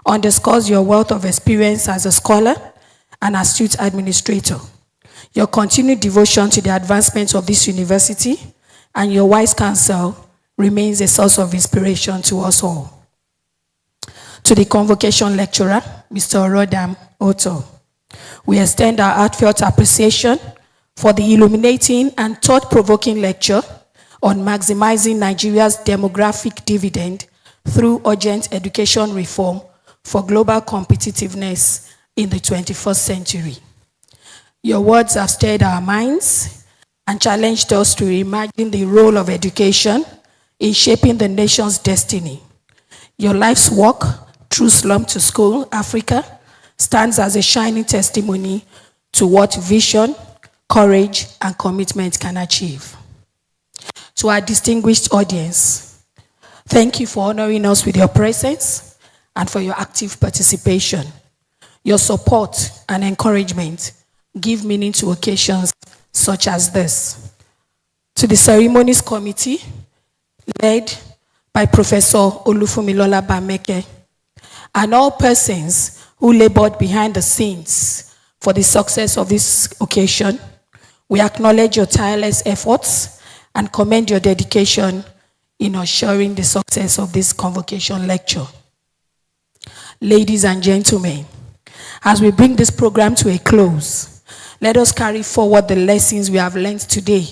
S8: underscores your wealth of experience as a scholar and astute administrator. Your continued devotion to the advancement of this university and your wise counsel remains a source of inspiration to us all. To the convocation lecturer, Mr. Orondaam, Otto, we extend our heartfelt appreciation for the illuminating and thought-provoking lecture on maximizing Nigeria's demographic dividend through urgent education reform for global competitiveness in the 21st century. Your words have stirred our minds and challenged us to reimagine the role of education in shaping the nation's destiny. Your life's work through Slum to School Africa stands as a shining testimony to what vision, courage, and commitment can achieve. To our distinguished audience, thank you for honoring us with your presence and for your active participation. Your support and encouragement give meaning to occasions such as this. To the ceremonies committee, led by Professor Olufumilola Bameke, and all persons who labored behind the scenes for the success of this occasion, we acknowledge your tireless efforts and commend your dedication in assuring the success of this convocation lecture. Ladies and gentlemen, as we bring this program to a close, let us carry forward the lessons we have learned today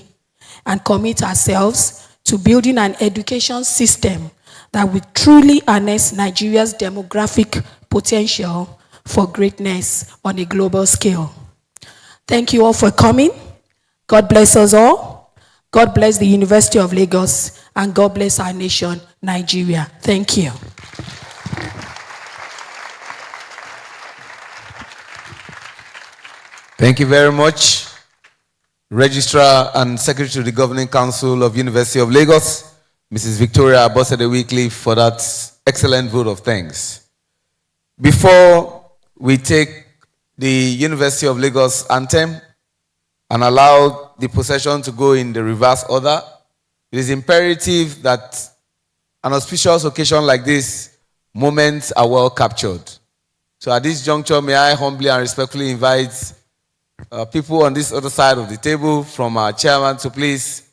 S8: and commit ourselves to building an education system that will truly harness Nigeria's demographic potential for greatness on a global scale. Thank you all for coming. God bless us all. God bless the University of Lagos, and God bless our nation, Nigeria. Thank you.
S4: Thank you very much, Registrar and Secretary to the Governing Council of University of Lagos, Mrs. Victoria Abosede-Wycliffe, for that excellent vote of thanks. Before we take the University of Lagos anthem and allow the procession to go in the reverse order, it is imperative that an auspicious occasion like this, moments are well captured. So at this juncture, may I humbly and respectfully invite people on this other side of the table from our chairman to please,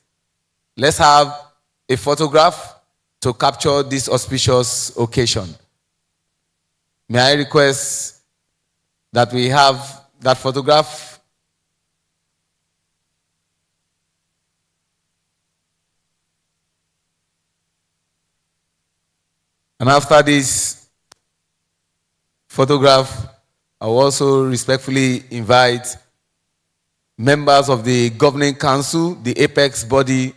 S4: let's have a photograph to capture this auspicious occasion. May I request that we have that photograph? And after this photograph, I will also respectfully invite members of the Governing Council, the apex body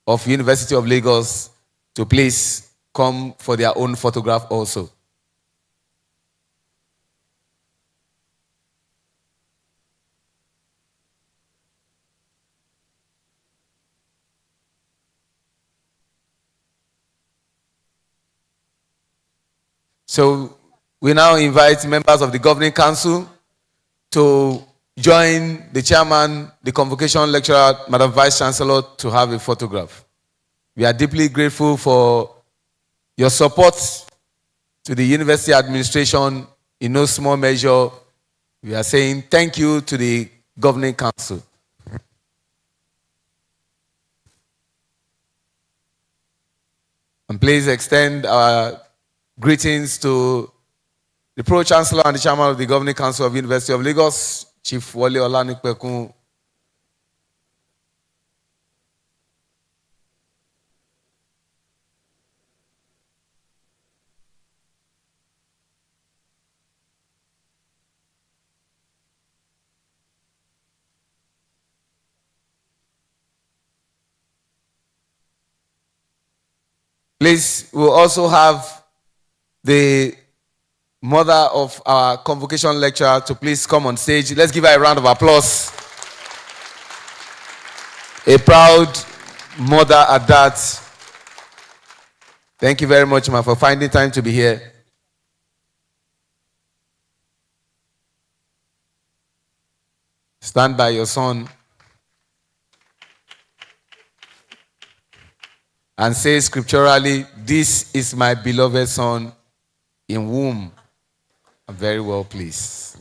S4: of University of Lagos, to please come for their own photograph also. So we now invite members of the Governing Council to join the chairman, the convocation lecturer, Madam Vice-Chancellor, to have a photograph. We are deeply grateful for your support to the university administration. In no small measure, we are saying thank you to the Governing Council. And please extend our greetings to the Pro-Chancellor and the Chairman of the Governing Council of University of Lagos, Chief Wole Olanipekun. Please, we'll also have the mother of our convocation lecturer to please come on stage. Let's give her a round of applause. A proud mother at that. Thank you very much, ma, for finding time to be here. Stand by your son and say scripturally, "This is my beloved son, in whom I'm very well pleased."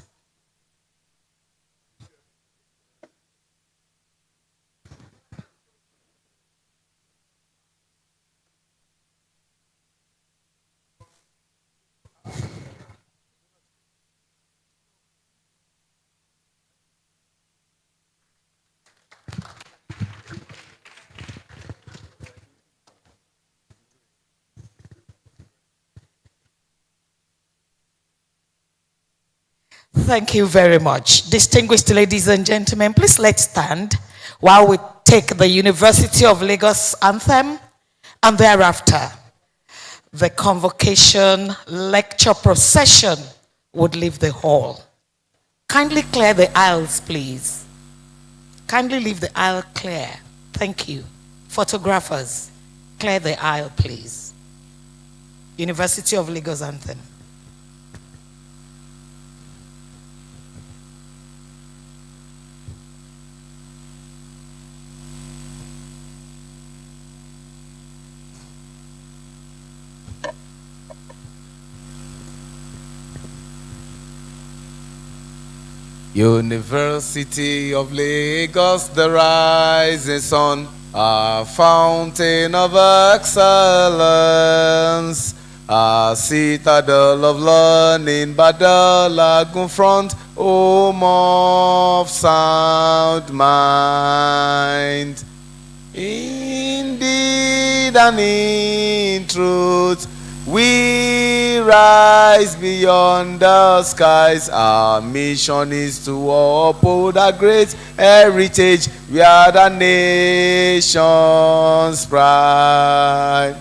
S2: Thank you very much. Distinguished ladies and gentlemen, please let's stand while we take the University of Lagos anthem, and thereafter the convocation lecture procession would leave the hall. Kindly clear the aisles, please. Kindly leave the aisle clear. Thank you. Photographers, clear the aisle, please. University of Lagos anthem.
S4: University of Lagos, the rising sun, a fountain of excellence, a citadel of learning by the lagoon front, home of sound mind. Indeed and in truth, we rise beyond the skies. Our mission is to uphold our great heritage. We are the nation's pride.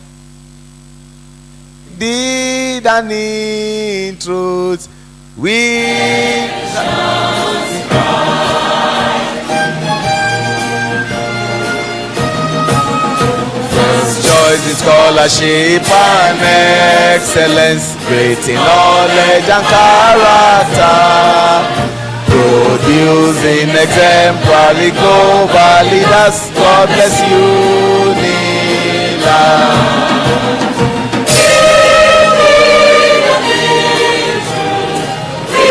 S4: Indeed and in truth, we in scholarship and excellence, great in knowledge and character, producing exemplary global leaders. God bless UNILAG. We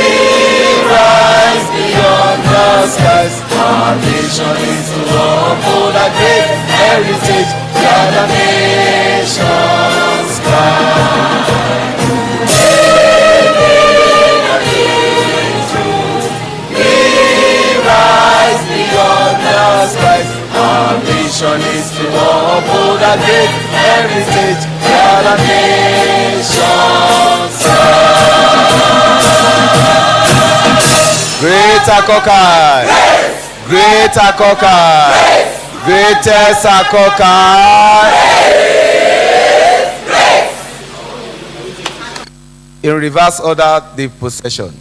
S4: rise beyond the skies. Our mission is to uphold our great heritage. We are the nation's pride. We rise beyond the skies. Our mission is to uphold our great heritage. We are the nation's pride. Greater Kokai. Greater Kokai. Greatest Akokai. In reverse order, the procession.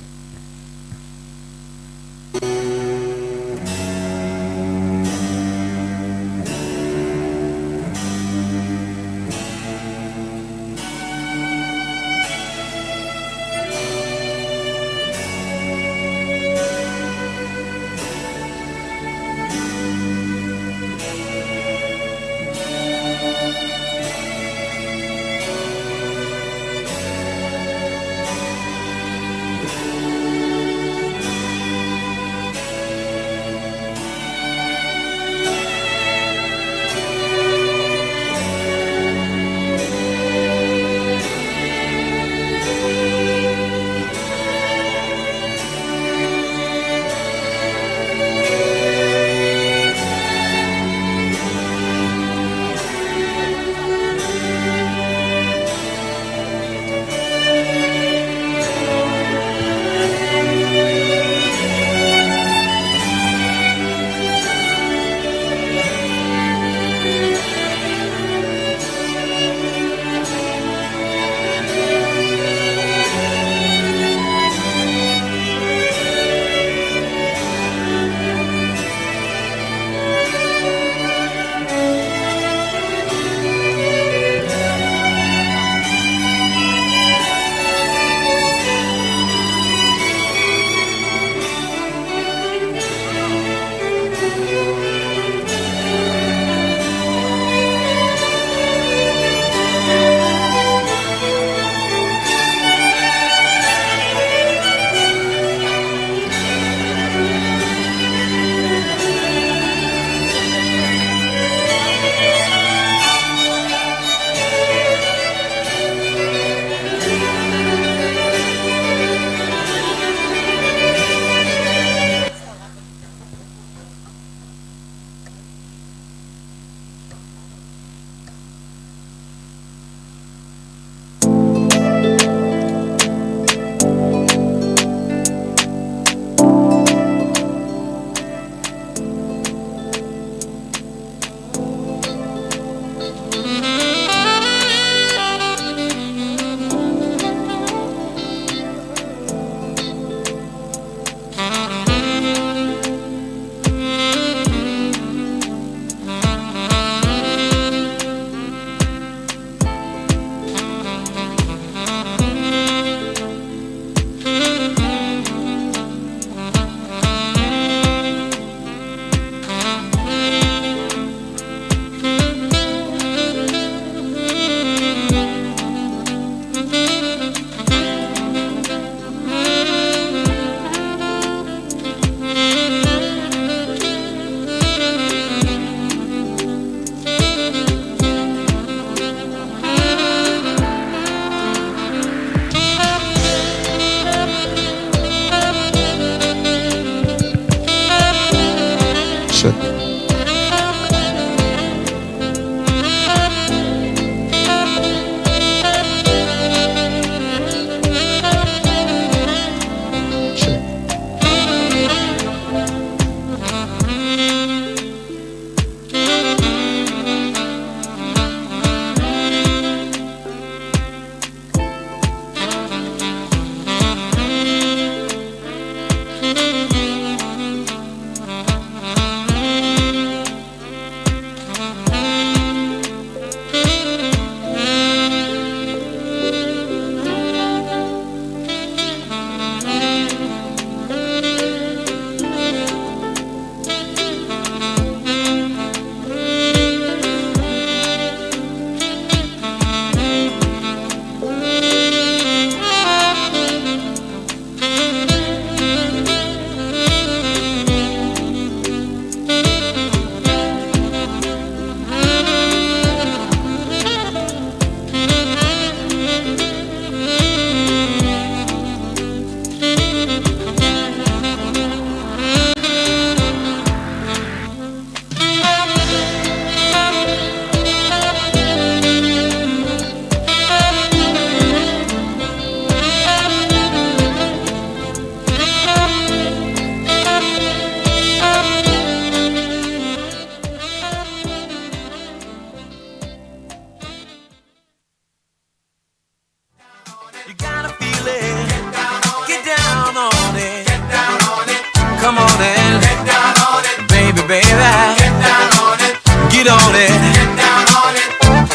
S9: on it. Get down on it.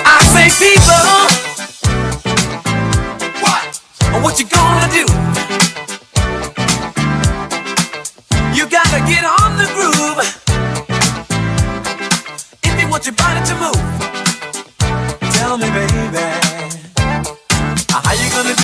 S9: I say, people, what you gonna do? You gotta get on